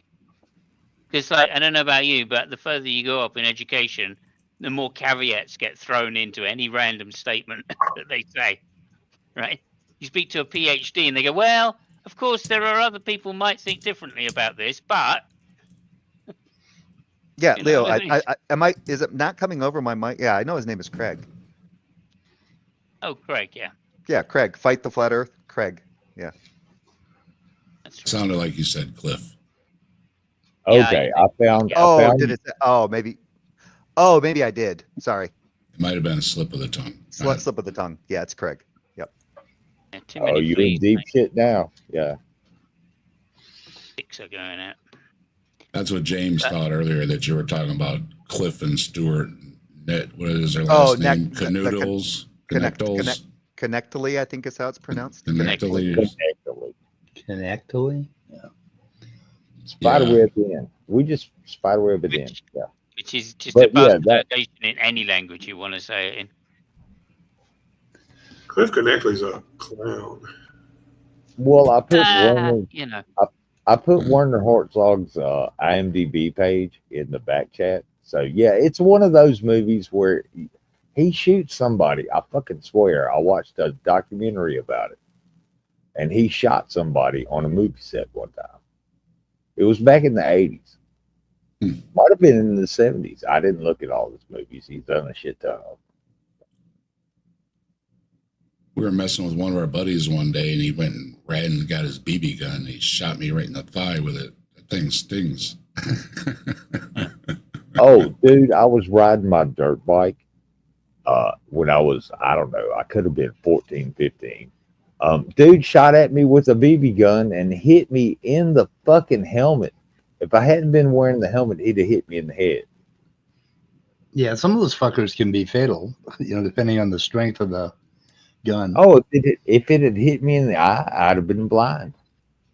Because I don't know about you, but the further you go up in education, the more caveats get thrown into any random statement that they say, right? You speak to a PhD and they go, well, of course, there are other people who might think differently about this, but... Yeah, Leo, is it not coming over my mic? Yeah, I know his name is Craig. Oh, Craig, yeah. Yeah, Craig. Fight the flat earth. Craig. Yeah. Sounded like you said Cliff. Okay, I found. Did it? Maybe I did. Sorry. It might have been a slip of the tongue. Slip of the tongue. Yeah, it's Craig. Yep. Oh, you're in deep shit now. Yeah. Six are going out. That's what James thought earlier, that you were talking about Cliff and Stewart. What is their last name? Canoodles? Connectily, I think is how it's pronounced. Connectily. Yeah. Spiderweb in. We just spiderweb it in. Yeah. Which is just a pronunciation in any language you want to say it in. Cliff Connectly's a clown. Well, I put I put Werner Herzog's IMDb page in the back chat. So yeah, it's one of those movies where he shoots somebody. I fucking swear. I watched a documentary about it, and he shot somebody on a movie set one time. It was back in the 80s. Might have been in the 70s. I didn't look at all his movies. He's done a shit ton of. We were messing with one of our buddies one day, and he went and ran and got his BB gun. And he shot me right in the thigh with it. That thing stings. Oh, dude, I was riding my dirt bike when I was, I don't know, I could have been 14, 15. Dude shot at me with a BB gun and hit me in the fucking helmet. If I hadn't been wearing the helmet, he'd have hit me in the head. Yeah, some of those fuckers can be fatal, depending on the strength of the gun. Oh, if it had hit me in the eye, I'd have been blind.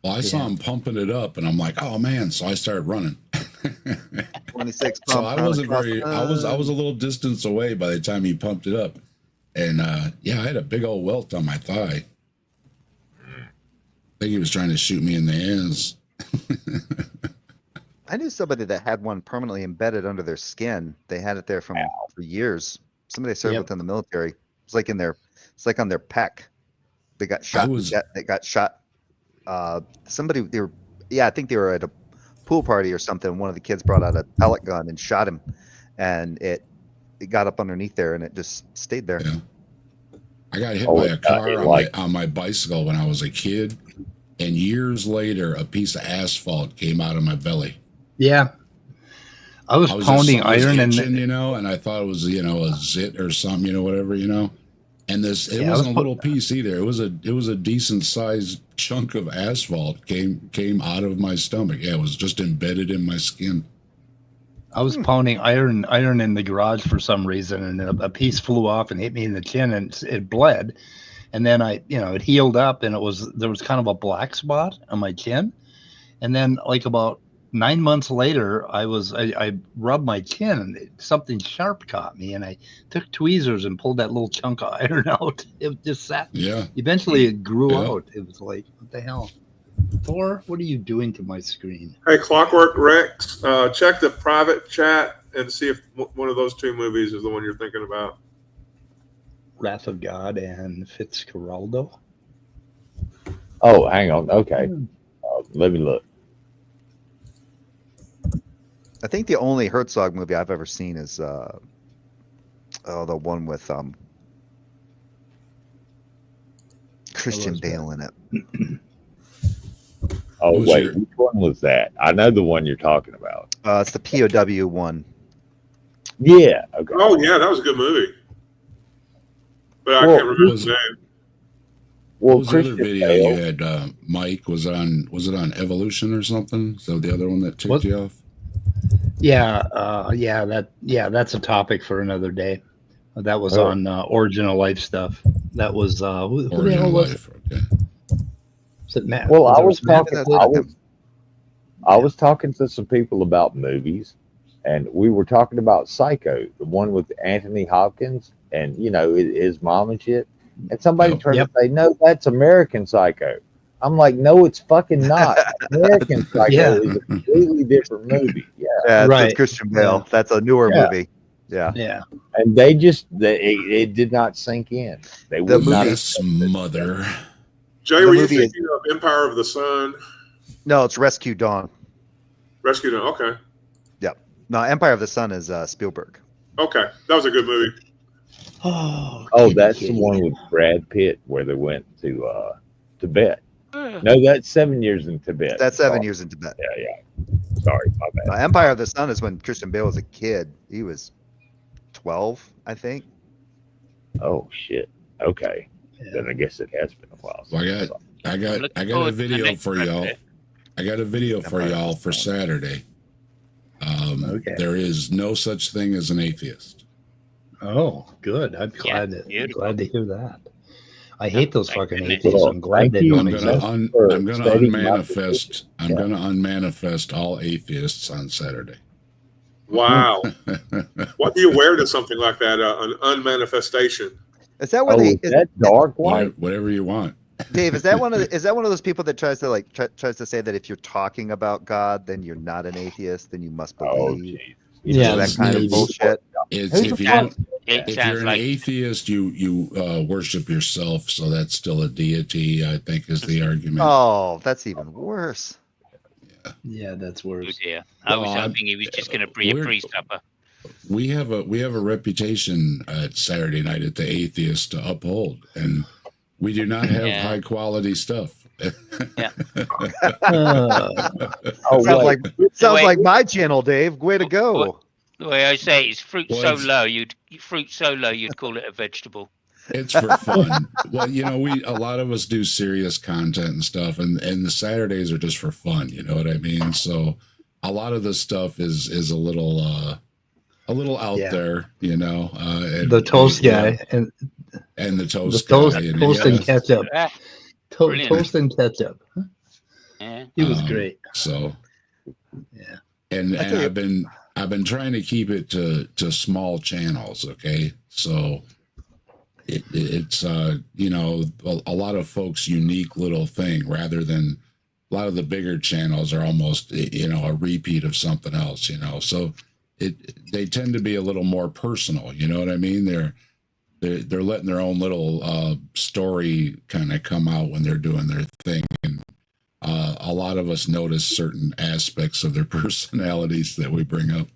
Well, I saw him pumping it up, and I'm like, oh man! So I started running. 26. So I wasn't very. I was a little distance away by the time he pumped it up, and I had a big old welt on my thigh. I think he was trying to shoot me in the hands. I knew somebody that had one permanently embedded under their skin. They had it there for years. Somebody served within the military. It's like on their pec. They got shot. They got shot. I think they were at a pool party or something. One of the kids brought out a pellet gun and shot him, and it got up underneath there and it just stayed there. Yeah. I got hit by a car on my bicycle when I was a kid, and years later, a piece of asphalt came out of my belly. Yeah, I was pounding iron itching, and I thought it was a zit or something, whatever, And it wasn't a little piece either. It was a decent sized chunk of asphalt came out of my stomach. Yeah, it was just embedded in my skin. I was pounding iron in the garage for some reason, and a piece flew off and hit me in the chin, and it bled. And then it healed up, and there was kind of a black spot on my chin. And then like about 9 months later, I rubbed my chin and something sharp caught me, and I took tweezers and pulled that little chunk of iron out. It just sat. Yeah. Eventually, it grew out. It was like, what the hell, Thor? What are you doing to my screen? Hey, Clockwork Rex, check the private chat and see if one of those two movies is the one you're thinking about. Wrath of God and Fitzcarraldo. Oh, hang on. Okay, let me look. I think the only Herzog movie I've ever seen is the one with Christian Bale in it. Oh wait, which one was that? I know the one you're talking about. It's the POW one. Yeah. Okay. Oh yeah, that was a good movie. But I can't remember his name. What was the other video you had, Mike? Was it on evolution or something? So the other one that ticked you off? Yeah, that's a topic for another day. That was on Origin of Life stuff. That was who the hell was it? Okay. Was it Matt? Well, I was talking to some people about movies, and we were talking about Psycho, the one with Anthony Hopkins, and his mom and shit. And somebody tried to say, "No, that's American Psycho." I'm like, "No, it's fucking not. American Psycho is a completely different movie." Yeah, right. Christian Bale. That's a newer movie. Yeah. And it did not sink in. They would not. Mother. Jay, were you thinking of Empire of the Sun? No, it's Rescue Dawn. Rescue Dawn. Okay. Yep. No, Empire of the Sun is Spielberg. Okay, that was a good movie. Oh, that's the one with Brad Pitt where they went to Tibet. No, that's 7 Years in Tibet. That's 7 Years in Tibet. Yeah. Sorry, my bad. Empire of the Sun is when Christian Bale was a kid. He was 12, I think. Oh shit. Okay. Then I guess it has been a while. Well, I got a video for y'all. I got a video for y'all for Saturday. There is no such thing as an atheist. Oh, good. I'm glad to hear that. I hate those fucking atheists. I'm glad they don't exist. I'm going to unmanifest. I'm going to unmanifest all atheists on Saturday. Wow. What do you wear to something like that? An unmanifestation? Is that what is that dark white? Whatever you want. Dave, is that one of those people that tries to say that if you're talking about God, then you're not an atheist, then you must believe? That kind of bullshit. If you're an atheist, you worship yourself, so that's still a deity, I think, is the argument. Oh, that's even worse. Yeah, that's worse. Yeah, I was hoping he was just going to bring a priest up. We have a reputation at Saturday night at the Atheist to uphold, and we do not have high quality stuff. Sounds like my channel, Dave. Way to go. The way I say it's fruit so low you'd call it a vegetable. It's for fun. Well, a lot of us do serious content and stuff, and the Saturdays are just for fun. You know what I mean? So a lot of the stuff is a little out there. The toast guy and the toast guy, toast and ketchup. Toast and ketchup. Yeah, he was great. So, yeah, and I've been trying to keep it to small channels. Okay, so it's a lot of folks' unique little thing, rather than a lot of the bigger channels are almost a repeat of something else. So they tend to be a little more personal. You know what I mean? They're letting their own little story kind of come out when they're doing their thing, and a lot of us notice certain aspects of their personalities that we bring up.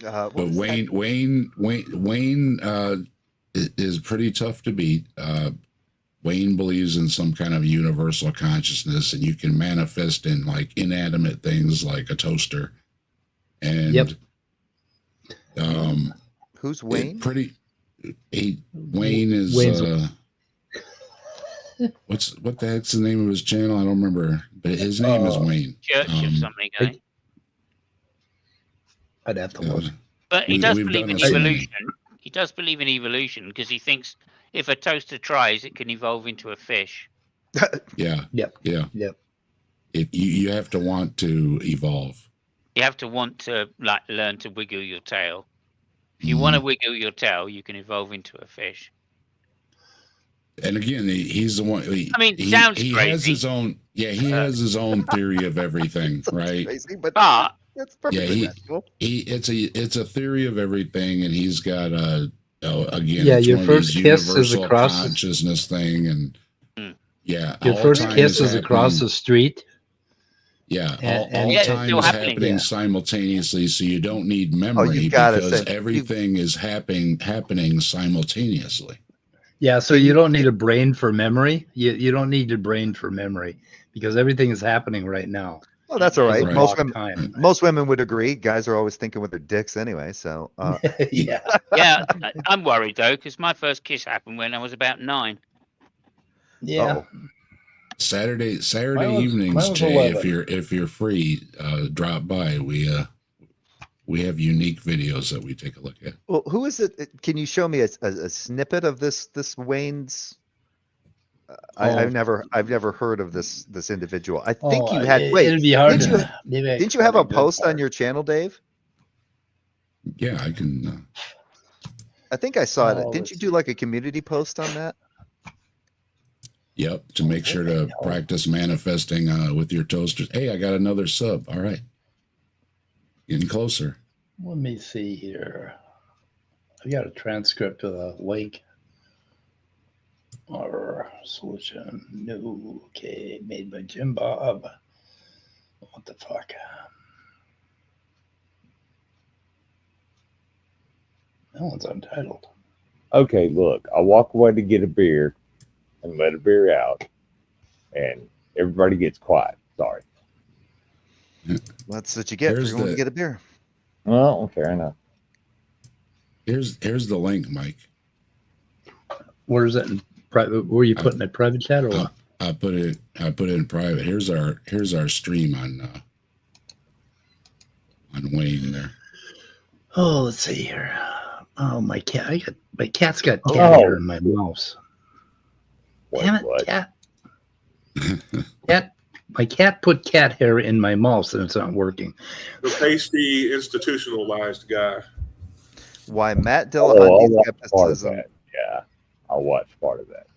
But Wayne is pretty tough to beat. Wayne believes in some kind of universal consciousness, and you can manifest in like inanimate things like a toaster. And who's Wayne? Wayne is what the heck's the name of his channel? I don't remember, but his name is Wayne. Church of something, eh? I'd have to look. But he does believe in evolution. He does believe in evolution because he thinks if a toaster tries, it can evolve into a fish. Yeah. Yep. You have to want to evolve. You have to want to learn to wiggle your tail. If you want to wiggle your tail, you can evolve into a fish. And again, he's the one. He sounds he crazy. Has his own. Yeah, he has his own theory of everything, right? Crazy, but that's Yeah, perfectly natural. it's a theory of everything, and he's got again. Yeah, it's your one first of these kiss is universal across consciousness thing, and your first kiss is across the street. Yeah, and all time is happening simultaneously, so you don't need memory because everything is happening simultaneously. Yeah, so you don't need a brain for memory. You don't need your brain for memory because everything is happening right now. Oh, that's all right. Right. Most women would agree. Guys are always thinking with their dicks anyway. So yeah. Yeah, I'm worried though because my first kiss happened when I was about 9. Yeah. Saturday Mine was evenings, Jay. 11. If you're free, drop by. We have unique videos that we take a look at. Well, who is it? Can you show me a snippet of this Wayne's? I've never heard of this individual. I think you had. Wait, it'd be hard didn't you have a post on your channel, Dave? Yeah, I can. I think I saw it. Didn't you do like a community post on that? Yep, to make sure to practice manifesting with your toasters. Hey, I got another sub. All right, getting closer. Let me see here. I got a transcript of the link. Or solution new. Okay, made by Jim Bob. What the fuck? That one's untitled. Okay, look, I walk away to get a beer and let a beer out, and everybody gets quiet. Sorry. That's what you get for going to get a beer. Well, fair enough. Here's the link, Mike. Where is it in private? Were you putting it private chat or what? I put it in private. Here's our stream on Wayne there. Oh, let's see here. Oh, my cat's got cat hair in my mouse. Damn it, cat. My cat put cat hair in my mouse and it's not working. The pasty, institutionalized guy. Why Matt Dillahunty's skepticism? Yeah, I'll watch part of that.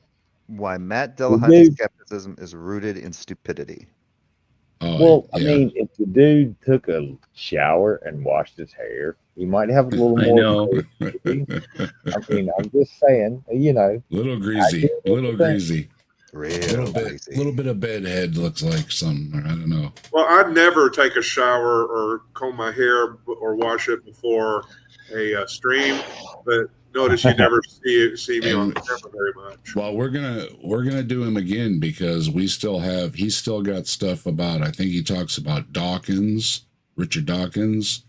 Why Matt Dillahunty's skepticism is rooted in stupidity. Well, I mean, if the dude took a shower and washed his hair, he might have a little more. I know. I mean, I'm just saying, you know, little greasy. Real little bit of bedhead looks like some. I don't know. Well, I'd never take a shower or comb my hair or wash it before a stream, but notice you never see me on camera very much. Well, we're gonna do him again because he's still got stuff about. I think he talks about Dawkins, Richard Dawkins,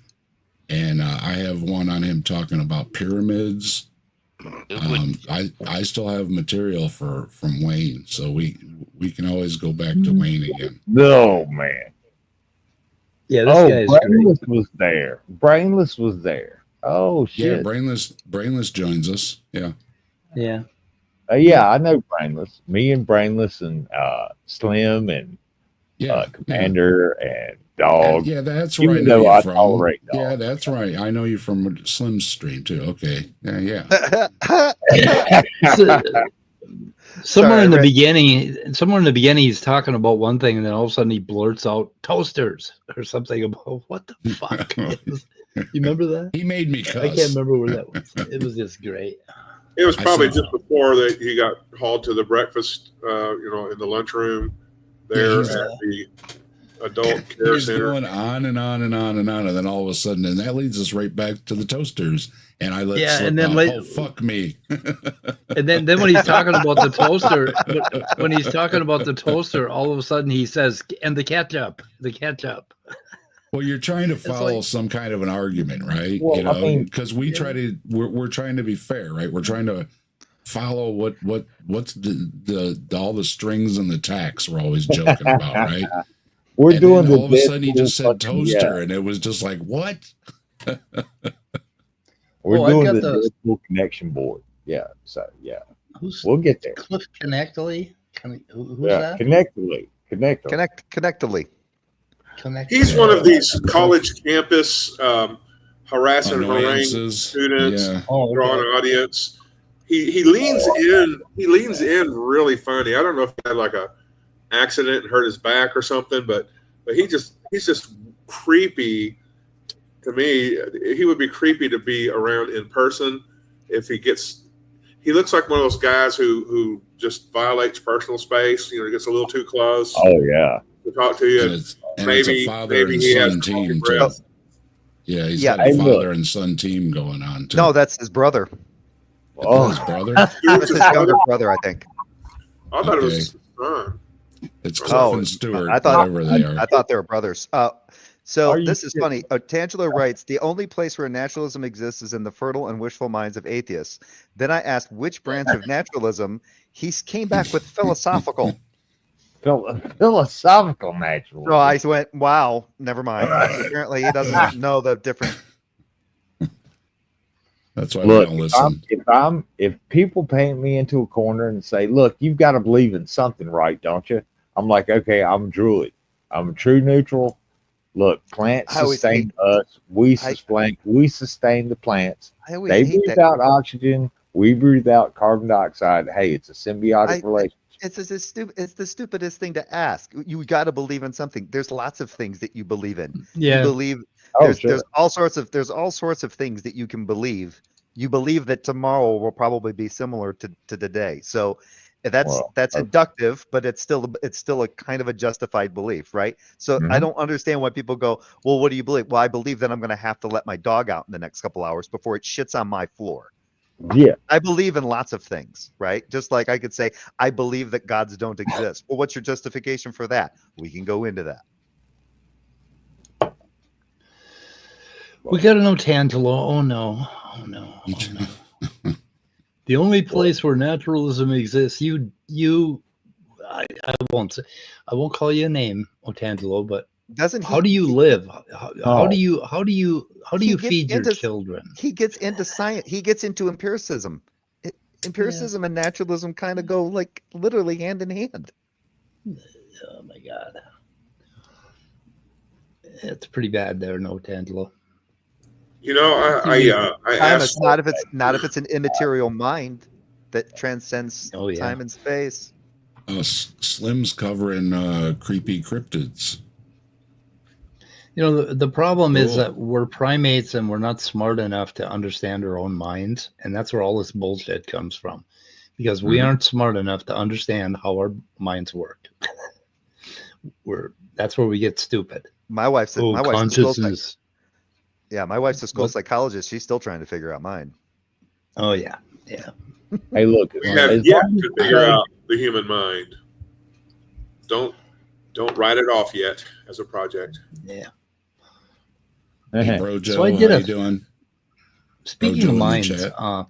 and I have one on him talking about pyramids. I still have material from Wayne, so we can always go back to Wayne again. No, man. Yeah, this guy's Brainless was there. Brainless was there. Oh shit. Yeah, Brainless joins us. Yeah. Yeah. Yeah, I know Brainless. Me and Brainless and Slim and Commander and Dog. Yeah, that's right. Even though I tolerate Dog. Yeah, that's right. I know you from Slim's stream too. Okay. Yeah. Somewhere in the beginning, he's talking about one thing, and then all of a sudden he blurts out toasters or something about what the fuck. You remember that? He made me cuss. I can't remember where that was. It was just great. It was probably just before that he got hauled to the breakfast, in the lunchroom there at the adult care He's center. going on and on and on and on, and then all of a sudden, and that leads us right back to the toasters. And I let slip and then out, oh fuck me. And then when he's talking about the toaster, all of a sudden he says, "And the ketchup." Well, you're trying to follow some kind of an argument, right? Well, because we're trying to be fair, right? We're trying to follow what's the all the strings and the tacks we're always joking about, right? We're doing all of a sudden he just said toaster, and it was just like, what? We're doing the Deadpool connection board. Yeah, so yeah, we'll get there. Cliff Connectly? Who's that? Connectly. He's one of these college campus harassing Annoyances. students, Yeah. drawing an audience. He leans in. He leans in really funny. I don't know if he had like a accident and hurt his back or something, but he's just creepy. To me, he would be creepy to be around in person. If he looks like one of those guys who just violates personal space. He gets a little too close. Oh yeah. To talk to you. And it's a father and son team too. Yeah, he's got a father and son team going on too. No, that's his brother. Oh, his brother. That's his younger brother, I think. I thought it was his son. It's Cliff and Stewart, I thought whatever they are. I thought they were brothers. So Are this you is funny. Tangelo writes, the only place where naturalism exists is in the fertile and wishful minds of atheists. Then I asked which branch of naturalism. He came back with philosophical. Philosophical naturalism. So I went, wow, never mind. Apparently he doesn't know the difference. That's why Look, we don't listen. if people paint me into a corner and say, look, you've got to believe in something, right, don't you? I'm like, okay, I'm a druid. I'm a true neutral. Look, plants sustain us. We sustain the plants. They breathe out oxygen. We breathe out carbon dioxide. Hey, it's a symbiotic relationship. It's the stupidest thing to ask. You got to believe in something. There's lots of things that you believe in. Yeah. You believe there's all sorts of things that you can believe. You believe that tomorrow will probably be similar to today. So that's inductive, but it's still a kind of a justified belief, right? So I don't understand why people go, well, what do you believe? Well, I believe that I'm going to have to let my dog out in the next couple hours before it shits on my floor. Yeah. I believe in lots of things, right? Just like I could say, I believe that gods don't exist. Well, what's your justification for that? We can go into that. We got to know Tangelo. Oh no. The only place where naturalism exists, I won't call you a name, Otangelo, but how do you live? How do you feed your children? He gets into science. He gets into empiricism. Empiricism and naturalism kind of go like literally hand in hand. Oh my God, it's pretty bad there, no Tangelo. You know, I asked, not if it's an immaterial mind that transcends time and space. Slim's covering creepy cryptids. You know, the problem is that we're primates and we're not smart enough to understand our own minds, and that's where all this bullshit comes from, because we aren't smart enough to understand how our minds work. That's where we get stupid. My wife's consciousness. My wife's a school psychologist. She's still trying to figure out mine. Oh yeah. Hey, look, we have yet to figure out the human mind. Don't write it off yet as a project. Yeah. Hey, bro, Joe, so how you doing? Speaking of minds, I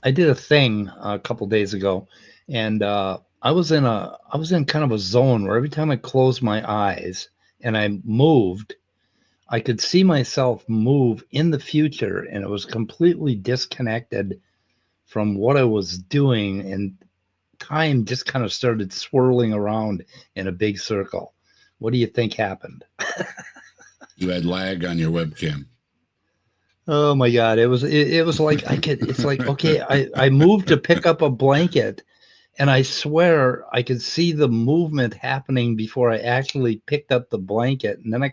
did a thing a couple days ago, and I was in kind of a zone where every time I closed my eyes and I moved, I could see myself move in the future, and it was completely disconnected from what I was doing, and time just kind of started swirling around in a big circle. What do you think happened? You had lag on your webcam. Oh my God. It was like it's like, okay, I moved to pick up a blanket, and I swear I could see the movement happening before I actually picked up the blanket. And then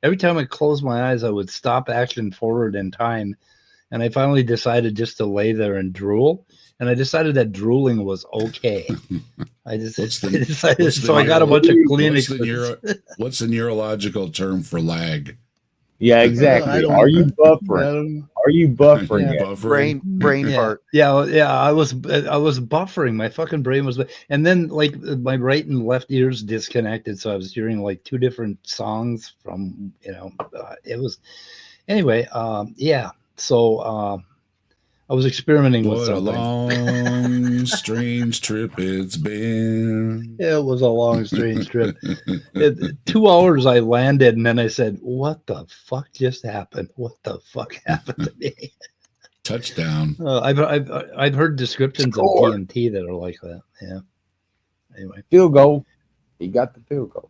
every time I closed my eyes, I would stop action forward in time. And I finally decided just to lay there and drool. And I decided that drooling was okay. I decided, so I got a bunch of Kleenex. What's the neurological term for lag? Yeah, exactly. Are you buffering? Are you buffering? Brain fart. Yeah. I was buffering. My fucking brain was, and then like my right and left ears disconnected, so I was hearing like two different songs from it was anyway. Yeah. So I was experimenting with something. What a long, strange trip it's been. It was a long, strange trip. 2 hours I landed, and then I said, what the fuck just happened? What the fuck happened to me? Touchdown. I've heard descriptions of DMT that are like that. Yeah. Anyway. Field goal. He got the field goal.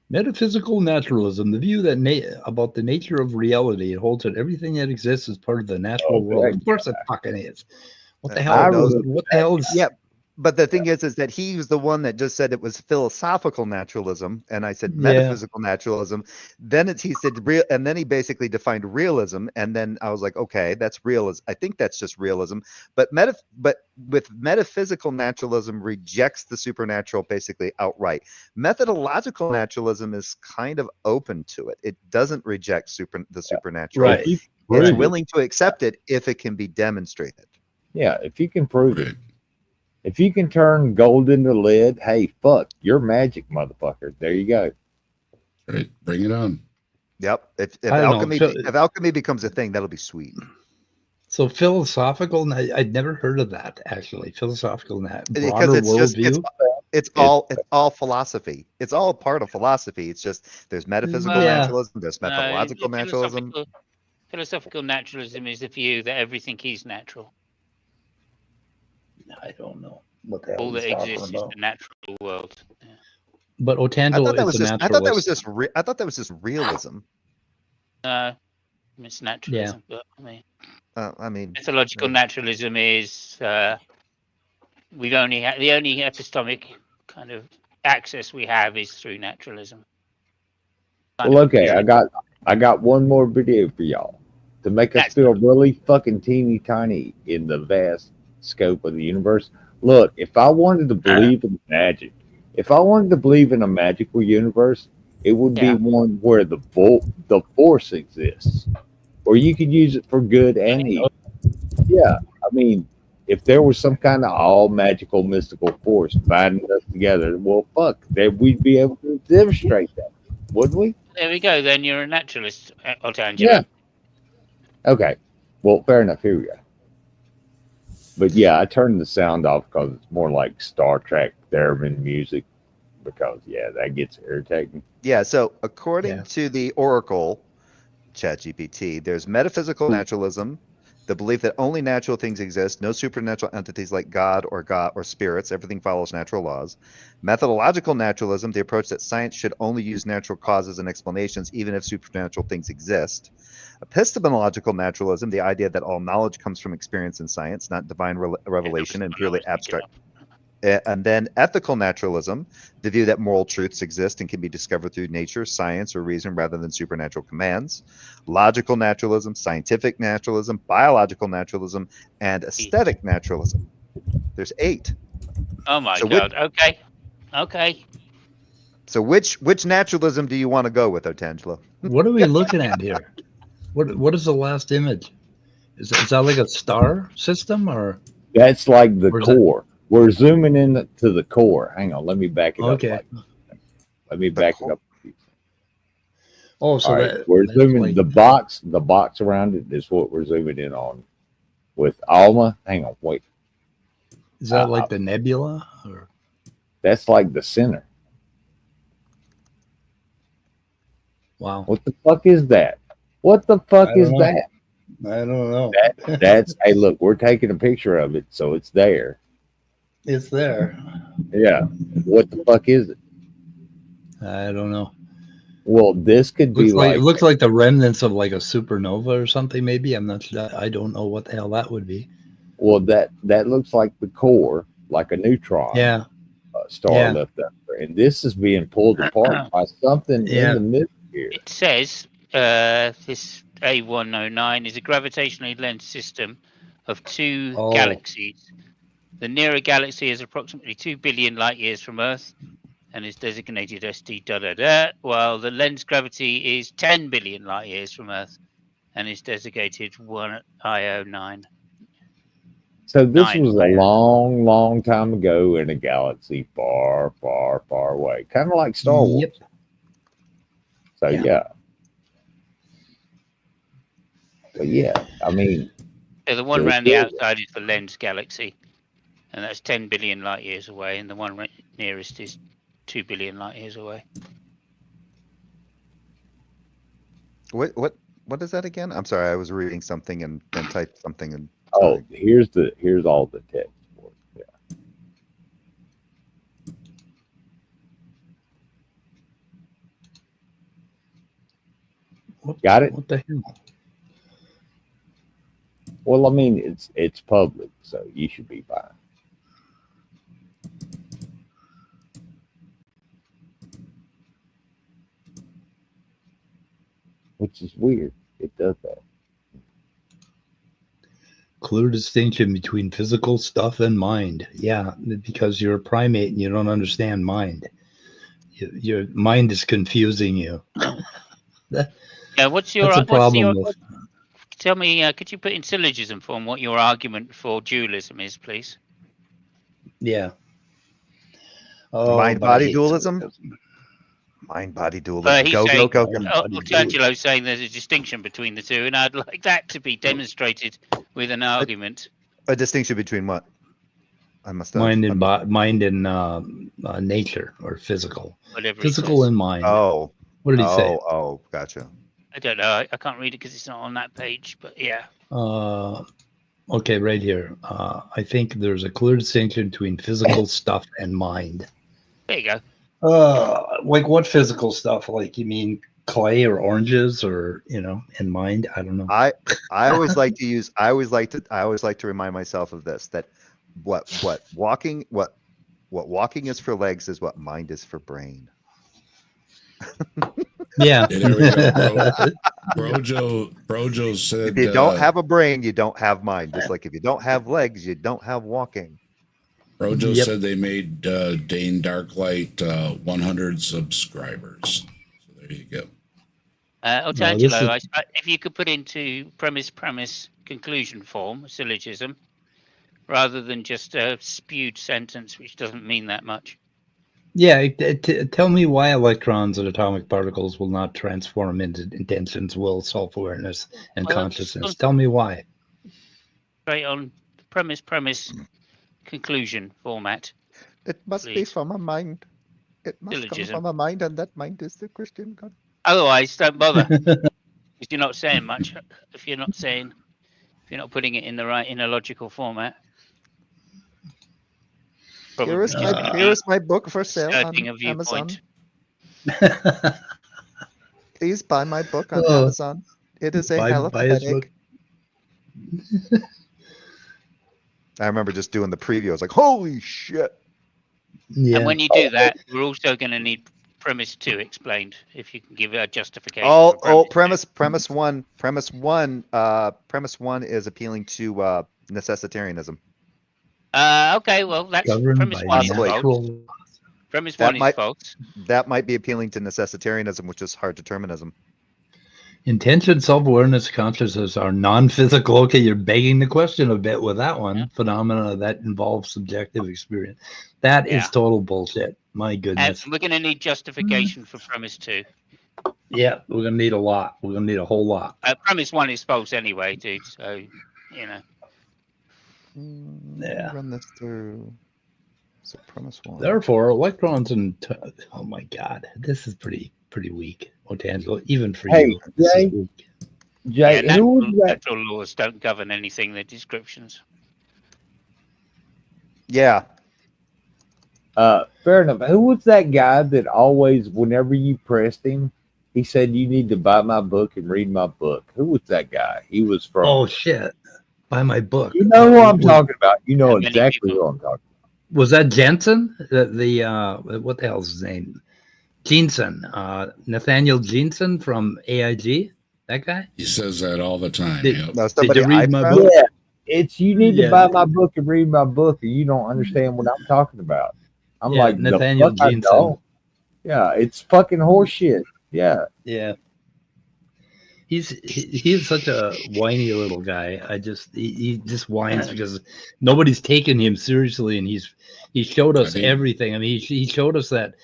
Metaphysical naturalism, the view that about the nature of reality, it holds that everything that exists is part of the natural world. Of course it fucking is. What the hell? What the hell is? Yeah, but the thing is that he was the one that just said it was philosophical naturalism, and I said metaphysical naturalism. Then he said real, and then he basically defined realism, and then I was like, okay, that's realism. I think that's just realism. But with metaphysical naturalism rejects the supernatural basically outright. Methodological naturalism is kind of open to it. It doesn't reject the supernatural. Right. It's willing to accept it if it can be demonstrated. Yeah, if you can prove it. If you can turn gold into lead, hey, fuck, you're magic, motherfucker. There you go. Right, bring it on. Yep. If I don't know. if alchemy becomes a thing, that'll be sweet. So philosophical, I'd never heard of that actually. Philosophical, broader Because worldview. It's all philosophy. It's all part of philosophy. It's just there's metaphysical naturalism, there's methodological naturalism. Philosophical naturalism is the view that everything is natural. I don't know what the hell All that he's talking exists is about. the natural world. Yeah. But Otangelo is a naturalist. I thought that was just realism. It's naturalism. But I mean, methodological naturalism is the only epistemic kind of access we have is through naturalism. Well, okay, I got one more video for y'all to make us feel really fucking teeny tiny in the vast scope of the universe. Look, if I wanted to believe in magic, if I wanted to believe in a magical universe, it would be one where the force exists, or you could use it for good and evil. Yeah, I mean, if there was some kind of all magical mystical force binding us together, well, fuck, then we'd be able to demonstrate that, wouldn't we? There we go. Then you're a naturalist, Otangelo. Yeah. Okay. Well, fair enough. Here we go. But yeah, I turned the sound off because it's more like Star Trek theremin music. Because that gets irritating. Yeah. So according to the Oracle, ChatGPT, there's metaphysical naturalism, the belief that only natural things exist, no supernatural entities like God or spirits. Everything follows natural laws. Methodological naturalism, the approach that science should only use natural causes and explanations, even if supernatural things exist. Epistemological naturalism, the idea that all knowledge comes from experience in science, not divine revelation and purely abstract. And then ethical naturalism, the view that moral truths exist and can be discovered through nature, science, or reason rather than supernatural commands. Logical naturalism, scientific naturalism, biological naturalism, and aesthetic naturalism. There's 8. Oh my God. Okay. So which naturalism do you want to go with, Otangelo? What are we looking at here? What is the last image? Is that like a star system or? That's like the core. We're zooming in to the core. Hang on, let me back it up. Okay. Let me back it up. Oh, so we're zooming like... the box around it is what we're zooming in on. With Alma, hang on, wait. Is that like the nebula? Or? That's like the center. Wow. What the fuck is that? What the fuck is that? I don't know. That's hey, look, we're taking a picture of it, so it's there. It's there. Yeah. What the fuck is it? I don't know. Well, this could be like it looks like the remnants of like a supernova or something. Maybe I'm not sure. I don't know what the hell that would be. Well, that looks like the core, like a neutron. Yeah. Star left over, and this is being pulled apart by something in the middle here. It says this A109 is a gravitationally lensed system of 2 galaxies. The nearer galaxy is approximately 2 billion light years from Earth and is designated ST while the lens gravity is 10 billion light years from Earth and is designated 1IO9. So this was a long, long time ago in a galaxy far, far, far away. Kind of like Star Wars. Yep. So But I mean. So the one around the outside is the lens galaxy. And that's 10 billion light years away, and the one right nearest is 2 billion light years away. What is that again? I'm sorry, I was reading something and then typed something and. Here's all the text. Got it? What the hell? Well, I mean, it's public, so you should be fine. Which is weird. It does that. Clear distinction between physical stuff and mind. Yeah, because you're a primate and you don't understand mind. Your mind is confusing you. What's your problem? Tell me, could you put in syllogism form what your argument for dualism is, please? Yeah. Mind body dualism. Mind body dualism. He's Go, saying, go, go, go. Archangelo's saying there's a distinction between the two, and I'd like that to be demonstrated with an argument. A distinction between what? I must have mind and nature or physical. Whatever. Physical and mind. Oh. What did he say? Oh, gotcha. I don't know. I can't read it because it's not on that page. But yeah. Okay, right here. I think there's a clear distinction between physical stuff and mind. There you go. Like what physical stuff? Like you mean clay or oranges or and mind? I don't know. I always like to use. I always like to remind myself of this: that what walking is for legs is what mind is for brain. Yeah. There we go, Brojo said, if you don't have a brain, you don't have mind. Just like if you don't have legs, you don't have walking. Brojo said they made Dane Darklight 100 subscribers. So there you go. Arcangelo, if you could put into premise, conclusion form, a syllogism, rather than just a spewed sentence, which doesn't mean that much. Yeah, tell me why electrons and atomic particles will not transform into intentions, will, self-awareness, and consciousness. Tell me why. Straight on premise, conclusion format. It must be from a mind. It must come from a mind, and that mind is the Christian God. Otherwise, don't bother. Because you're not saying much. If you're not putting it in a logical format. Here is my book for sale on Amazon. Please buy my book on Amazon. It is a hell of a headache. I remember just doing the preview. I was like, holy shit. Yeah. And when you do that, we're also going to need premise 2 explained, if you can give a justification. Premise one is appealing to necessitarianism. Okay, well, that's premise 1 is false. Premise 1 is false. That might be appealing to necessitarianism, which is hard determinism. Intention, self-awareness, consciousness are non-physical. Okay, you're begging the question a bit with that one. Phenomena that involves subjective experience. That is total bullshit. My goodness. We're going to need justification for premise 2. Yeah, we're going to need a lot. We're going to need a whole lot. Premise 1 is false anyway, dude. So, Yeah. Run this through. So premise 1. Therefore, electrons and oh my god, this is pretty weak. Otangelo, even for you. Jay, natural laws don't govern anything. They're descriptions. Yeah. Fair enough. Who was that guy that always, whenever you pressed him, he said you need to buy my book and read my book? Who was that guy? He was from. Oh shit! Buy my book. You know who I'm talking about. You know exactly who I'm talking about. Was that Jensen? The what the hell's his name? Jensen, Nathaniel Jensen from AIG. That guy. He says that all the time. Did you read my book? Yeah, it's you need to buy my book and read my book, or you don't understand what I'm talking about. I'm like Nathaniel Jensen. Yeah, it's fucking horseshit. Yeah. Yeah. He's such a whiny little guy. He just whines because nobody's taken him seriously, and he showed us everything. I mean, he showed us that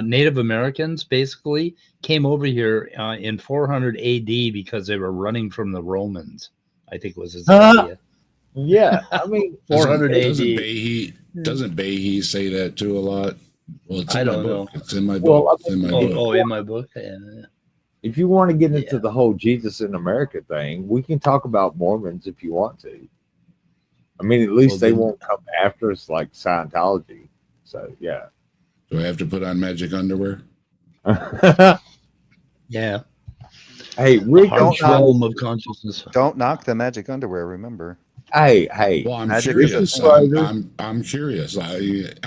Native Americans basically came over here in 400 AD because they were running from the Romans. I think was his idea. Yeah, I mean 400 AD. Doesn't Behe say that too a lot? Well, it's in my book. It's in my book. Well, it's in my book. Oh, in my book. Yeah. If you want to get into the whole Jesus in America thing, we can talk about Mormons if you want to. I mean, at least they won't come after us like Scientology. So, yeah. Do I have to put on magic underwear? Yeah. Hey, Rick, of consciousness. Don't knock the magic underwear, remember. Hey. Well, I'm magic curious. I'm curious.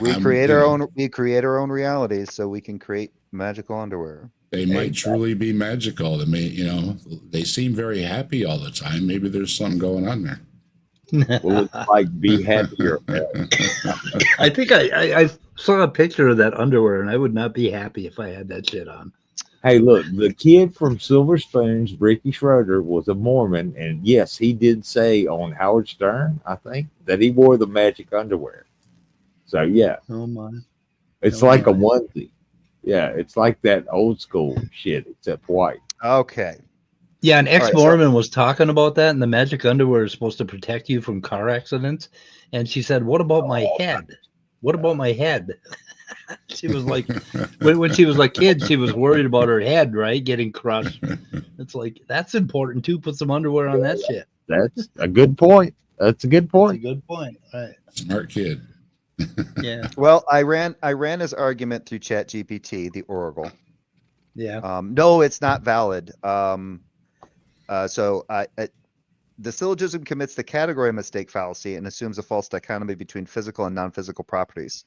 We create our own realities so we can create magical underwear. They might truly be magical. They may, they seem very happy all the time. Maybe there's something going on there. Well, it's like be happier. I think I saw a picture of that underwear, and I would not be happy if I had that shit on. Hey, look, the kid from Silver Spoons, Ricky Schroeder, was a Mormon, and yes, he did say on Howard Stern, I think, that he wore the magic underwear. So yeah. Oh my. It's like a onesie. Yeah, it's like that old school shit, except white. Okay. Yeah, an ex-Mormon was talking about that, and the magic underwear is supposed to protect you from car accidents. And she said, "What about my head? What about my head?" She was like, when she was like kid, she was worried about her head, right, getting crushed. It's like that's important too. Put some underwear on that shit. That's a good point. That's a good point. That's a good point. Right. Smart kid. Yeah. Well, I ran his argument through ChatGPT, the Oracle. Yeah. No, it's not valid. The syllogism commits the category mistake fallacy and assumes a false dichotomy between physical and non-physical properties.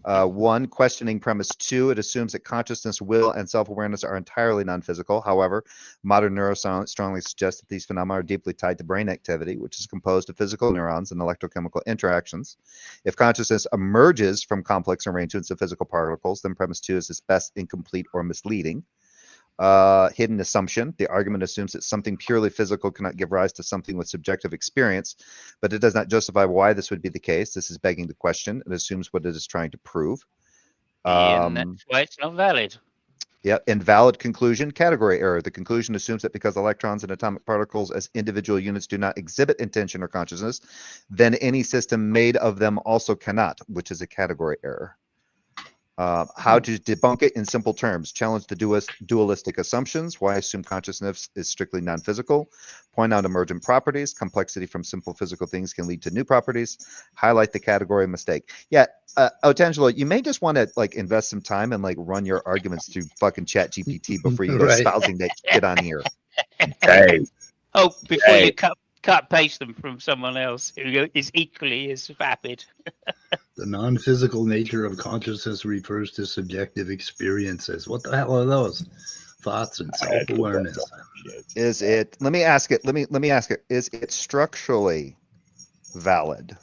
1, questioning premise 2, it assumes that consciousness, will, and self-awareness are entirely non-physical. However, modern neuroscience strongly suggests that these phenomena are deeply tied to brain activity, which is composed of physical neurons and electrochemical interactions. If consciousness emerges from complex arrangements of physical particles, then premise 2 is at best incomplete or misleading. Hidden assumption. The argument assumes that something purely physical cannot give rise to something with subjective experience, but it does not justify why this would be the case. This is begging the question. It assumes what it is trying to prove. And that's why it's not valid. Yeah, invalid conclusion, category error. The conclusion assumes that because electrons and atomic particles as individual units do not exhibit intention or consciousness, then any system made of them also cannot, which is a category error. How to debunk it in simple terms: challenge the dualistic assumptions. Why assume consciousness is strictly non-physical? Point out emergent properties. Complexity from simple physical things can lead to new properties. Highlight the category mistake. Yeah, Otangelo, you may just want to like invest some time and like run your arguments through fucking ChatGPT before you go espousing that shit on here. Hey. Oh, before you cut paste them from someone else who is equally as vapid. The non-physical nature of consciousness refers to subjective experiences. What the hell are those? Thoughts and self-awareness. Is it? Let me ask it. Let me ask it. Is it structurally valid?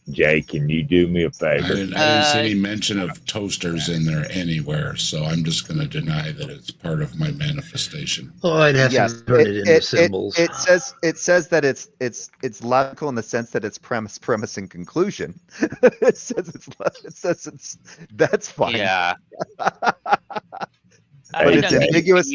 Jay, can you do me a favor? I didn't see any mention of toasters in there anywhere, so I'm just going to deny that it's part of my manifestation. Oh, I'd have to turn it into symbols. It says that it's logical in the sense that it's premise, and conclusion. It says it's that's fine. Yeah. But it's ambiguous.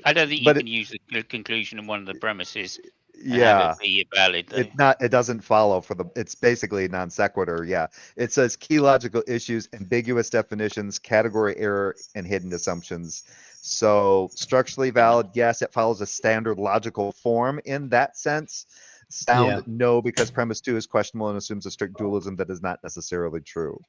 I don't think you can use the conclusion in one of the premises. Yeah, have it be valid. It doesn't follow for the. It's basically non sequitur. Yeah, it says key logical issues, ambiguous definitions, category error, and hidden assumptions. So structurally valid, yes, it follows a standard logical form in that sense. Sound, no, because premise 2 is questionable and assumes a strict dualism that is not necessarily true.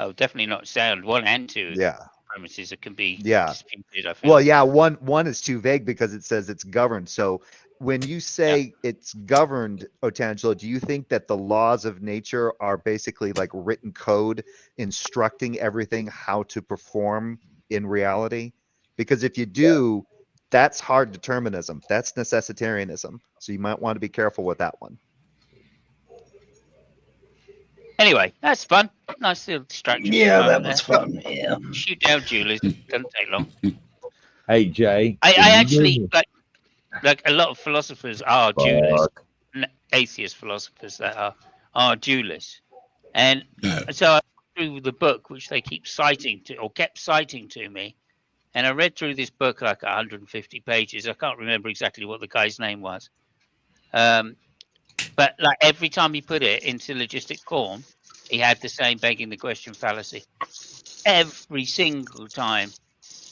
Oh, definitely not sound. 1 and 2. Yeah. Premises that can be disputed. I feel. Well, yeah, one is too vague because it says it's governed. So when you say it's governed, Otangelo, do you think that the laws of nature are basically like written code instructing everything how to perform in reality? Because if you do, that's hard determinism. That's necessitarianism. So you might want to be careful with that one. Anyway, that's fun. Nice little distraction. Yeah, that was fun. Yeah. Shoot down Julius. Doesn't take long. Hey, Jay. I actually like a lot of philosophers are dualists. Atheist philosophers that are dualists. And so I read through the book, which they keep citing kept citing to me. And I read through this book like 150 pages. I can't remember exactly what the guy's name was. But like every time he put it in syllogistic form, he had the same begging the question fallacy. Every single time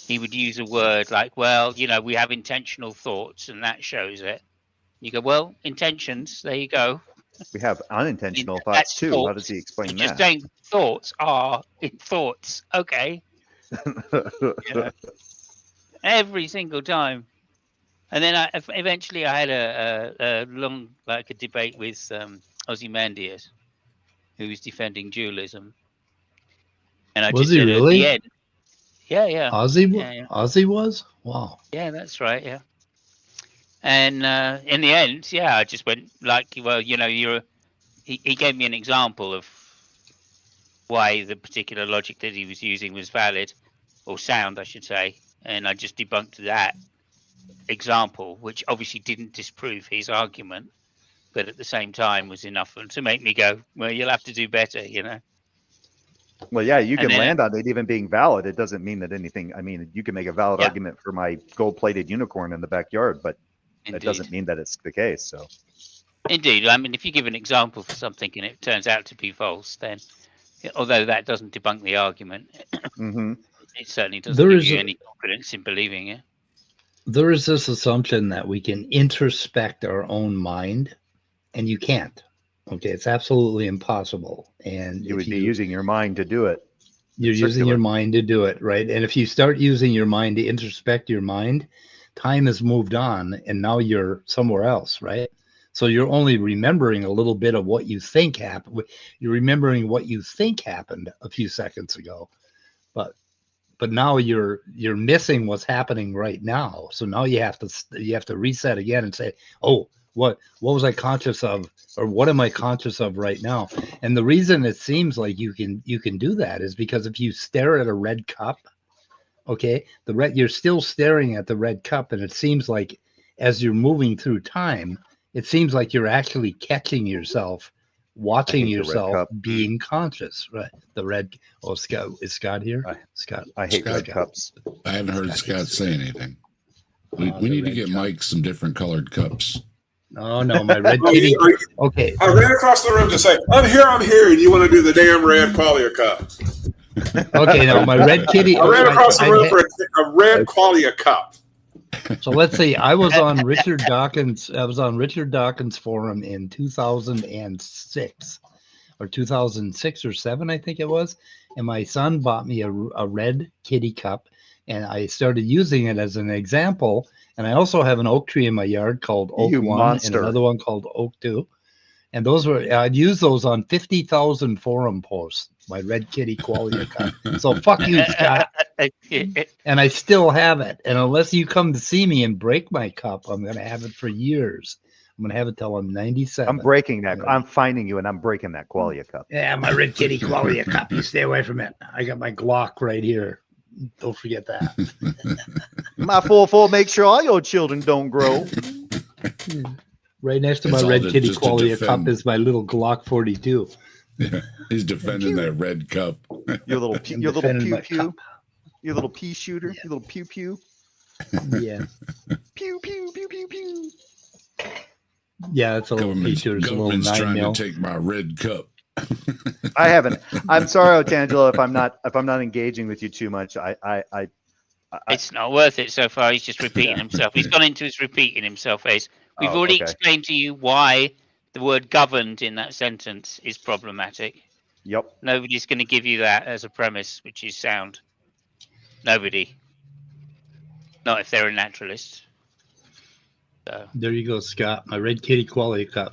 he would use a word like, well, we have intentional thoughts and that shows it. You go, well, intentions, there you go. We have unintentional thoughts too. Thoughts. How does he explain that? Just saying thoughts are in thoughts. Okay. Every single time. And then eventually I had a long a debate with Ozymandias, who was defending dualism. And I just said really? at the end, yeah. Ozzy was? Wow. Yeah, that's right, yeah. And in the end, I just went like, well, he gave me an example of why the particular logic that he was using was valid, or sound, I should say. And I just debunked that example, which obviously didn't disprove his argument. but at the same time was enough to make me go, well, you'll have to do better, you know. Well, yeah, you can land on it even being valid. It doesn't mean that anything. I mean, you can make a valid argument for my gold-plated unicorn in the backyard, but it doesn't mean that it's the case. So, indeed, I mean, if you give an example for something and it turns out to be false, then although that doesn't debunk the argument, it certainly doesn't give you any confidence in believing it. There is this assumption that we can introspect our own mind, and you can't. Okay, it's absolutely impossible. And you would be using your mind to do it. You're using your mind to do it, right? And if you start using your mind to introspect your mind, time has moved on, and now you're somewhere else, right? So you're only remembering a little bit of what you think happened. You're remembering what you think happened a few seconds ago, but now you're missing what's happening right now. So now you have to reset again and say, oh, what was I conscious of, or what am I conscious of right now? And the reason it seems like you can do that is because if you stare at a red cup, okay, you're still staring at the red cup, and it seems like as you're moving through time, it seems like you're actually catching yourself, watching yourself being conscious, right? The red. Oh, Scott, is Scott here? Scott, I hate red cups. I haven't heard Scott say anything. We need to get Mike some different colored cups. Oh no, my red kitty. Okay, I ran across the room to say, I'm here, and you want to do the damn red qualia cup. Okay, now my red kitty. I ran across the room for a red qualia cup. So let's see. I was on Richard Dawkins' forum in 2006 or 2006 or 7, I think it was. And my son bought me a red kitty cup, and I started using it as an example. And I also have an oak tree in my yard called Oak 1 and another one called Oak 2. And I'd use those on 50,000 forum posts, my red kitty qualia cup. So fuck you, Scott. And I still have it. And unless you come to see me and break my cup, I'm going to have it for years. I'm going to have it till I'm 97. I'm breaking that. I'm finding you and I'm breaking that qualia cup. Yeah, my red kitty qualia cup. You stay away from it. I got my Glock right here. Don't forget that. My 4-4 make sure all your children don't grow. Right next to my red kitty qualia cup is my little Glock 42. Yeah, he's defending that red cup. Your little pew pew. Your little pea shooter. Yeah. Your little pew pew. Yeah. Pew pew pew pew pew. Yeah, it's a little pea shooter. It's a little 9 trying mil. to take my red cup. I haven't. I'm sorry, Otangelo, if I'm not engaging with you too much. It's not worth it so far. He's just repeating himself. He's gone into his repeating himself phase. We've already explained to you why the word governed in that sentence is problematic. Yep. Nobody's going to give you that as a premise, which is sound. Nobody. Not if they're a naturalist. So. There you go, Scott. My red kitty qualia cup.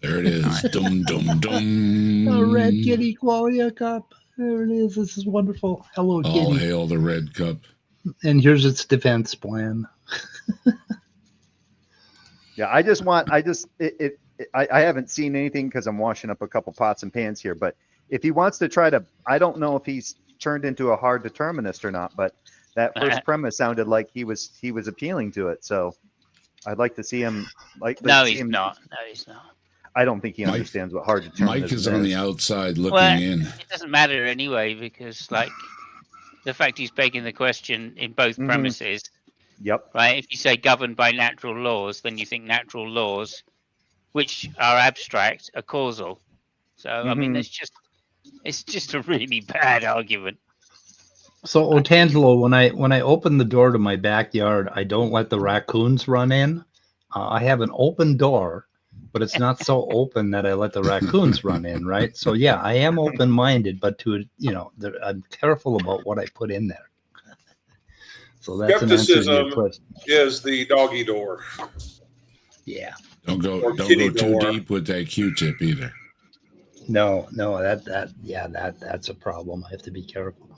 There it is. Dum dum dum. A red kitty qualia cup. There it is. This is wonderful. Hello, kitty. All hail the red cup. And here's its defense plan. Yeah, I haven't seen anything because I'm washing up a couple pots and pans here. But if he wants to try to, I don't know if he's turned into a hard determinist or not. But that first premise sounded like he was appealing to it. So I'd like to see him. No, he's not. No, he's not. I don't think he understands what hard determinism Mike is on the outside looking in. It doesn't matter anyway because, like, the fact he's begging the question in both premises. Yep. Right. If you say governed by natural laws, then you think natural laws, which are abstract, are causal. So I mean, it's just a really bad argument. So Otangelo, when I open the door to my backyard, I don't let the raccoons run in. I have an open door, but it's not so open that I let the raccoons run in, right? So yeah, I am open-minded, but I'm careful about what I put in there. So that's skepticism is the doggy door. Yeah. Don't go too deep with that Q-tip either. No, that's a problem. I have to be careful.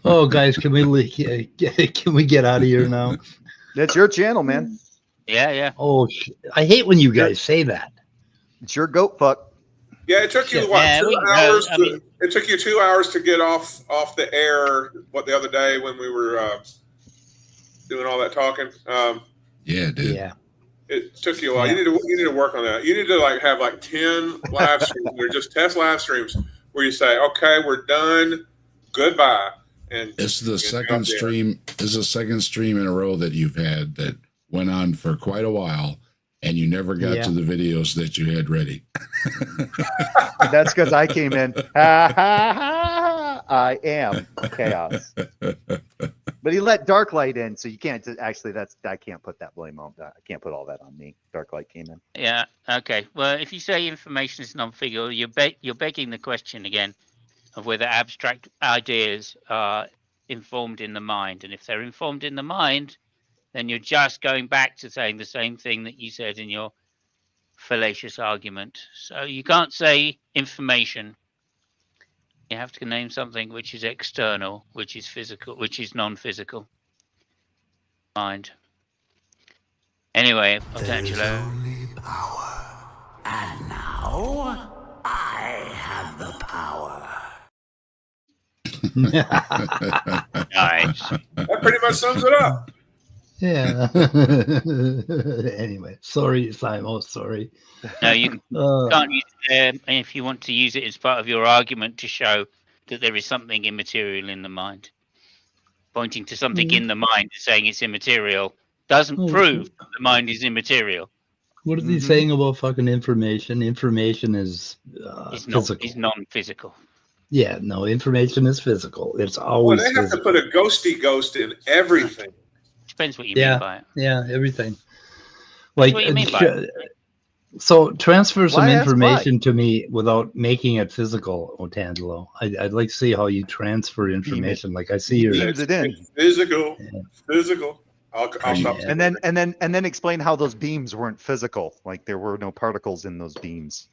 Oh, guys, can we get out of here now? That's your channel, man. Yeah. Oh, I hate when you guys say that. It's your goat fuck. Yeah, it took you 2 hours. It took you 2 hours to get off the air. The other day when we were doing all that talking. Yeah, it did. Yeah. It took you a while. You need to work on that. You need to have 10 live streams. They're just test live streams where you say, "Okay, we're done. Goodbye." And it's the second stream. This is the second stream in a row that you've had that went on for quite a while, and you never got to the videos that you had ready. That's because I came in. I am chaos. But he let dark light in, so you can't actually. I can't put that blame on. I can't put all that on me. Dark light came in. Yeah. Okay. Well, if you say information is non-physical, you're begging the question again of whether abstract ideas are informed in the mind, and if they're informed in the mind, then you're just going back to saying the same thing that you said in your fallacious argument. So you can't say information. You have to name something which is external, which is physical, which is non-physical. Mind. Anyway, Angelo. Only power. And now I have the power. Nice. That pretty much sums it up. Yeah. Anyway, sorry, Simon. Sorry. No, you can't use it if you want to use it as part of your argument to show that there is something immaterial in the mind. Pointing to something in the mind and saying it's immaterial doesn't prove that the mind is immaterial. What is he saying about fucking information? Information is physical. It's non-physical. Yeah, no, information is physical. It's always they have to put a ghosty ghost in everything. Depends what you mean by it. Yeah, everything. Like, what you mean by it. So transfer some information to me without making it physical, Otangelo. I'd like to see how you transfer information. Like I see your physical. I'll stop. And then explain how those beams weren't physical. Like there were no particles in those beams.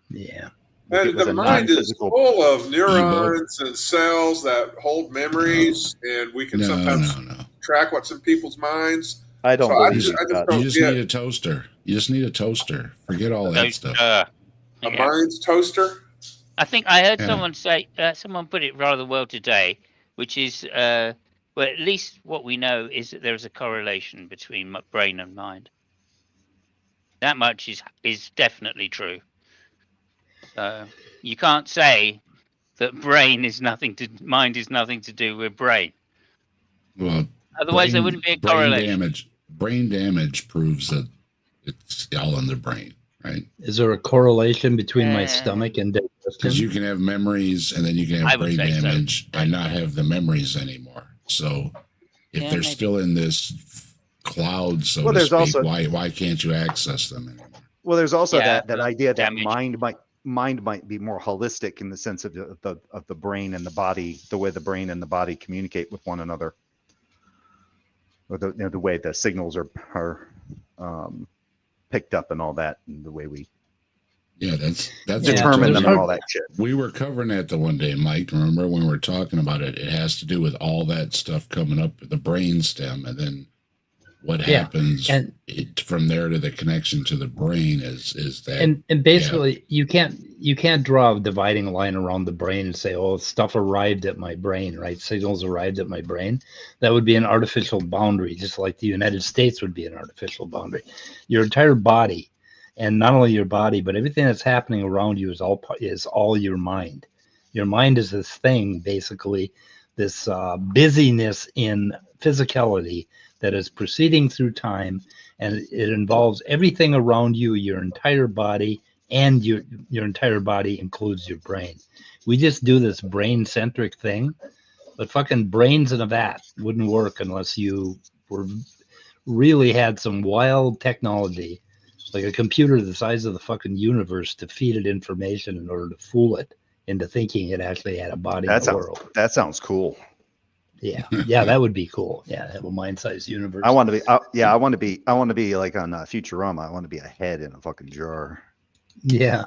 Yeah. And the mind is full of neurons and cells that hold memories, and we can sometimes track what's in people's minds. I don't believe you just need a toaster. You just need a toaster. Forget all that stuff. A mind's toaster? I think I heard someone say, someone put it rather well today, which is, well, at least what we know is that there is a correlation between brain and mind. That much is definitely true. You can't say that mind is nothing to do with brain. Well, otherwise there wouldn't be a correlation. Brain damage proves that it's all in the brain, right? Is there a correlation between my stomach and digestion? Because you can have memories and then you can have brain damage and not have the memories anymore. So if they're still in this cloud, so to speak, why can't you access them anymore? Well, there's also that idea that mind might be more holistic in the sense of the brain and the body, the way the brain and the body communicate with one another, or the way the signals are picked up and all that, and the way we that's determine them and all that shit. We were covering that the one day, Mike. Remember when we were talking about it? It has to do with all that stuff coming up, the brain stem, and then what happens from there to the connection to the brain is that and basically you can't draw a dividing line around the brain and say, oh, stuff arrived at my brain, right? Signals arrived at my brain. That would be an artificial boundary, just like the United States would be an artificial boundary. Your entire body, and not only your body, but everything that's happening around you is all your mind. Your mind is this thing, basically, this busyness in physicality that is proceeding through time, and it involves everything around you, your entire body, and your entire body includes your brain. We just do this brain-centric thing, but fucking brains in a vat wouldn't work unless you really had some wild technology, like a computer the size of the fucking universe, to feed it information in order to fool it into thinking it actually had a body in the world. That sounds cool. Yeah, that would be cool. Yeah, have a mind-sized universe. I want to be. I want to be like on Futurama. I want to be a head in a fucking jar. Yeah,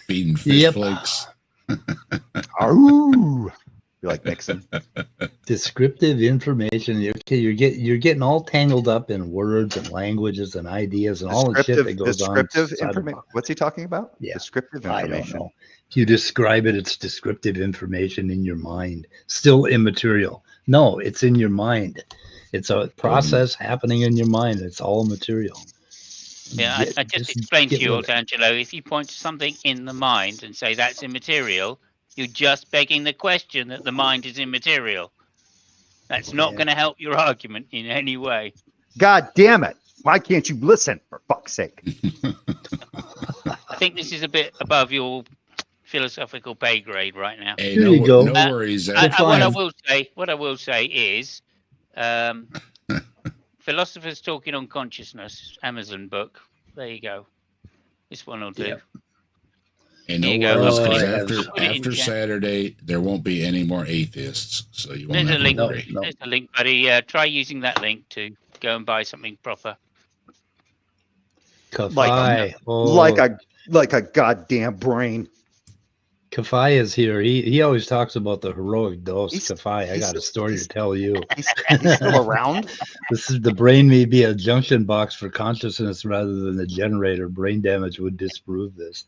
feeding fish flakes. Ooh, you like Nixon? Descriptive information. Okay, you're getting all tangled up in words and languages and ideas and all the shit that goes on. Descriptive information. What's he talking about? Yeah, descriptive information. I don't know. If you describe it, it's descriptive information in your mind, still immaterial. No, it's in your mind. It's a process happening in your mind. It's all material. Yeah, I just explained to you, Angelo, if you point to something in the mind and say that's immaterial, you're just begging the question that the mind is immaterial. That's not going to help your argument in any way. God damn it. Why can't you listen, for fuck's sake? I think this is a bit above your philosophical pay grade right now. Hey, no worries. What I will say is, Philosophers Talking on Consciousness, Amazon book. There you go. This one will do. Yep. And no worries, after Saturday, there won't be any more atheists, so you won't have to worry. There's a link, buddy. Try using that link to go and buy something proper. Like a goddamn brain. Kafai is here. He always talks about the heroic dose. Kafai, I got a story to tell you. He's still around? The brain may be a junction box for consciousness rather than a generator. Brain damage would disprove this.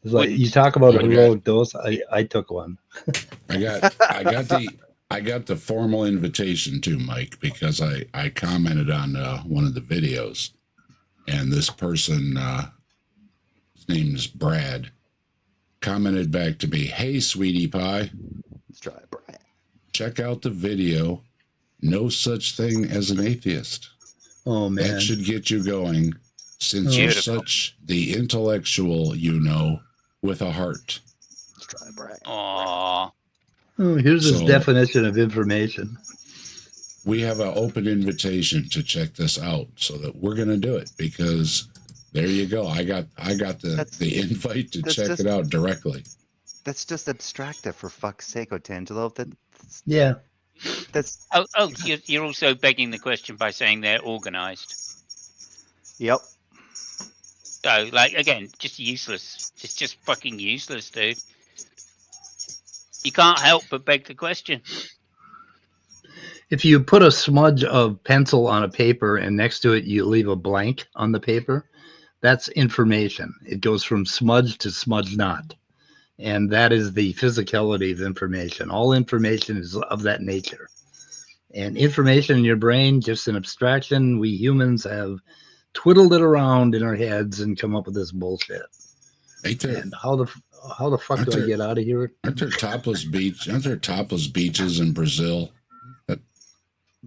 It's like you talk about a heroic dose. I took one. I got the formal invitation too, Mike, because I commented on one of the videos, and this person, his name's Brad, commented back to me, "Hey, sweetie pie, let's try it, Brad. Check out the video. No such thing as an atheist. Oh man, that should get you going, since you're such the intellectual, with a heart." Let's try it, Brad. Aww. Oh, here's his definition of information. We have an open invitation to check this out, so that we're going to do it, because there you go. I got the invite to check it out directly. That's just abstractive, for fuck's sake, Otangelo. That's you're also begging the question by saying they're organized. Yep. So, like, again, just useless. It's just fucking useless, dude. You can't help but beg the question. If you put a smudge of pencil on a paper and next to it you leave a blank on the paper, that's information. It goes from smudge to smudge not. And that is the physicality of information. All information is of that nature. And information in your brain, just an abstraction. We humans have twiddled it around in our heads and come up with this bullshit. And how the fuck do I get out of here? Aren't there topless beaches in Brazil?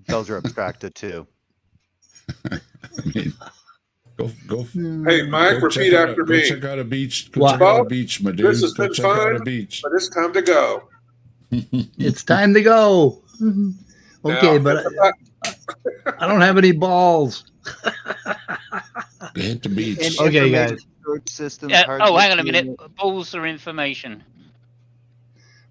Those are abstracted too. I mean, go. Hey, Mike, repeat after me. Go check out a beach. Go check out a beach, my dude. This has been fun, but it's time to go. It's time to go. Okay, but I don't have any balls. Hit the beach. Okay, guys. Hang on a minute. Balls are information.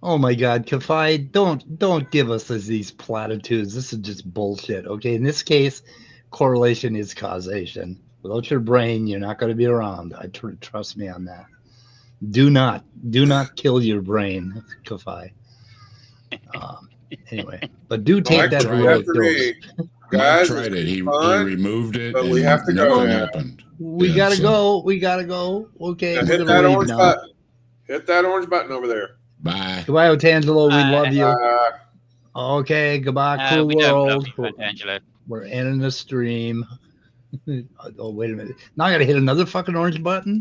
Oh my God, Kafai, don't give us these platitudes. This is just bullshit. Okay, in this case, correlation is causation. Without your brain, you're not going to be around. Trust me on that. Do not kill your brain, Kafai. Anyway, but do take that heroic dose. Guys, tried it. He removed it, but and we have to nothing go. happened. We gotta go. We gotta go. Okay, now we're hit gonna that leave orange now. button. Hit that orange button over there. Bye. Goodbye, Otangelo. We love you. Bye. Okay, goodbye, cool we don't love world. you, Angelo. We're ending the stream. Oh, wait a minute. Now I gotta hit another fucking orange button?